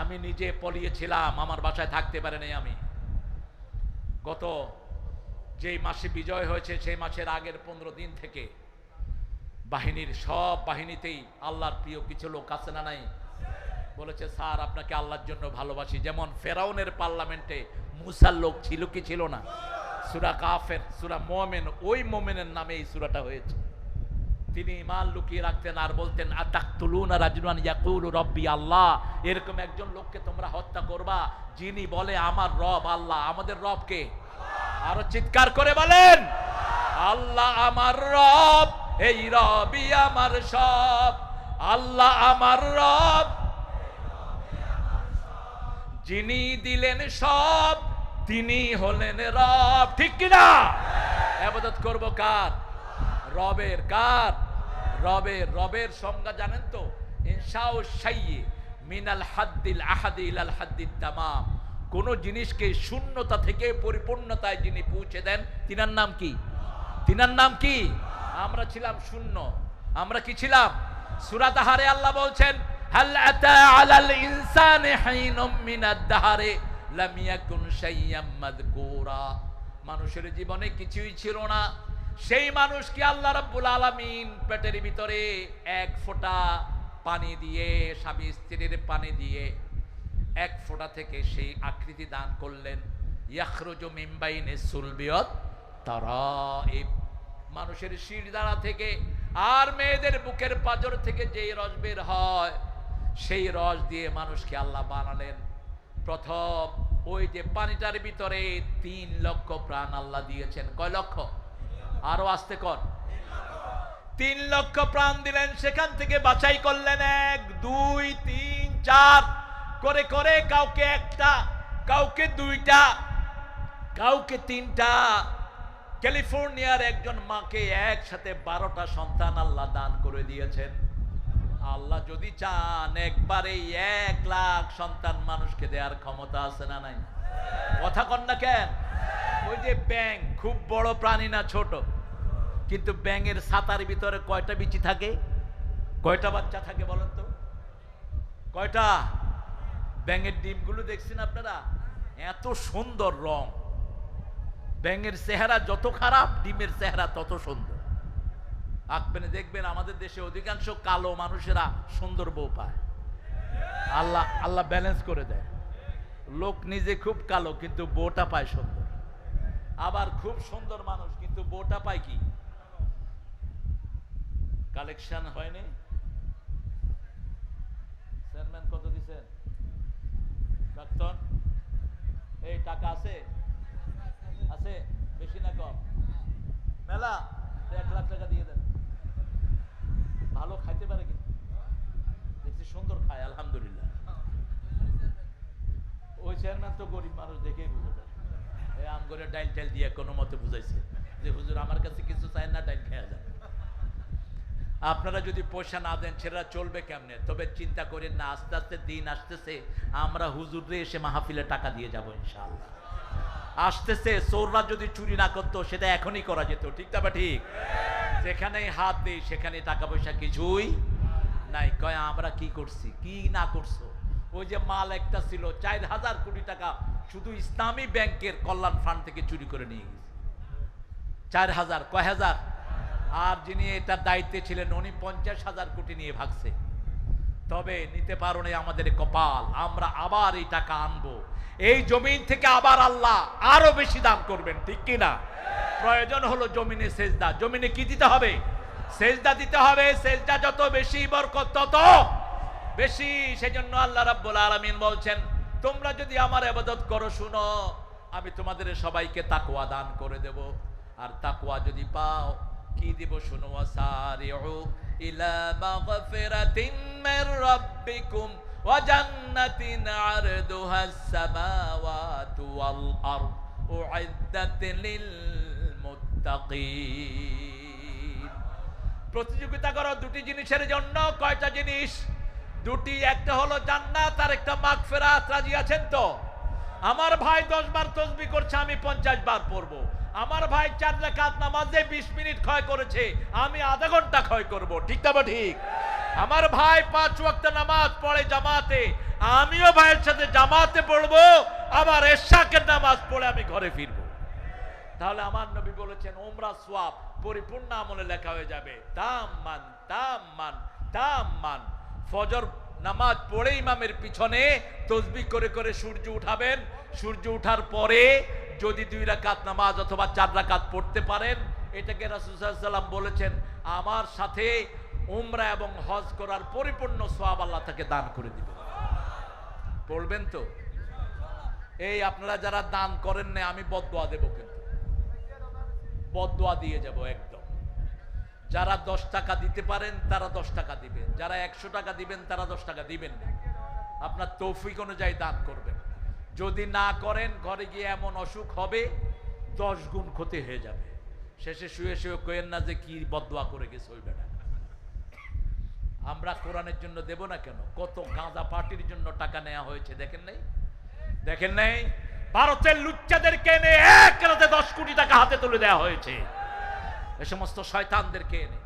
আমি নিজে পলিয়েছিলাম, আমার বাসায় থাকতে পারে নাই। আমি গত যেই মাসে বিজয় হয়েছে সেই মাসের আগের 15 দিন থেকে বাহিনীর সব বাহিনীতেই আল্লাহর প্রিয় কিছু লোক আছে না নাই? বলেছে, স্যার আপনাকে আল্লাহর জন্য ভালোবাসি। যেমন ফেরাউনের পার্লামেন্টে মুসার লোক ছিল কি ছিল না? সূরা কাফের, সূরা মুমিন, ওই মুমিনের নামে এই সূরাটা হয়েছে। তিনি ঈমান লুকিয়ে রাখতেন আর বলতেন, আতাকতুলুনা রাজুলান ইয়াকুলু রাব্বি আল্লাহ। এরকম একজন লোককে তোমরা হত্যা করবা যিনি বলে আমার রব আল্লাহ। আমাদের রব কে? আরো চিৎকার করে বলেন, আল্লাহ আমার রব, এই রবই আমার সব। আল্লাহ আমার রব, যিনি দিলেন সব, তিনি হলেন রব। ঠিক কিনা? ইবাদত করব কার? রবের। কার? রবের। রবের সংজ্ঞা জানেন তো? ইনশাউ শাইয়্যি মিনাল হাদ্দিল আহাদি ইলাল হাদ্দিত তামাম। কোন জিনিসকে শূন্যতা থেকে পরিপূর্ণতায় যিনি পৌঁছে দেন, তিনার নাম কি? তিনার নাম কি? আমরা ছিলাম শূন্য। আমরা কি ছিলাম? সূরা তাহারে আল্লাহ বলছেন, হাল আতা আলাল ইনসানি হাইনুম মিনাদ দাহরি লাম ইয়াকুন শাইয়্যাম মাযকুরা। মানুষের জীবনে কিছুই ছিল না, সেই মানুষকে আল্লাহ রাব্বুল আলামিন পেটের ভিতরে 1 ফোঁটা পানি দিয়ে, স্বামী স্ত্রীর পানি দিয়ে 1 ফোঁটা থেকে সেই আকৃতি দান করলেন। ইয়াখরুজু মিন বাইনি সুলবিয়ত তারাইব। মানুষের শিরদাঁড়া থেকে আর মেয়েদের বুকের পাঁজর থেকে যেই রস বের হয়, সেই রস দিয়ে মানুষকে আল্লাহ বানালেন। প্রথম ওই যে পানিটার ভিতরে 3 লক্ষ প্রাণ আল্লাহ দিয়েছেন। কয় লক্ষ? আরো আস্তে কর। 3 লক্ষ প্রাণ দিলেন। সেখান থেকে বাছাই করলেন 1, 2, 3, 4 করে করে, কাউকে 1টা, কাউকে 2টা, কাউকে 3টা। ক্যালিফোর্নিয়ার একজন মাকে একসাথে 12টা সন্তান আল্লাহ দান করে দিয়েছেন। আল্লাহ যদি চান একবারে 1 লাখ সন্তান মানুষকে দেওয়ার ক্ষমতা আছে না নাই? কথা কন না কেন? ওই যে ব্যাঙ, খুব বড় প্রাণী না, ছোট, কিন্তু ব্যাঙের ছাতার ভিতরে কয়টা বিচি থাকে? কয়টা বাচ্চা থাকে বলেন তো? কয়টা? ব্যাঙের ডিমগুলো দেখছেন আপনারা? এত সুন্দর রং, ব্যাঙের চেহারা যত খারাপ, ডিমের চেহারা তত সুন্দর। আপনি দেখবেন আমাদের দেশে অধিকাংশ কালো মানুষেরা সুন্দর বউ পায়। আল্লাহ আল্লাহ ব্যালেন্স করে দেয়। লোক নিজে খুব কালো কিন্তু বউটা পায় সুন্দর। আবার খুব সুন্দর মানুষ কিন্তু বউটা পায় কি? কালেকশন হয়নি। চেয়ারম্যান কত দিচ্ছেন? প্রাক্তন এই টাকা আছে? আছে? বেশি না কম? মেলা 1 লাখ টাকা দিয়ে দেন। ভালো খাইতে পারে কিন্তু, দেখছি সুন্দর খায় আলহামদুলিল্লাহ। ওই চেয়ারম্যান তো গরিব মানুষ, দেখেই বুঝে যায়। এই আম করে ডাইল টাইল দিয়ে কোনো মতে বুঝাইছে যে হুজুর আমার কাছে কিছু চাই না, ডাইল খেয়ে যান। আপনারা যদি পয়সা না দেন সেটা চলবে কেমনে? তবে চিন্তা করেন না, আস্তে আস্তে দিন আসতেছে আমরা হুজুরে এসে মাহফিলে টাকা দিয়ে যাব ইনশাআল্লাহ। আসতেছে। চোররা যদি চুরি না করতো সেটা এখনই করা যেত, ঠিক না? ঠিক। যেখানেই হাত দেই সেখানে টাকা পয়সা কিছুই নাই। কয় আমরা কি করছি? কি না করছো? ওই যে মাল একটা ছিল 4000 কোটি টাকা শুধু ইসলামী ব্যাংকের কল্যাণ ফান্ড থেকে চুরি করে নিয়ে গেছে। 4000 কয় হাজার? আর যিনি এটার দায়িত্বে ছিলেন উনি 50,000 কোটি নিয়ে ভাগছে। তবে নিতে পারো না, আমাদের কপাল। আমরা আবার এই টাকা আনবো, এই জমিন থেকে আবার আল্লাহ আরো বেশি দান করবেন, ঠিক কি না? প্রয়োজন হলো জমিনে সেজদা। জমিনে কি দিতে হবে? সেজদা দিতে হবে। সেজদা যত বেশি বরকত তত বেশি। সেজন্য আল্লাহ রাব্বুল আলামিন বলছেন, তোমরা যদি আমার ইবাদত করো, শুনো আমি তোমাদের সবাইকে তাকওয়া দান করে দেব। আর তাকওয়া যদি পাও কি দিব শুনো, ওয়াসারিউ ইলা মাগফিরাতিন মির রাব্বিকুম ওয়া জান্নাতিন আরদুহাস সামাওয়াতু ওয়াল আরদ উইদ্দাত লিল মুত্তাকিন। প্রতিযোগিতা করো দুটি জিনিসের জন্য। কয়টা জিনিস? দুটি। একটা হলো জান্নাত আর একটা মাগফিরাত। রাজি আছেন তো? আমার ভাই 10 বার তাসবিহ করছে, আমি 50 বার পড়বো। আমার ভাই 4 রাকাত নামাজে 20 মিনিট ক্ষয় করেছে, আমি আধা ঘন্টা ক্ষয় করব, ঠিক না? ঠিক। আমার ভাই 5 ওয়াক্ত নামাজ পড়ে জামাতে, আমিও ভাইয়ের সাথে জামাতে পড়বো, আবার এশাকের নামাজ পড়ে আমি ঘরে ফিরবো। তাহলে আমার নবী বলেছেন উমরা সওয়াব পরিপূর্ণ আমলে লেখা হয়ে যাবে। তাম্মান তাম্মান তাম্মান। ফজর নামাজ পড়ে ইমামের পিছনে তাসবিহ করে করে সূর্য উঠাবেন। সূর্য উঠার পরে যদি 2 রাকাত নামাজ অথবা 4 রাকাত পড়তে পারেন, এটাকে রাসূল সাল্লাল্লাহু আলাইহি ওয়াসাল্লাম বলেছেন আমার সাথে উমরা এবং হজ করার পরিপূর্ণ সওয়াব আল্লাহ তাকে দান করে দিবেন। পড়বেন তো? এই আপনারা যারা দান করেন না, আমি বদদোয়া দেব, কিন্তু বদদোয়া দিয়ে যাব একদম। যারা 10 টাকা দিতে পারেন তারা 10 টাকা দিবেন, যারা 100 টাকা দিবেন তারা 10 টাকা দিবেন না। আপনার তৌফিক অনুযায়ী দান করবেন। যদি না করেন ঘরে গিয়ে এমন অসুখ হবে 10 গুণ ক্ষতি হয়ে যাবে। শেষে শুয়ে শুয়ে কইেন না যে কি বদদোয়া করে গেছে ওই বেটা। আমরা কোরআনের জন্য দেব না কেন? কত গাঁজা পার্টির জন্য টাকা নেওয়া হয়েছে, দেখেন নাই? দেখেন নাই? ভারতের লুচ্চাদেরকে এনে এক রাতে 10 কোটি টাকা হাতে তুলে দেওয়া হয়েছে। এই সমস্ত শয়তানদেরকে এনে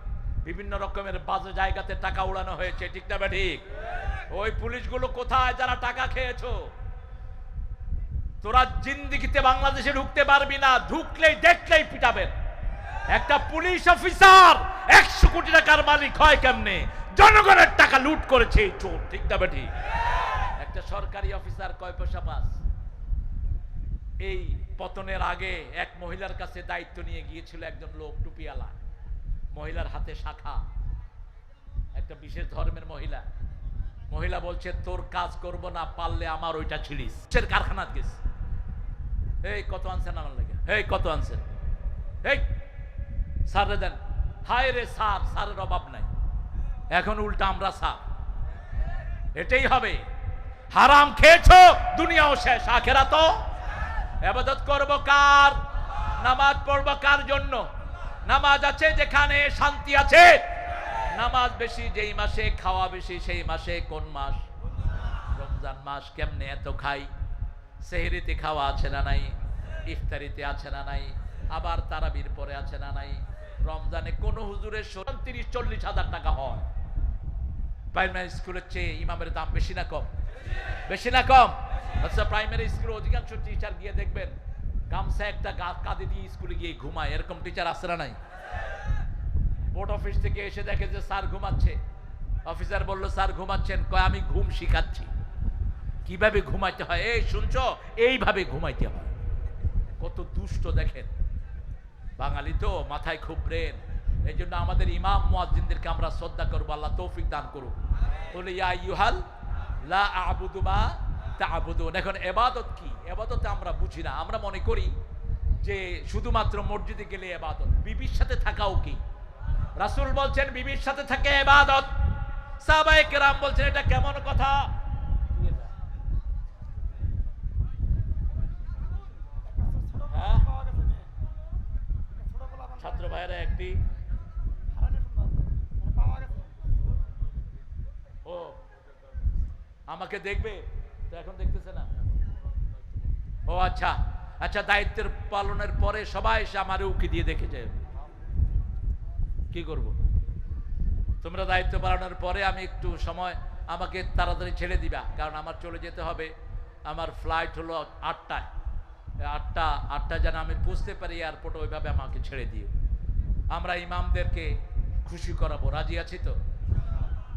বিভিন্ন রকমের বাজে জায়গাতে টাকা উড়ানো হয়েছে, ঠিক না? ঠিক। ওই পুলিশগুলো কোথায় যারা টাকা খেয়েছো? তোরা জিন্দেগিতে বাংলাদেশে ঢুকতে পারবি না, ঢুকলেই দেখলেই পিটাবেন। একটা পুলিশ অফিসার 100 কোটি টাকার মালিক হয় কেমনে? জনগণের টাকা লুট করেছে এই চোর, ঠিক না? ঠিক। একটা সরকারি অফিসার কয় পয়সা পাস? এই পতনের আগে এক মহিলার কাছে দায়িত্ব নিয়ে গিয়েছিল একজন লোক, টুপিওয়ালা, মহিলার হাতে শাখা, একটা বিশেষ ধর্মের মহিলা। মহিলা বলছে তোর কাজ করব না, পারলে আমার ওইটা ছিলিস। কারখানাত গেছে, এই কত আনছেন আমার লাগে, এই কত আনছেন, এই স্যার দেন। হায় রে স্যার, স্যারের অভাব নাই, এখন উল্টা আমরা স্যার। এটাই হবে। হারাম খেয়েছো, দুনিয়াও শেষ, আখেরাত তো। ইবাদত করব কার? নামাজ পড়ব কার জন্য? নামাজ আছে যেখানে শান্তি আছে। নামাজ বেশি যেই মাসে, খাওয়া বেশি সেই মাসে। কোন মাস? রমজান মাস। কেমনে এত খাই? সেহরিতে খাওয়া আছে না নাই? ইফতারিতে আছে না নাই? আবার তারাবির পরে আছে না নাই? রমজানে কোন হুজুরের 30-40 হাজার টাকা হয়। প্রাইমারি স্কুলের চেয়ে ইমামের দাম বেশি না কম? বেশি না কম? আচ্ছা, প্রাইমারি স্কুলে অধিকাংশ টিচার গিয়ে দেখবেন গামছা একটা কাঁধে দিয়ে স্কুলে গিয়ে ঘুমায়, এরকম টিচার আছে না নাই? পোর্ট অফিস থেকে এসে দেখে যে স্যার ঘুমাচ্ছে, অফিসার বলল স্যার ঘুমাচ্ছেন, কয় আমি ঘুম শিখাচ্ছি কিভাবে ঘুমাইতে হয়। এই শুনছো, এইভাবে ঘুমাইতে হয়। কত দুষ্ট দেখেন। বাঙালি তো মাথায় খুব ব্রেন। এই জন্য আমাদের ইমাম মুয়াজ্জিনদেরকে আমরা শ্রদ্ধা করবো, আল্লাহ তৌফিক দান করুক। বলে ইয়া আইয়ুহাল লা আ'বুদু মা তা'বুদুন। এখন ইবাদত কি? ইবাদত আমরা বুঝি না। আমরা মনে করি যে শুধুমাত্র মসজিদে গেলে ইবাদত। বিবির সাথে থাকাও কি? রাসূল বলছেন বিবির সাথে থাকে ইবাদত। সাহাবায়ে কেরাম বলছেন এটা কেমন কথা? হ্যাঁ, ছাত্র ভাইরা একটি ও আমাকে দেখবে তো, এখন দেখতেছে না। ও আচ্ছা আচ্ছা, দায়িত্বের পালনের পরে সবাই এসে আমার উকি দিয়ে দেখে যায়। কি করব? তোমরা দায়িত্ব পালনের পরে আমি একটু সময় আমাকে তাড়াতাড়ি ছেড়ে দিবা, কারণ আমার চলে যেতে হবে। আমার ফ্লাইট হলো 8টায়। 8টা যেন আমি বুঝতে পারি এয়ারপোর্টে, ওইভাবে আমাকে ছেড়ে দিও। আমরা ইমামদেরকে খুশি করাবো, রাজি আছি তো?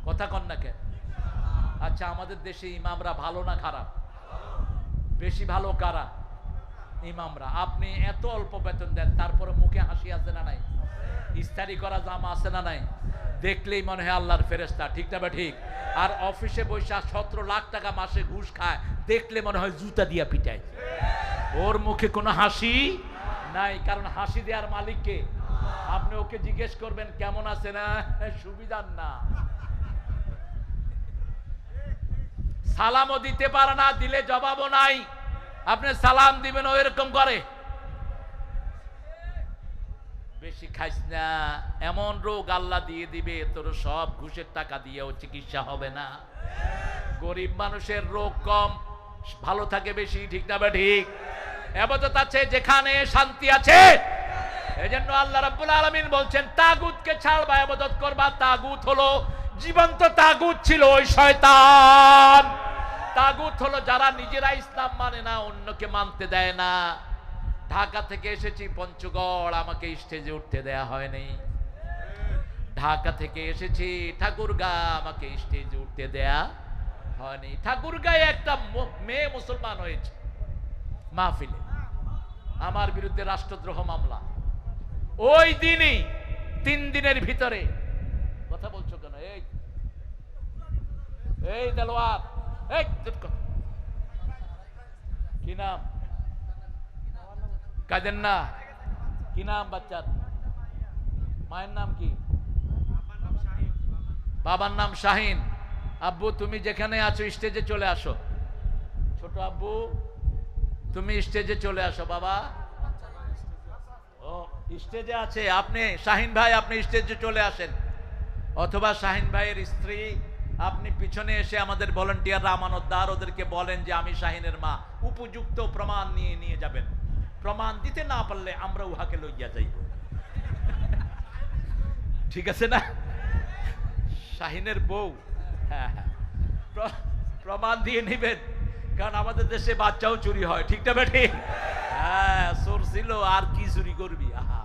কথা কন না কেন? আচ্ছা, আমাদের দেশে ইমামরা ভালো না খারাপ? বেশি ভালো কারা? ইমামরা। আপনি এত অল্প বেতন দেন, তারপরে মুখে হাসি আছে না নাই? ইস্তারি করা জামা আছে না নাই? দেখলেই মনে হয় আল্লাহর ফেরেশতা, ঠিক না বা ঠিক? আর অফিসে বৈশা 17 লাখ টাকা মাসে ঘুষ খায়, দেখলে মনে হয় জুতা দিয়া পিটায়। ওর মুখে কোনো হাসি নাই, কারণ হাসি দেওয়ার মালিককে। আপনি ওকে জিজ্ঞেস করবেন কেমন আছে না, সুবিধার না। সালামও দিতে পারে না, দিলে জবাবও নাই। আপনি সালাম দিবেন ও এরকম করে, বেশি খাইস না, এমন রোগ আল্লাহ দিয়ে দিবে তোর সব ঘুষের টাকা দিয়েও চিকিৎসা হবে না। গরিব মানুষের রোগ কম, ভালো থাকে বেশি, ঠিক না বা ঠিক? ইবাদত আছে যেখানে শান্তি আছে। এজন্য আল্লাহ রাব্বুল আলামিন বলছেন তাগুতকে ছাড়বা, ইবাদত করবা। তাগুত হলো জীবন্ত তাগুত ছিল ওই শয়তান। তাগুত হলো যারা নিজেরা ইসলাম মানে না, অন্যকে মানতে দেয় না। ঢাকা থেকে এসেছি পঞ্চগড়, আমাকে স্টেজে উঠতে দেয়া হয়নি। ঢাকা থেকে এসেছি ঠাকুরগাঁ, আমাকে স্টেজে উঠতে দেয়া হয়নি। ঠাকুরগাঁয়ে একটা মেয়ে মুসলমান হয়েছে মাহফিলে, আমার বিরুদ্ধে রাষ্ট্রদ্রোহ মামলা। ওই দিনই 3 দিনের ভিতরে, কথা বলছো কেন? এই দেলোয়ার, এই কি নাম? কাদের না? কি নাম বাচ্চার? মায়ের নাম কি? বাবার নাম শাহিন। আব্বু তুমি যেখানে আছো স্টেজে চলে আসো। ছোট আব্বু তুমি স্টেজে চলে আসো। বাবা ও স্টেজে আছে, আপনি শাহিন ভাই আপনি স্টেজে চলে আসেন। অথবা শাহিন ভাইয়ের স্ত্রী আপনি পিছনে এসে আমাদের ভলান্টিয়াররা আমানতদার, ওদেরকে বলেন যে আমি শাহিনের মা, উপযুক্ত প্রমাণ নিয়ে যাবেন। প্রমাণ দিতে না পারলে আমরা উহাকে লইয়া যাইব, ঠিক আছে না? শাহিনের বউ, হ্যাঁ হ্যাঁ, প্রমাণ দিয়ে নিবেন, কারণ আমাদের দেশে বাচ্চাও চুরি হয়, ঠিক না বেঠি? হ্যাঁ, চোর ছিল আর কি চুরি করবি? আহা,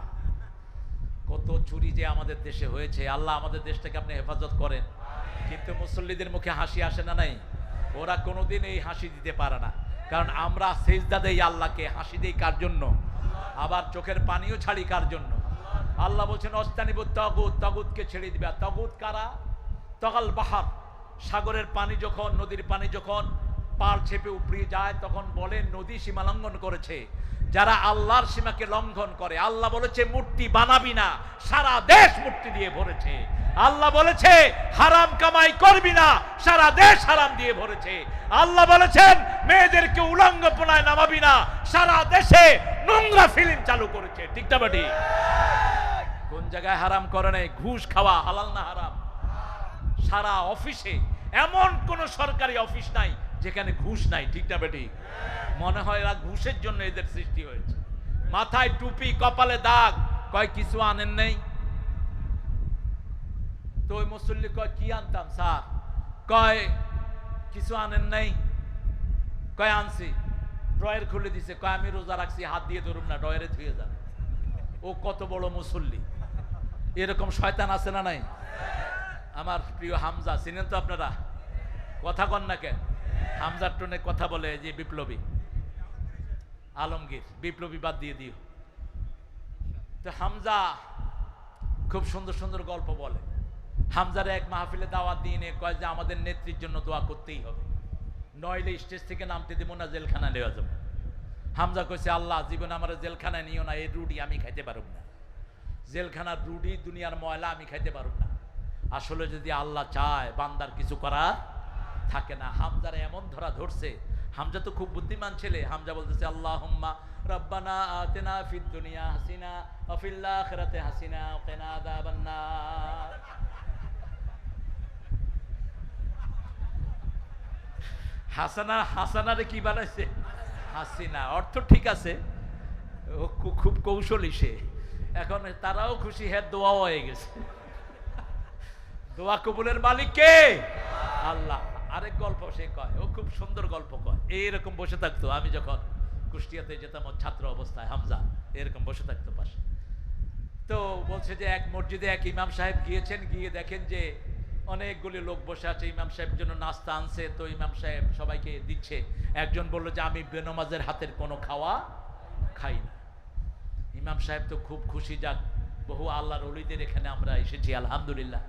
কত চুরি যে আমাদের দেশে হয়েছে। আল্লাহ আমাদের দেশটাকে আপনি হেফাজত করেন। কিন্তু মুসল্লিদের মুখে হাসি আসে না নাই? ওরা কোনোদিন এই হাসি দিতে পারে না, কারণ আমরা সেজদা দেই আল্লাহকে, হাসি দেই কার জন্য? আবার চোখের পানিও ছাড়ি কার জন্য? আল্লাহ বলছেন অস্তানিবুত তাগুত, তাগুতকে ছেড়ে দিবা। তাগুত কারা? তগাল বাহার, সাগরের পানি যখন, নদীর পানি যখন পাল ছেপে উপড়িয়ে যায়, তখন বলে নদী সীমা লঙ্ঘন করেছে। যারা আল্লাহর সীমাকে লঙ্ঘন করে, আল্লাহ বলেছে মূর্তি বানাবি না, সারা দেশ মূর্তি দিয়ে ভরেছে। আল্লাহ বলেছে হারাম কামাই করবি না, সারা দেশ হারাম দিয়ে ভরেছে। আল্লাহ বলেছেন মেয়েদেরকে উলঙ্গপনায় নামাবি না, সারা দেশে নোংরা ফিল্ম চালু করেছে, ঠিক না বাটি? কোন জায়গায় হারাম করে নাই? ঘুষ খাওয়া হালাল না হারাম? সারা অফিসে এমন কোন সরকারি অফিস নাই যেখানে ঘুষ নাই, ঠিক না বেটি? মনে হয় এরা ঘুষের জন্য এদের সৃষ্টি হয়েছে। মাথায় টুপি, কপালে দাগ, কয় কিছু আনেন নেই? তো ওই মুসল্লি কয় কি আনতাম স্যার? কয় কিছু আনেন নাই? কয় আনছি। ড্রয়ার খুলে দিছে, কয় আমি রোজা রাখছি, হাত দিয়ে ধরুন না, ড্রয়ারে ধুয়ে যান। ও কত বড় মুসল্লি! এরকম শয়তান আছে না নাই? আমার প্রিয় হামজা চিনেন তো আপনারা? কথা কন না কেন? হামজার টোনে কথা বলে যে বিপ্লবী আলমগীর, বিপ্লবী বাদ দিয়ে দিও। তো হামজা খুব সুন্দর সুন্দর গল্প বলে। হামজারে এক মাহফিলে দাওয়াত দিয়ে নিয়ে কয় যে আমাদের নেত্রীর জন্য দোয়া করতেই হবে, নইলে স্টেজ থেকে নামতে দেবো না, জেলখানা নেওয়া যাবে। হামজা কইছে, আল্লাহ জীবন আমার জেলখানায় নিও না, এই রুটি আমি খাইতে পারব না, জেলখানার রুটি দুনিয়ার ময়লা আমি খাইতে পারব না। আসলে যদি আল্লাহ চায় বান্দার কিছু করার থাকে না। হামজারে এমন ধরা ধরছে, হামজা তো খুব বুদ্ধিমান ছেলে। হামজা বলতেছে, আল্লাহুম্মা রাব্বানা আতিনা ফিদ দুনিয়া হাসিনা ওয়া ফিল আখিরাতি হাসিনা ওয়া কিনা আযাবান নার। হাসানা, হাসানারে কি বানাইছে? হাসিনা। অর্থ ঠিক আছে, ও খুব কৌশলী সে। এখন তারাও খুশি, হ্যাঁ দোয়াও হয়ে গেছে। দোয়া কবুলের মালিক কে? আল্লাহ। আরেক গল্প সে কয়, ও খুব সুন্দর গল্প কয়। এইরকম বসে থাকতো, আমি যখন কুষ্টিয়াতে যেতাম ছাত্র অবস্থায়, হামজা এরকম বসে থাকতো পাশে। তো বলছে যে এক মসজিদে এক ইমাম সাহেব গিয়েছেন, গিয়ে দেখেন যে অনেকগুলি লোক বসে আছে, ইমাম সাহেবের জন্য নাস্তা আনছে। তো ইমাম সাহেব সবাইকে দিচ্ছে। একজন বলল যে আমি বেনমাজের হাতের কোনো খাওয়া খাই না। ইমাম সাহেব তো খুব খুশি, যাক বহু আল্লাহর ওলিদের এখানে আমরা এসেছি, আলহামদুলিল্লাহ।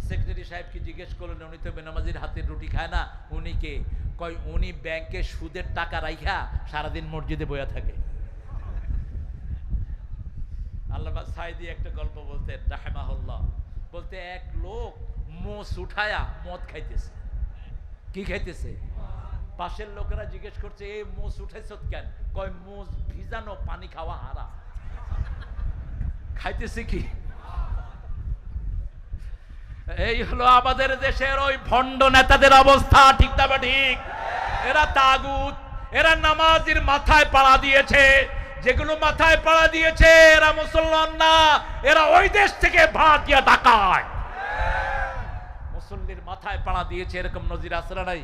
সেক্রেটারি সাহেবকে জিজ্ঞেস করলেন, উনি তো বেনমাজির হাতের রুটি খায় না, উনি কে? কয় উনি ব্যাংকে সুদের টাকা রাইখা সারাদিন মসজিদে বয়া থাকে। আল্লামা সাইদি একটা গল্প বলতেন রাহিমাহুল্লাহ, বলতে এক লোক মোষ উঠায়া মদ খাইতেছে। কি খাইতেছে? পাশের লোকেরা জিজ্ঞেস করছে, এই মোষ উঠাইছ কেন? কয় মোষ ভিজানো পানি খাওয়া হারাম। খাইতেছে কি? এই হলো আমাদের দেশের ওই ভণ্ড নেতাদের অবস্থা, ঠিক না বা ঠিক? এরা তাগুত, এরা নামাজির মাথায় পাড়া দিয়েছে। যেগুলো মাথায় পাড়া দিয়েছে এরা মুসলমান না, এরা ওই দেশ থেকে ভাড়াটিয়া ডাকায়। মুসল্লির মাথায় পাড়া দিয়েছে, এরকম নজির আছে না নাই?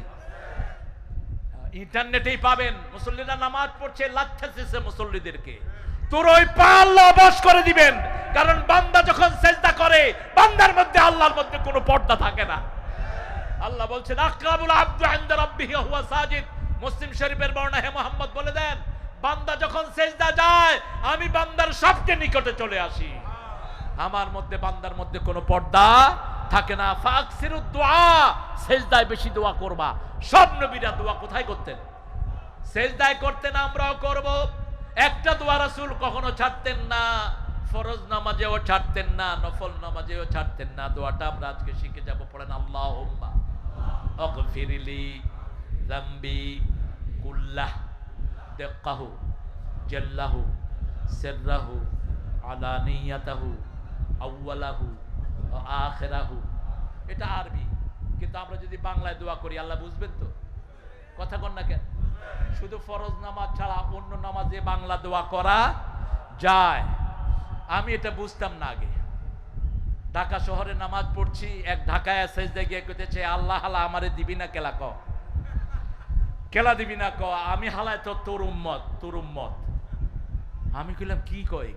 ইন্টারনেটেই পাবেন, মুসল্লিরা নামাজ পড়ছে, লাথিয়েছে মুসল্লিদেরকে। তোর ওই পা আল্লাহ বশ করে দিবেন, কারণ বান্দা যখন সেজদা করে, বান্দার মধ্যে আল্লাহর মধ্যে কোনো পর্দা থাকে না। আল্লাহ বলছেন, আকরাবুল আবদু ইনদা রাব্বিহি ওয়া হুয়া সাজিদ। মুসলিম শরীফের বর্ণনা, হে মুহাম্মদ বলে দেন, বান্দা যখন সেজদা যায়, আমি বান্দার সবচেয়ে নিকটে চলে আসি। আমার মধ্যে, বান্দার মধ্যে কোনো পর্দা থাকে না। ফাকসিরুদ দুআ, সেজদায় বেশি দোয়া করবা। সব নবীরা দোয়া কোথায় করতেন? সেজদায় করতেন, আমরাও করব। একটা দোয়া রাসূল কখনো ছাড়তেন না, ফরজ নামাজেও ছাড়তেন না, নফল নামাজেও ছাড়তেন না। দোয়াটা আমরা আজকে শিখে যাব। পড়েন, আল্লাহুম্মা আগফিরলি যামবি কুল্লাহ দাক্কাহু জাল্লাহু সিররাহু আলানিয়াতাহু আউওয়ালাহু ওয়া আখিরাহু। এটা আরবি, কিন্তু আমরা যদি বাংলায় দোয়া করি আল্লাহ বুঝবেন তো? কথা কন না কেন? শুধু ফরজ নামাজ ছাড়া অন্য নামাজে বাংলা দোয়া করা যায়? আমি এটা বুঝতাম না আগে। ঢাকা শহরে নামাজ পড়ছি, এক ঢাকায় সেজদায় গিয়ে কইতেছে, আল্লাহ হালা আমারে দিবি না কেলা? ক কেলা দিবি না? ক আমি হালায় তো তোর উম্মত, তোর উম্মত। আমি কইলাম কি কয়?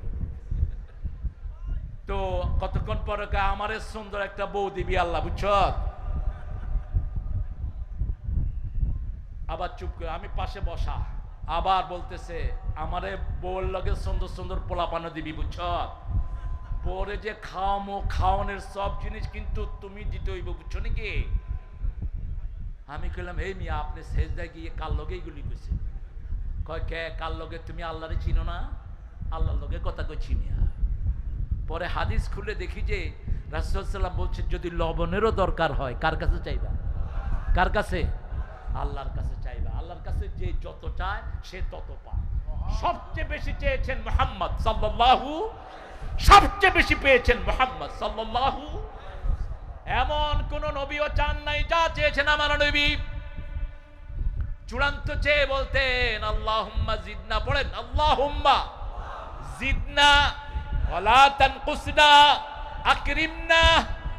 তো কতক্ষণ পরে আমারে সুন্দর একটা বউ দিবি আল্লাহ, বুঝছ? আবার চুপ করে, আমি পাশে বসা, আবার বলতেছে, আমারে বউর লগে সুন্দর সুন্দর পোলাপানো দিবি, বুঝছ? পরে যে খাওয়ামো, খাওয়ানোর সব জিনিস কিন্তু তুমি দিতে হইব, বুঝছো নাকি? আমি কইলাম, এই মিয়া আপনি সেজদায় গিয়ে কার লগে এইগুলি কইছে? কয় কে কার লগে? তুমি আল্লাহরে চিনো না? আল্লাহর লগে কথা কই চিনি। পরে হাদিস খুলে দেখি যে রাসূল সাল্লাল্লাহু আলাইহি ওয়াসাল্লাম বলছেন, যদি লবণেরও দরকার হয় কার কাছে চাইবা? কার কাছে? আল্লাহর কাছে চাইবা। আল্লাহর কাছে যে যত চায় সে তত পায়। সবচেয়ে বেশি চেয়েছেন মুহাম্মদ সাল্লাল্লাহু, সবচেয়ে বেশি পেয়েছেন মুহাম্মদ সাল্লাল্লাহু। এমন কোন নবীও চান নাই যা চেয়েছেন আমার নবী। চূড়ান্ত চেয়ে বলতেন, আল্লাহুম্মা জিদনা। পড়েন, আল্লাহুম্মা জিদনা ওয়ালা তানকুসনা, আকরিমনা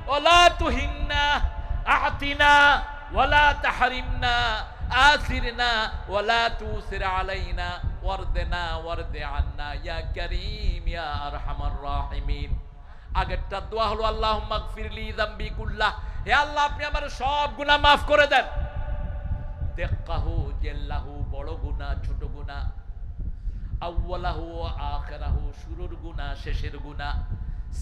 ওয়ালা তুহিন্না, আ'তিনা ওয়ালা তাহরিমনা, আসিরনা ওয়ালা তুসির আলাইনা ওয়ারদিনা ওয়ারদি আন্না ইয়া কারীম ইয়া আরহামার রাহিমিন। আগেরটা দোয়া হলো আল্লাহুম্মা গফিরলি যামবি কুল্লাহ, হে আল্লাহ আপনি আমার সব গুনাহ মাফ করে দেন। দেক্কাহু জেল্লাহু, বড় গুনাহ ছোট গুনাহ, আউয়ালাহু আখিরাহু, শুরুর গুনাহ শেষের গুনাহ,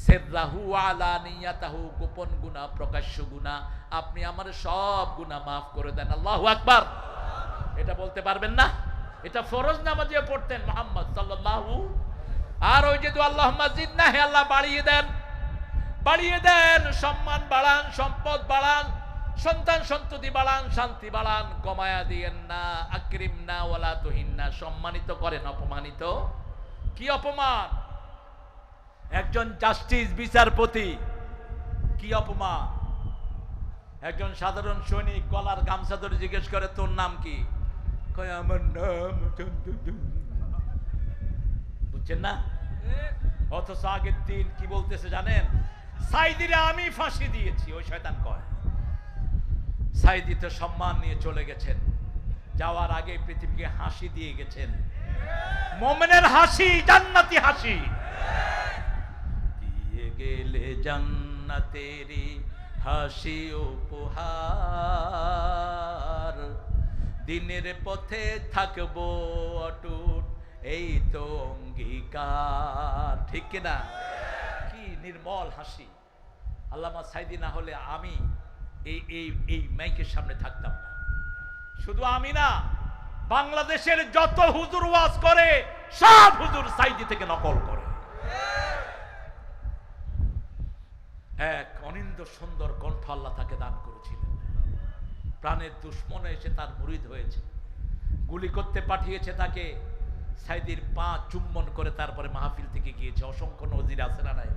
সিররাহু আলানিয়াতাহু, গোপন গুনাহ প্রকাশ্য গুনাহ, আপনি আমার সব গুনাহ মাফ করে দেন। আল্লাহু আকবার। এটা বলতে পারবেন না? এটা ফরজ নামাজে পড়তেন মুহাম্মদ সাল্লাল্লাহু। আর ওই যে আল্লাহুম্মা জিদনা, হে আল্লাহ বাড়িয়ে দেন, বাড়িয়ে দেন, সম্মান বাড়ান, সম্পদ বাড়ান, সন্তান সন্ততি বাড়ান, শান্তি বাড়ান, কমায়া দিয়েন না। আকরিমনা ওয়ালা তুহিন্না, সম্মানিত করেন, অপমানিত কি অপমান? একজন জাস্টিস বিচারপতি, কি অপমান? একজন সাধারণ সৈনিক গলার গামছা ধরে জিজ্ঞেস করে তোর নাম কি? কয় আমার নাম, বুঝছেন না? অথচ আগের দিন কি বলতেছে জানেন? সাইদিরে আমি ফাঁসি দিয়েছি। ওই শয়তান কয় সাইদি তো সম্মান নিয়ে চলে গেছেন, যাওয়ার আগে পৃথিবীকে হাসি দিয়ে গেছেন। মুমিনের হাসি জান্নাতি হাসি। দিয়ে গেলে জান্নাতেরি হাসি উপহার, দিনের পথে থাকবো অটুট এই তো অঙ্গীকার। ঠিক কিনা? কি নির্মল হাসি। আল্লামা সাইদি না হলে আমি এই এই এই মাইকের সামনে থাকতাম না। শুধু আমি না, বাংলাদেশের যত হুজুর ওয়াজ করে সব হুজুর সাইদি থেকে নকল করে। এক অনিন্দ সুন্দর কণ্ঠ আল্লাহ তাকে দান করেছিলেন। প্রাণের দুশ্মনে এসে তার মুরিদ হয়েছে, গুলি করতে পাঠিয়েছে তাকে, সাইদির পা চুম্বন করে তারপরে মাহফিল থেকে গিয়েছে। অসংখ্য নজির আছে না নাই?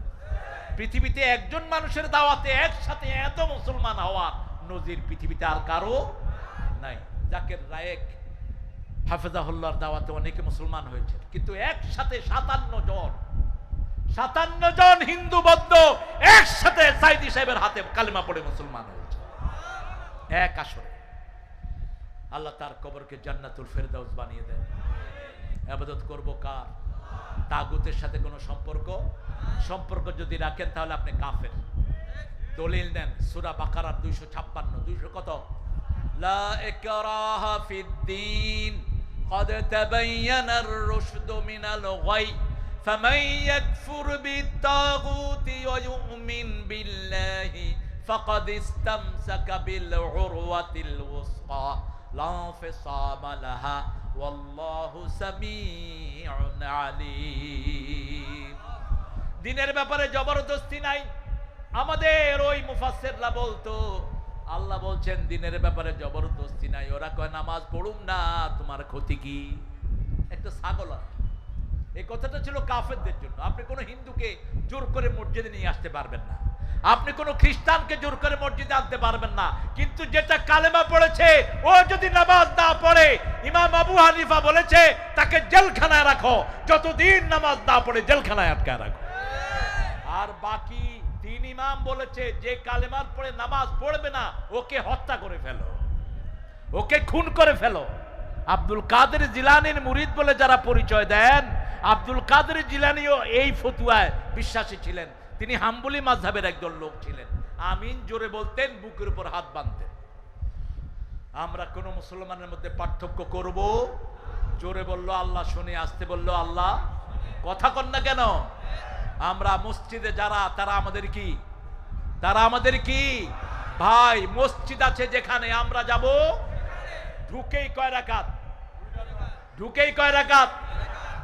পৃথিবীতে একজন মানুষের দাওয়াতে একসাথে এত মুসলমান হওয়ার নজির পৃথিবীতে আর কারো নাই। জাকির নায়েক হাফেজাহুল্লাহর দাওয়াতে অনেকে মুসলমান হয়েছে, কিন্তু একসাথে 57 জন হিন্দু বৌদ্ধ একসাথে সাইদি সাহেবের হাতে কালেমা পড়ে মুসলমান হয়েছে এক আসরে। আল্লাহ তার কবরকে জান্নাতুল ফেরদাউস বানিয়ে দেন। ইবাদত করব কার? তাগুতের সাথে কোনো সম্পর্ক যদি রাখেন তাহলে আপনি কাফের। দলিল দেন সূরা বাকারার 256, 200 কত? লা ইকরাহা ফিদ্দীন قد تبين الرشد من الغي فمن يكفر بالطاغوت ويؤمن بالله فقد استمسك بالعروة الوثقى لا انفصام لها والله سميع عليم। দিনের ব্যাপারে জবরদস্তি নাই। আমাদের ওই মুফাসসিররা বলতো, আল্লাহ বলছেন দিনের ব্যাপারে জবরদস্তি নাই। ওরা কয় নামাজ পড়ুম না, তোমার ক্ষতি কি? একটা ছাগল। এই কথাটা ছিল কাফেরদের জন্য। আপনি কোনো হিন্দুকে জোর করে মসজিদে নিয়ে আসতে পারবেন না, আপনি কোনো খ্রিস্টানকে জোর করে মসজিদে আনতে পারবেন না। কিন্তু যেটা কালেমা পড়েছে ও যদি নামাজ না পড়ে, ইমাম আবু হানিফা বলেছে তাকে জেলখানায় রাখো, যতদিন নামাজ না পড়ে জেলখানায় আটকায় রাখো। আর বাকি 3 ইমাম বলেছে যে কালেমার পরে নামাজ পড়বে না ওকে হত্যা করে ফেলো, ওকে খুন করে ফেলো। আব্দুল কাদের জিলানীর মুরিদ বলে যারা পরিচয় দেন, আব্দুল কাদের জিলানীও এই ফতুয়ায় বিশ্বাসী ছিলেন। তিনি হাম্বলি মাযহাবের একজন লোক ছিলেন। আমিন জোরে বলতেন, বুকের উপর হাত বাঁধতেন। আমরা কোন মুসলমানের মধ্যে পার্থক্য করব? জোরে বললো আল্লাহ শুনে, আসতে বললো আল্লাহ। কথা কন না কেন? আমরা মসজিদে যারা, তারা আমাদের কি ভাই? মসজিদ আছে যেখানে আমরা যাব, ঢুকেই কয় রাকাত?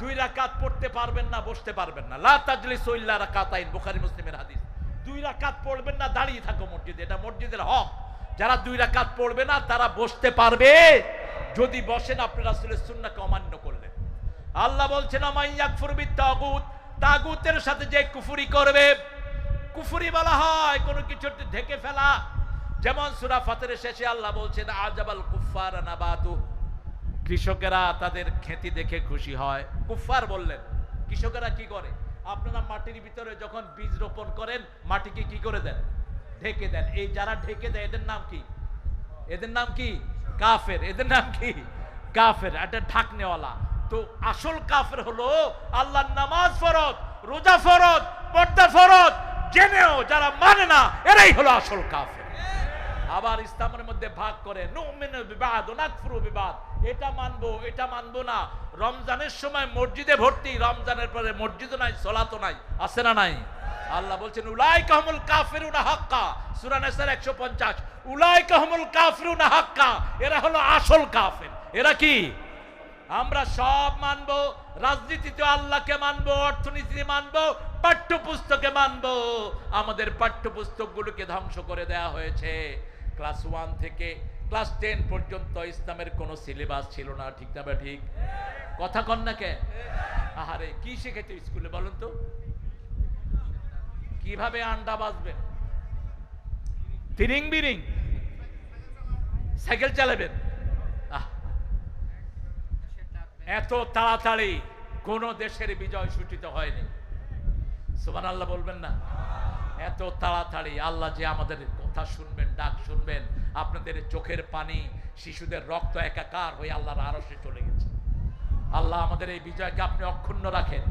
2 রাকাত পড়তে পারবেন না, বসতে পারবেন না। লা তাজলিসু ইল্লা রাকাতাইন, বুখারী মুসলিমের হাদিস। 2 রাকাত পড়বেন না, দাঁড়িয়ে থাকো মসজিদে, এটা মসজিদের হক। যারা 2 রাকাত পড়বে না তারা বসতে পারবে, যদি বসেন আপনি রাসূলের সুন্নাহকে অমান্য করলেন। আল্লাহ বলছেন আমান ইয়াকফুর বিত-তাগুত, তাগুতের সাথে যে কুফরি করবে, কুফরি বলা হয় কোন কিছু ঢেকে ফেলা। যেমন সূরা ফাতিরের শেষে আল্লাহ বলছেন আজাবাল কুফার নাবাতু, কৃষকেরা তাদের খেতি দেখে খুশি হয়। কুফার বললেন, কৃষকেরা কি করে? আপনারা মাটির ভিতরে যখন বীজ রোপণ করেন মাটিকে কি করে দেন? ঢেকে দেন। এই যারা ঢেকে দেয় এদের নাম কি? কাফের, এদের নাম কি? কাফের, এটা ঢাকনেওয়ালা। তো আসল কাফের হলো আল্লাহর নামাজ ফরজ, রোজা ফরজ, পর্দা ফরজ জেনেও যারা মানে না, এরাই হলো আসল কাফের। আবার ইসলামের মধ্যে ভাগ করে নুমিনু বিবাদ ওয়া নাকফুরু বিবাদ, এটা মানবো এটা মানবো না। রমজানের সময় মসজিদে ভর্তি, রমজানের পরে মসজিদও নাই, সালাতও নাই, আছে না নাই? আল্লাহ বলছেন উলাইকা হুমুল কাফিরুনা হাক্কা, সূরা নিসার 150, উলাইকা হুমুল কাফিরুনা হাক্কা, এরা হলো আসল কাফের। এরা কি? আমরা সব মানবো, রাজনীতিতে আল্লাহকে মানবো, অর্থনীতিতে মানবো, পাঠ্যপুস্তকে মানবো। আমাদের পাঠ্যপুস্তকগুলোকে ধ্বংস করে দেয়া হয়েছে। ক্লাস 1 থেকে ক্লাস 10 পর্যন্ত ইসলামের কোনো সিলেবাস ছিল না, ঠিক না বা ঠিক? কথা কন না কে? আহারে কি শিখেছে স্কুলে বলুন তো? কিভাবে আন্ডা বাজবেন, তিরিং বিরিং, সাইকেল চালাবেন। এত তাড়াতাড়ি কোন দেশের বিজয় সূচিত হয়নি। সুবহানাল্লাহ বলবেন না? এত তাড়াতাড়ি আল্লাহ যে আমাদের কথা শুনবেন, ডাক শুনবেন, আপনাদের চোখের পানি, শিশুদের রক্ত একাকার হয়ে আল্লাহর আরশে চলে গেছে। আল্লাহ আমাদের এই বিজয়কে আপনি অক্ষুণ্ণ রাখেন,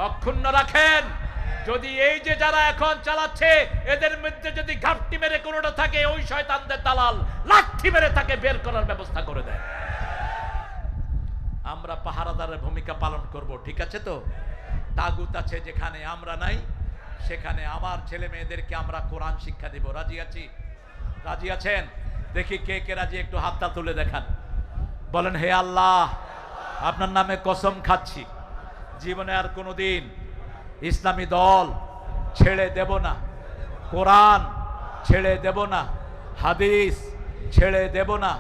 অক্ষুণ্ণ রাখেন। যদি এই যে যারা এখন চালাচ্ছে এদের মধ্যে যদি ঘাপটি মেরে কোনোটা থাকে, ওই শয়তানদের দালাল লাঠি মেরে তাকে বের করার ব্যবস্থা করে দেয়। আমরা পাহারাদারের ভূমিকা পালন করব, ঠিক আছে তো? তাগুত আছে যেখানে, আমরা নাই সেখানে আমার ছেলে মেয়েদেরকে আমরা কোরআন শিক্ষা দিব। রাজি আছি? রাজি আছেন? দেখি কে কে রাজি, একটু হাতটা তুলে দেখান। বলেন হে আল্লাহ, আপনার নামে কসম খাচ্ছি জীবনে আর কোনোদিন ইসলামী দল ছেড়ে দেব না, কোরআন ছেড়ে দেব না, হাদিস ছেড়ে দেব না,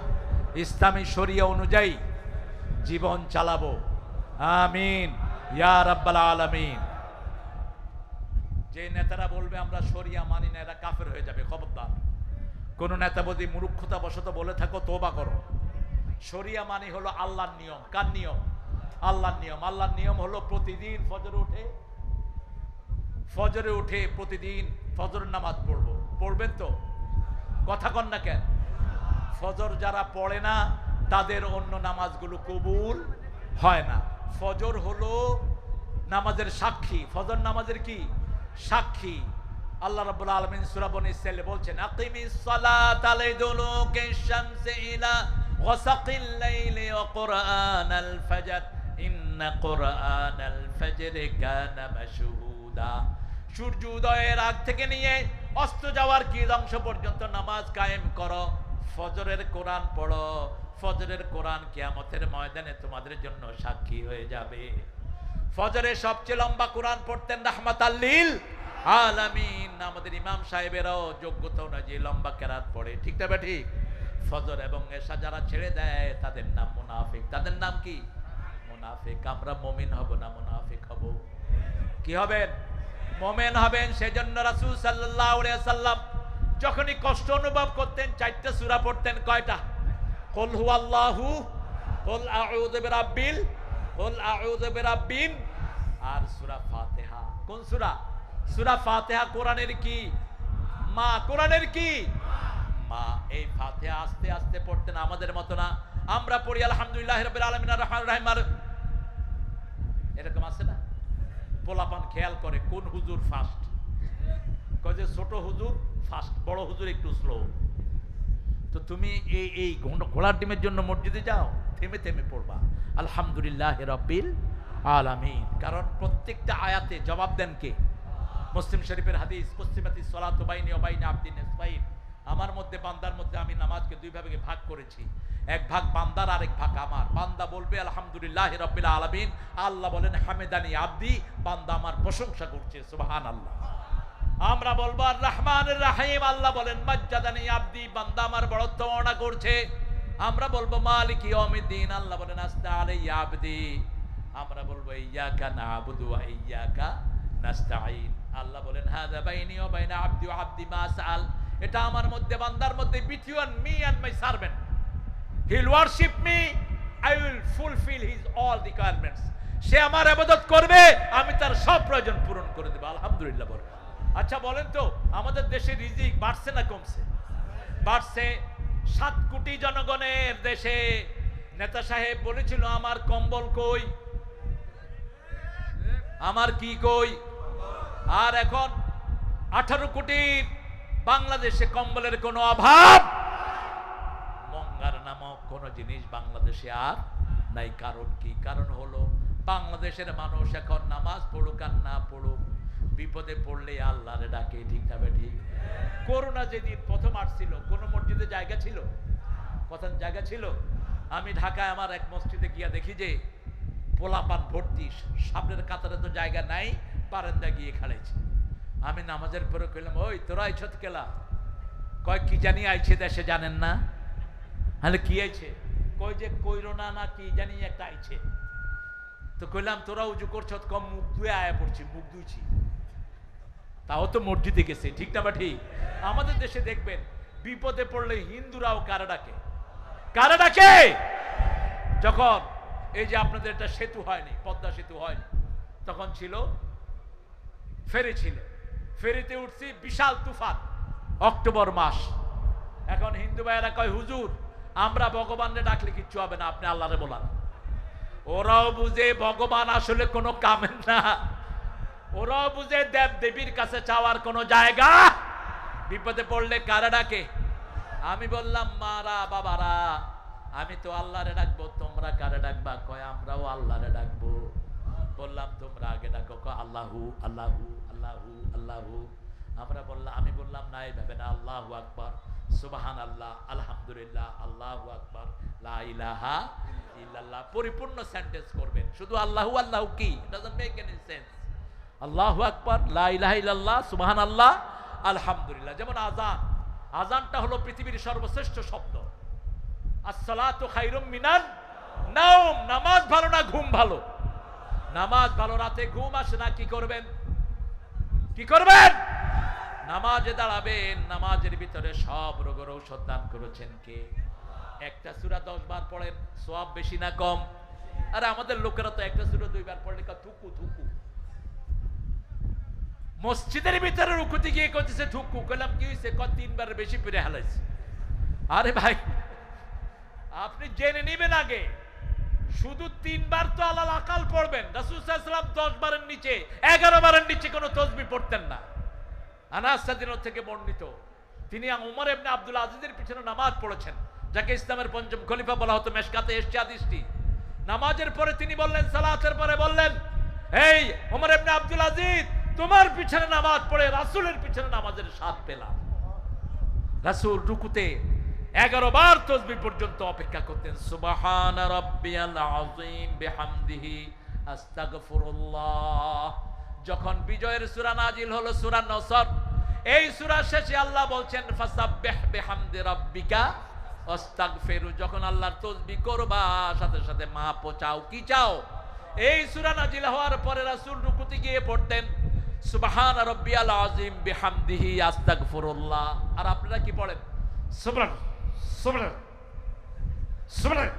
ইসলামী শরিয়া অনুযায়ী জীবন চালাবো। আমিন ইয়া রাব্বাল আলামিন। যে নেতারা বলবে আমরা শরিয়া মানি না, এরা কাফের হয়ে যাবে, খবরদার। কোন নেতা যদি মূর্খতা বশত বলে থাকো তওবা করো। শরিয়া মানি হলো আল্লাহর নিয়ম। কার নিয়ম? আল্লাহর নিয়ম। আল্লাহর নিয়ম হলো প্রতিদিন ফজরে উঠে প্রতিদিন ফজর নামাজ পড়বো। পড়বেন তো? কথা কন না কেন? ফজর যারা পড়ে না তাদের অন্য নামাজগুলো কবুল হয় না। ফজর হলো নামাজের সাক্ষী। ফজর নামাজের কি সাক্ষী? আল্লাহ রাব্বুল আলামিন সূরা বনী ইসরাঈলে বলছেন আকিমিস সালাতা লিদুলুকিশ শামসি ইলা ওয়াসাকিল লাইলি ওয়া কুরআনাল ফাজর ইন্না কুরআনাল ফাজরি কানা মাশহুদা। সূর্য উদয়ের আগ থেকে নিয়ে অস্ত যাওয়ার কি অংশ পর্যন্ত নামাজ কায়েম করো, ফজরের কোরআন পড়ো। ফজরের কোরআন কিয়ামতের ময়দানে তোমাদের জন্য সাক্ষী হয়ে যাবে। ফজরে সবচেয়ে লম্বা কোরআন পড়তেন রাহমাতাল লিল আলামিন। আমাদের ইমাম সাহেবেরাও যোগ্যতা অনুযায়ী লম্বা কেরাত পড়ে, ঠিক না? ঠিক। ফজর এবং এশা যারা ছেড়ে দেয় তাদের নাম মুনাফিক। তাদের নাম কি? মুনাফিক। আমরা মুমিন হব না মুনাফিক হব? কি হবেন? মুমিন হবেন। সেজন্য রাসূল সাল্লাল্লাহু আলাইহি ওয়াসাল্লাম যখনই কষ্ট অনুভব করতেন 4টা সূরা পড়তেন। কয়টা? কুল হুয়াল্লাহু, কুল আউযু বিরাব্বিল, কুল আউযু বিরাব্বিন, আর সূরা ফাতিহা। কোন সূরা? সূরা ফাতিহা কোরআনের কি মা? কোরআনের কি মা? এই ফাতিহা আস্তে আস্তে পড়তেন, আমাদের মত না। আমরা পড়ি আলহামদুলিল্লাহি রাব্বিল আলামিন আর রহমানির রহিম, আর এরকম আছে না? পোলাপান খেয়াল করে কোন হুজুর ফাস্ট, কয় যে ছোট হুজুর ফাস্ট, বড় হুজুর একটু স্লো। তো তুমি এই ঘোড়ার ডিমের জন্য মসজিদে যাও, থেমে থেমে পড়বা আলহামদুলিল্লাহি রাব্বিল আলামিন। কারণ প্রত্যেকটা আয়াতে জবাব দেন কে? মুসলিম শরীফের হাদিস, কুসিমাতিস সালাতু বাইনি ওয়া বাইনা আবদিন নিসফাইন। আমার মধ্যে বান্দার মধ্যে আমি নামাজকে দুই ভাগে ভাগ করেছি, এক ভাগ বান্দার আর এক ভাগ আমার। বান্দা বলবে আলহামদুলিল্লাহি রাব্বিল আলামিন, আল্লাহ বলেন হামিদানি আবদি, বান্দা আমার প্রশংসা করছে, সুবহানাল্লাহ। আমরা বলবো আর রহমানির রহিম, আল্লাহ বলেন মাজ্জাদানি আবদি, বান্দা আমার বড়ত্ব বর্ণনা করছে। আমরা বলবো মালিক ইয়াউমিদ্দিন, আল্লাহ বলেন আস্তা আলাইয়া আবদি। আমরা বলবো ইয়্যাকা না'বুদু ওয়া ইয়্যাকা নাস্তাঈন, আল্লাহ বলেন হাযা বাইনি ওয়া বাইনা আবদি ওয়া আবদি মা সাআল। এটা আমার মধ্যে বান্দার মধ্যে, between me and my servant. He will worship me, I will fulfil his all requirements. সে আমার ইবাদত করবে, আমি তার সব প্রয়োজন পূরণ করে দেব। আলহামদুলিল্লাহ বলেন। আচ্ছা বলেন তো, আমাদের দেশে রিজিক বাড়ছে না কমছে? বাড়ছে। 7 কোটি জনগণের দেশে নেতা সাহেব বলেছিল আমার কম্বল কই, আমার কি কই। আর এখন 18 কোটি বাংলাদেশে কম্বলের কোনো অভাব, মঙ্গার নামক কোন জিনিস বাংলাদেশে আর নাই। কারণ কি? কারণ হলো বাংলাদেশের মানুষ এখন নামাজ পড়ুক আর না পড়ুক, বিপদে পড়লে আল্লাহরে ডাকে। ঠিক না ঠিক? করোনা যেদিন প্রথম আসছিল কোন মসজিদে জায়গা ছিল? কথা জায়গা ছিল? আমি ঢাকায় আমার এক মসজিদে গিয়া দেখি যে পোলাপান ভর্তি, সামনের কাতারে তো জায়গা নাই, বারান্দা গিয়ে খাড়াইছে। আমি নামাজের পরে কইলাম, ওই তোরা আইছত কেলা? কয় কি জানি আইছে দেশে, জানেন না? হলে কি আইছে? কই যে কইরোনা না কি জানি একটা আইছে। তো কইলাম তোরা উজু করছ? কম মুখ ধুয়ে আয়া পড়ছি, মুখ ধুইছি। তাও তো মসজিদে গেছে। ঠিক না বা ঠিক? আমাদের দেশে দেখবেন বিপদে পড়লে হিন্দুরাও কারা ডাকে? কারা ডাকে? যখন এই যে আপনাদের একটা সেতু হয়নি, পদ্মা সেতু হয়নি, তখন ছিল ফেরি, ছিল ফেরিতে উঠছি, বিশাল তুফান, অক্টোবর মাস। এখন হিন্দু ভাইয়েরা কয় হুজুর আমরা ভগবানরে ডাকলে কিচ্ছু হবে না, আপনি আল্লাহরে বলান। ওরাও বুঝে ভগবান আসলে কোনো কামের না, ওরাও বুঝে দেব দেবীর কাছে চাওয়ার কোনো জায়গা। বিপদে পড়লে কারা ডাকে? আমি বললাম মারা বাবারা, আমি তো আল্লাহরে ডাকবো, তোমরা কারে ডাকবা? কয় আমরাও আল্লাহরে ডাকবো। বললাম তোমরা আগে ডাকো। কয় আল্লাহু আল্লাহু আল্লাহু আল্লাহু। আমি বললাম না, এইভাবে না, আল্লাহু আকবার, সুবহানাল্লাহ, আলহামদুলিল্লাহ, আল্লাহু আকবার, লা ইলাহা ইল্লাল্লাহ। পরিপূর্ণ সেন্টেন্স করবেন। শুধু আল্লাহু আল্লাহু কি? It doesn't make any sense. আল্লাহু আকবার, লা ইলাহা ইল্লাল্লাহ, সুবহানাল্লাহ, আলহামদুলিল্লাহ। যেমন আযান, আযানটা হলো পৃথিবীর সর্বশ্রেষ্ঠ শব্দ। আসসালাতু খায়রুম মিনান নাওম। নামাজ ভালো না ঘুম ভালো? নামাজ ভালো। রাতে ঘুম আসে না, কি করবেন? কি করবেন? নামাজে দাঁড়াবেন। নামাজের ভিতরে সব রোগের ঔষধ দান করেছেন কে? একটা সূরা 10 বার পড়েন, সওয়াব বেশি না কম? আরে আমাদের লোকেরা তো একটা সূরা 2 বার পড়লে থুকু থুকু। মসজিদের ভিতরে রুকুতে গিয়ে কইতেছে থুকু। কইলাম কি হইছে? 3 বার বেশি পড়ে হালাইছে। আরে ভাই আপনি জেনে নিবেন আগে, শুধু 3 বার তো আলাল আকাল পড়বেন। রাসূল সাল্লাল্লাহু আলাইহি ওয়াসাল্লাম 10 বারের নিচে, 11 বারের নিচে কোনো তাসবিহ পড়তেন না। আনাস রাদিয়াল্লাহু থেকে বর্ণিত, তিনি ওমর ইবনে আব্দুল আজিজের পিছনে নামাজ পড়েছেন, যাকে ইসলামের পঞ্চম খলিফা বলা হতো। মেশকাতে এসেছে হাদিসটি। নামাজের পরে তিনি বললেন, সালাতের পরে বললেন, এই ওমর ইবনে আব্দুল আজিজ, তোমার পিছনে নামাজ পড়ে রাসূলের পিছনে নামাজের স্বাদ পেলাম। রাসূল রুকুতে 11 বার তাসবিহ পর্যন্ত অপেক্ষা করতেন। সুবহানা রাব্বিয়াল আযীম বিহামদিহি আস্তাগফিরুল্লাহ। যখন বিজয়ের সূরা নাজিল হলো, সূরা নসর, এই সূরা শেষে আল্লাহ বলছেন ফাসাব্বিহ বিহামদি রাব্বিকা আস্তাগফিরু। যখন আল্লাহর তাসবিহ করবা সাথে সাথে মাপ চাও। কি চাও? এই সূরা নাজিল হওয়ার পরে রাসূল রুকুতে গিয়ে পড়তেন সুবহানা রাব্বিয়াল আযীম বিহামদিহি আস্তাগফিরুল্লাহ। আর আপনারা কি পড়েন? সুবহান সুবহান সুবহান।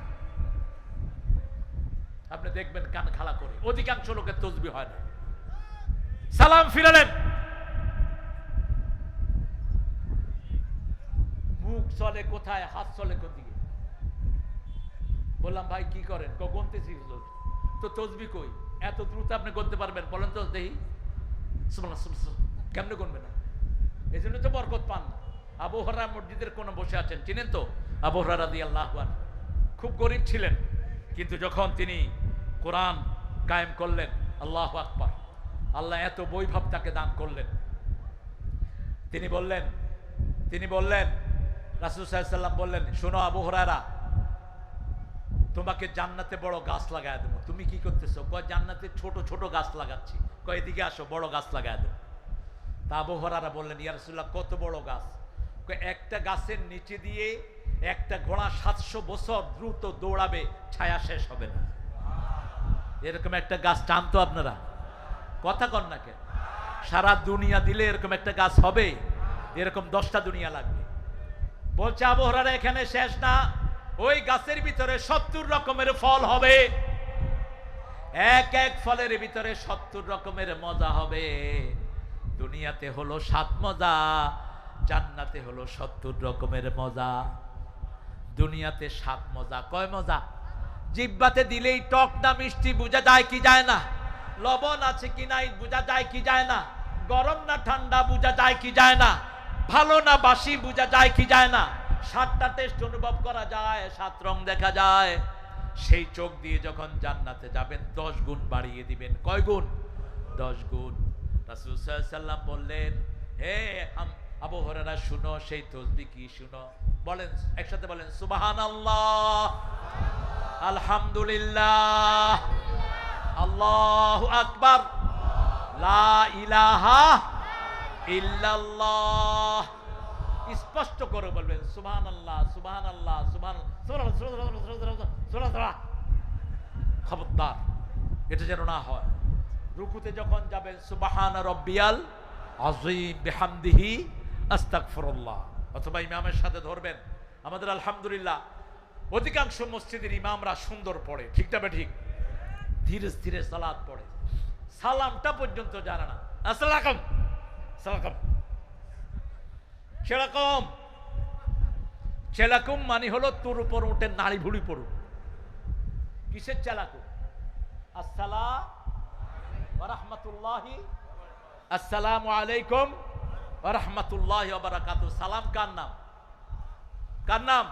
আপনি দেখবেন কান খাড়া করে অধিকাংশ লোকের তাসবিহ হয় না। সালাম ফিরালেন, মুখ চলে কোথায়, হাত চলে কোনদিকে। বললাম ভাই কি করেন? গুনতেছি হুজুর। তো তাসবিহ কই? এত দ্রুত আপনি গুনতে পারবেন? বলেন তো দেখি। সুবহানাল্লাহ সুবহানাল্লাহ কেমনে গুনবে না? এজন্য তো বরকত পান না। আবু হুরায়রা মসজিদের কোণে বসে আছেন, চিনেন তো? আবু হুরায়রা রাদিয়াল্লাহু আনহু খুব গরীব ছিলেন, কিন্তু যখন তিনি কোরআন কায়েম করলেন, আল্লাহু আকবার, আল্লাহ এত বৈভব তাকে দান করলেন। তিনি বললেন রাসূল সাল্লাল্লাহু আলাইহি ওয়াসাল্লাম বললেন, শোনো আবু হুরায়রা, তোমাকে জান্নাতে বড় গাছ লাগায় দেবো। তুমি কি করতেছো? কয় জান্নাতে ছোট ছোট গাছ লাগাচ্ছি। কয় এদিকে আসো, বড় গাছ লাগায় দেবো। তা আবু হুরায়রা বললেন, ইয়া রাসূলুল্লাহ কত বড় গাছ? কয় একটা গাছের নিচে দিয়ে একটা ঘোড়া 700 বছর দ্রুত দৌড়াবে, ছায়া শেষ হবে না। এরকম একটা গাছ চান তো আপনারা? কথা কন না কেন? সারা দুনিয়া দিলে এরকম একটা গাছ হবে? এরকম 10টা দুনিয়া লাগবে। বলছে আবু হুরায়রা এখানে শেষ না, ওই গাছের ভিতরে 70 রকমের ফল হবে। এক এক ফলের ভিতরে 70 রকমের মজা হবে। দুনিয়াতে হলো 7 মজা, জান্নাতে হলো 70 রকমের মজা। দুনিয়াতে 7 মজা। কয় মজা? জিহ্বাতে দিলেই টক না মিষ্টি বোঝা যায় কি যায় না, লবণ আছে কি নাই বোঝা যায় কি যায় না, গরম না ঠান্ডা বোঝা যায় কি যায় না, ভালো না বাসি বোঝা যায় কি যায় না। 7টা টেস্ট অনুভব করা যায়, 7 রং দেখা যায়। সেই চোখ দিয়ে যখন জান্নাতে যাবেন 10 গুণ বাড়িয়ে দিবেন। কয় গুণ? 10 গুণ। রাসূল সাল্লাল্লাহু আলাইহি সাল্লাম বললেন, হে আবু হুরায়রা শুনো, সেই তাসবিহ কি শুনো। বলেন একসাথে বলেন, সুবহানাল্লাহ, আলহামদুলিল্লাহ, আল্লাহু আকবার, লা ইলাহা ইল্লাল্লাহ। স্পষ্ট করে বলবেন সুবহানাল্লাহ, সুবহানাল্লাহ, সুবহানাল্লাহ। খবরদার এটা যেন না হয়। রুকুতে যখন যাবেন সুবহান রাব্বিয়াল আযীম বিহামদিহি আস্তাগফিরুল্লাহ, অথবা ইমামের সাথে ধরবেন। আমাদের আলহামদুলিল্লাহ অধিকাংশ মসজিদের ইমামরা সুন্দর পড়ে, ঠিক না ঠিক? ধীরে ধীরে সালাত পড়ে, সালামটা পর্যন্ত জানে না। আসসালাম সালাম, সেরকম চেলাকুম মানে হলো তোর উপর উঠে নাড়ি ভুড়ি পড়ুন। কিসের চেলাকুম? আসসালাম ওয়া রাহমাতুল্লাহি, আসসালামু আলাইকুম ওয়া রাহমাতুল্লাহি ওয়া বারাকাতুহু। সালাম কার নাম? কার নাম?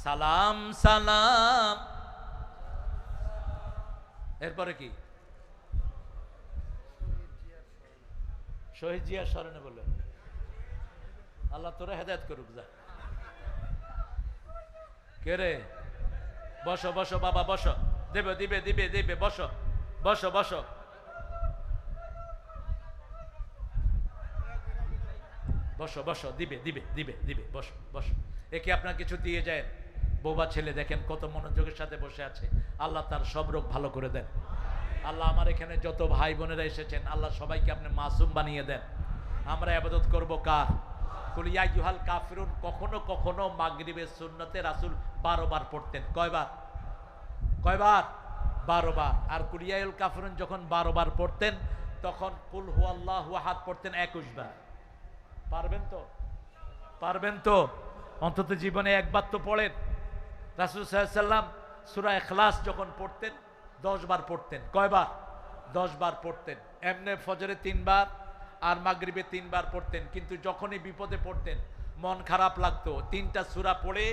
সালাম সালাম। এরপরে কি? শহীদ জিয়ার স্মরণে বললেন। আল্লাহ তোরা হেদায়েত করুক। যা কে রে? বসো বসো বাবা বসো, দেবে দিবে দিবে দিবে, বসো বসো বসো। বসো বসো, দিবে দিবে দিবে দিবে, বসো বসো। একে আপনার কিছু দিয়ে যায়। বোবা ছেলে দেখেন কত মনোযোগের সাথে বসে আছে। আল্লাহ তার সব রোগ ভালো করে দেন। আল্লাহ আমার এখানে যত ভাই বোনেরা এসেছেন আল্লাহ সবাইকে আপনি মাসুম বানিয়ে দেন। আমরা ইবাদত করব কার? কুল ইয়া আইয়ুহাল কাফিরুন কখনো কখনো মাগরিবের সুন্নতে রাসূল 12 বার পড়তেন। কয়বার? কয়বার? 12 বার। আর কুল ইয়া আইয়ুহাল কাফিরুন যখন 12 বার পড়তেন তখন কুল হুয়াল্লাহু আহাদ পড়তেন 21 বার। পারবেন তো? পারবেন তো? অন্তত জীবনে একবার তো পড়েন। রাসূল সাল্লাল্লাহু আলাইহি সাল্লাম সূরা ইখলাস যখন পড়তেন 10 বার পড়তেন। কয়বার? 10 বার পড়তেন। এমনে ফজরে 3 বার আর মাগরিবে 3 বার পড়তেন। কিন্তু যখনই বিপদে পড়তেন, মন খারাপ লাগতো, 3টা সূরা পড়ে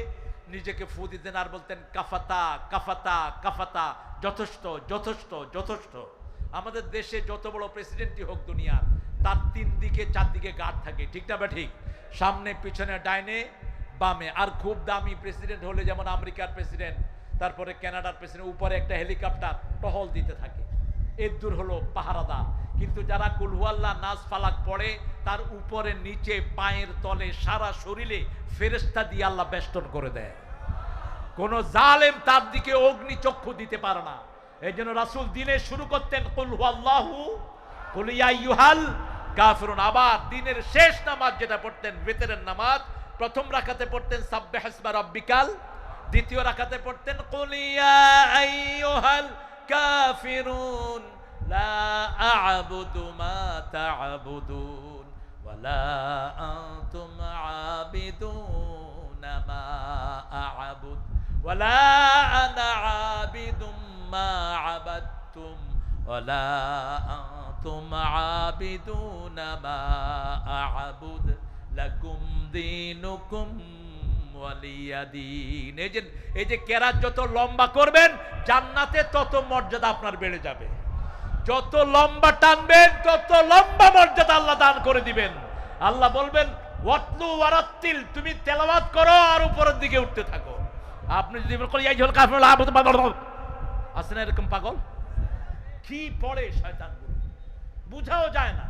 নিজেকে ফু দিতেন আর বলতেন কাফাতা কাফাতা কাফাতা, যথেষ্ট যথেষ্ট যথেষ্ট। আমাদের দেশে যত বড় প্রেসিডেন্টই হোক দুনিয়ার, তার 3 দিকে 4 দিকে গার্ড থাকে, ঠিক না ঠিক? সামনে পিছনে ডাইনে বামে। আর খুব দামি প্রেসিডেন্ট হলে যেমন আমেরিকার প্রেসিডেন্ট, তারপরে কানাডার প্রেসিডেন্ট, উপরে একটা হেলিকপ্টার টহল দিতে থাকে। এর দূর হলো পাহারাদার। কিন্তু যারা কুল হুয়াল্লাহ নাস ফালাক পড়ে তার উপরে নিচে পায়ের তলে সারা শরীরে ফেরেশতা দিয়ে আল্লাহ বেষ্টন করে দেয়। কোন জালেম তার দিকে অগ্নি চক্ষু দিতে পারে না। এই জন্য রাসূল দিনে শুরু করতেন কুল হুয়াল্লাহু, কুল ইয়া আইয়ুহাল কাফিরুন। আবার দিনের শেষ নামাজ যেটা পড়তেন, বিতরের নামাজ, প্রথম রাকাতে পড়তেন সাব্বিহ ইসমা রাব্বিকাল, দ্বিতীয় রাকাতে পড়তেন কুল ইয়া আইয়ুহাল কাফিরুন লা আ'বুদু মা তা'বুদুন ওয়া লা আনতুম আবিদুনা মা আ'বুদ ওয়া লা আনা আবিদুম মা আবাদতুম ওয়া লা আনতুম আবিদুনা মা আ'বুদ লাকুম দীনুকুম ওয়ালিয়াদিন। এই যে কেরাত যত লম্বা করবেন জান্নাতে তত মর্যাদা আপনার বেড়ে যাবে। যত লম্বা টানবেন তত লম্বা মর্যাদা আল্লাহ দান করে দিবেন। আল্লাহ বলবেন ওয়াতলু ওয়ারাত্তিল, তুমি তেলাওয়াত করো আর উপরের দিকে উঠতে থাকো। আপনি যদি বলেন এই হল কাফির আছে না এরকম পাগল? কি পড়ে শয়তানগুলো বুঝাও যায় না।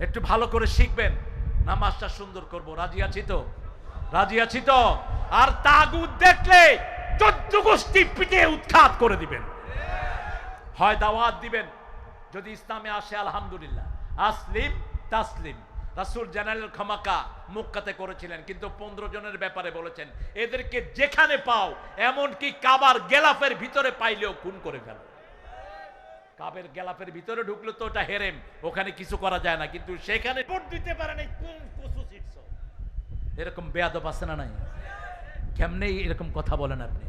একটু ভালো করে শিখবেন, নামাজটা সুন্দর করব। রাজি আছি তো? রাজি আছি তো? আর তাগুত দেখলে 14 গোষ্ঠী পিঠে উৎখাত করে দিবেন। হয় দাওয়াত দিবেন, যদি ইসলামে আসে আলহামদুলিল্লাহ, আসলিম তাসলিম। রাসূল জেনারেল খামাকা মক্কাতে করেছিলেন, কিন্তু 15 জনের ব্যাপারে বলেছেন এদেরকে যেখানে পাও, এমনকি কাবার গেলাফের ভিতরে পাইলেও খুন করে ফেলো। কাবের গেলাফের ভিতরে ঢুকলো তো ওটা হেরেম, ওখানে কিছু করা যায় না, কিন্তু সেখানে ভোট দিতে পারে না। কোন কসু শিখছো? এরকম বেয়াদব আছে না নাই? কেমনে এরকম কথা বলেন আপনি?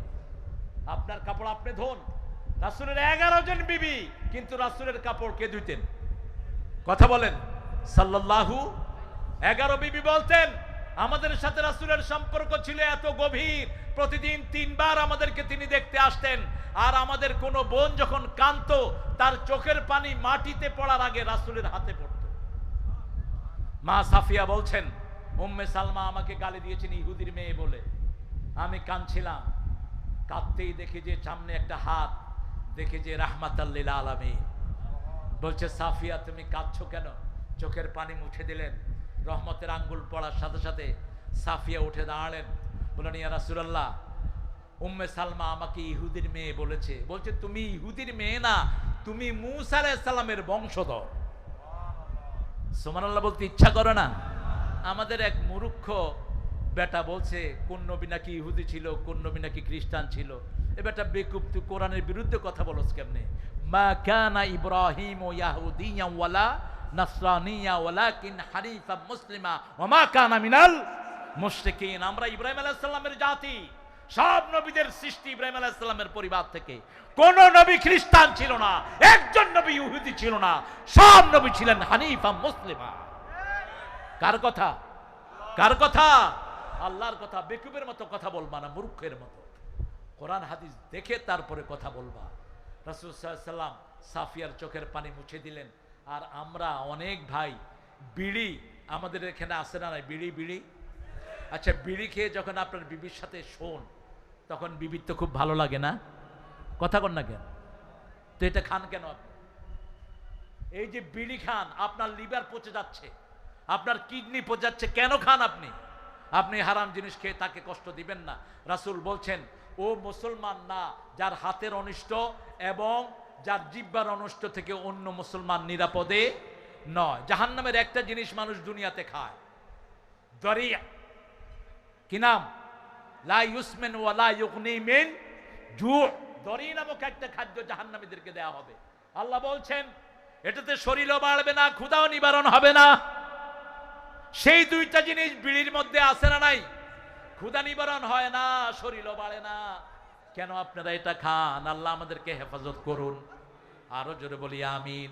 আপনার কাপড় আপনি ধোন। রাসূলের 11 জন বিবি, কিন্তু রাসূলের কাপড় কে ধুইতেন? কথা বলেন। সাল্লাল্লাহু 11 বিবি বলতেন আমাদের সাথে রাসূলের সম্পর্ক ছিল এত গভীর, প্রতিদিন 3 বার আমাদেরকে তিনি দেখতে আসতেন। আর আমাদের কোন বোন যখন কাঁদতো তার চোখের পানি মাটিতে পড়ার আগে রাসূলের হাতে পড়তো। মা সাফিয়া বলছেন উম্মে সালমা আমাকে গালি দিয়েছেন ইহুদির মেয়ে বলে। আমি কাঁদছিলাম, কাঁদতেই দেখি যে সামনে একটা হাত, দেখি যে রাহমাতাল লিল আলামিন। বলছে সাফিয়া তুমি কাঁদছো কেন? চোখের পানি মুছে দিলেন। রহমতের আঙ্গুল পড়ার সাথে সাথে সাফিয়া উঠে দাঁড়ালেন, বললেন ইয়া রাসূলুল্লাহ, উম্মে সালমা আমাকে ইহুদির মেয়ে বলেছে। বলছে তুমি ইহুদির মেয়ে না, তুমি মূসা আলাইহিস সালামের বংশধর। সুবহানাল্লাহ বলতে ইচ্ছা করে না? আমাদের এক মূর্খ বেটা বলছে কোন নবী নাকি ইহুদি ছিল, কোন নবী নাকি খ্রিস্টান ছিল। এ বেটা বেকুব, তুই কোরআনের বিরুদ্ধে কথা বলছ কেমনে? মা কানা ইব্রাহিম ইয়াহুদিয়া ওয়ালা নাসরানিয়া ওয়ালাকিন হানিফা মুসলিমা ওয়া মা কানা মিনাল মুশরিকিন। আমরা ইব্রাহিম আলাইহিস সালামের জাতি, সব নবীদের সৃষ্টি ইব্রাহিম আলাইহিস সালামের পরিবার থেকে। কোন নবী খ্রিস্টান ছিল না, একজন নবী ইহুদি ছিল না, সব নবী ছিলেন হানিফা মুসলিমা। কার কথা? কার কথা? আল্লাহর কথা। বেকুবের মতো কথা বলবা না, মূর্খের মতো। কোরআন হাদিস দেখে তারপরে কথা বলবা। রাসূল সাল্লাল্লাহু আলাইহি ওয়াসাল্লাম সাফিয়ার চোখের পানি মুছে দিলেন। আর আমরা অনেক ভাই বিড়ি, আমাদের এখানে আসে না নাই বিড়ি? বিড়ি, আচ্ছা বিড়ি খেয়ে যখন আপনার বিবির সাথে শোন, তখন বিবির তো খুব ভালো লাগে না? কথা কন না কেন? তো এটা খান কেন আপনি? এই যে বিড়ি খান, আপনার লিভার পচে যাচ্ছে, আপনার কিডনি পচে যাচ্ছে, কেন খান আপনি? আপনি হারাম জিনিস খেয়ে তাকে কষ্ট দিবেন না। রাসূল বলছেন ও মুসলমান না যার হাতের অনিষ্ট এবং যার জিহ্বার অনিষ্ট থেকে অন্য মুসলমান নিরাপদে নয়। জাহান্নামের একটা জিনিস মানুষ দুনিয়াতে খায়, দরিয়া। কি নাম? লা ইউসমিন ওয়া লা ইউগনি মিন জু। দরি নামক একটা খাদ্য জাহান্নামীদেরকে দেয়া হবে। আল্লাহ বলছেন এটাতে শরীরও বাড়বে না, ক্ষুধাও নিবারণ হবে না। সেই দুইটা জিনিস বিড়ির মধ্যে আছে না নাই? ক্ষুধা নিবারণ হয় না, শরীরও বাড়ে না। কেন আপনারা এটা খান? আল্লাহ আমাদেরকে হেফাজত করুন। আরো জোরে বলি আমিন।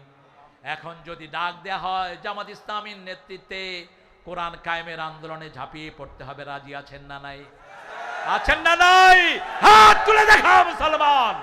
এখন যদি ডাক দেয়া হয় জামাত ইসলামীর নেতৃত্বে কোরআন কায়েমের আন্দোলনে ঝাঁপিয়ে পড়তে হবে, রাজি আছেন না নাই? আছেন না নাই? হাত তুলে দেখাও মুসলমান।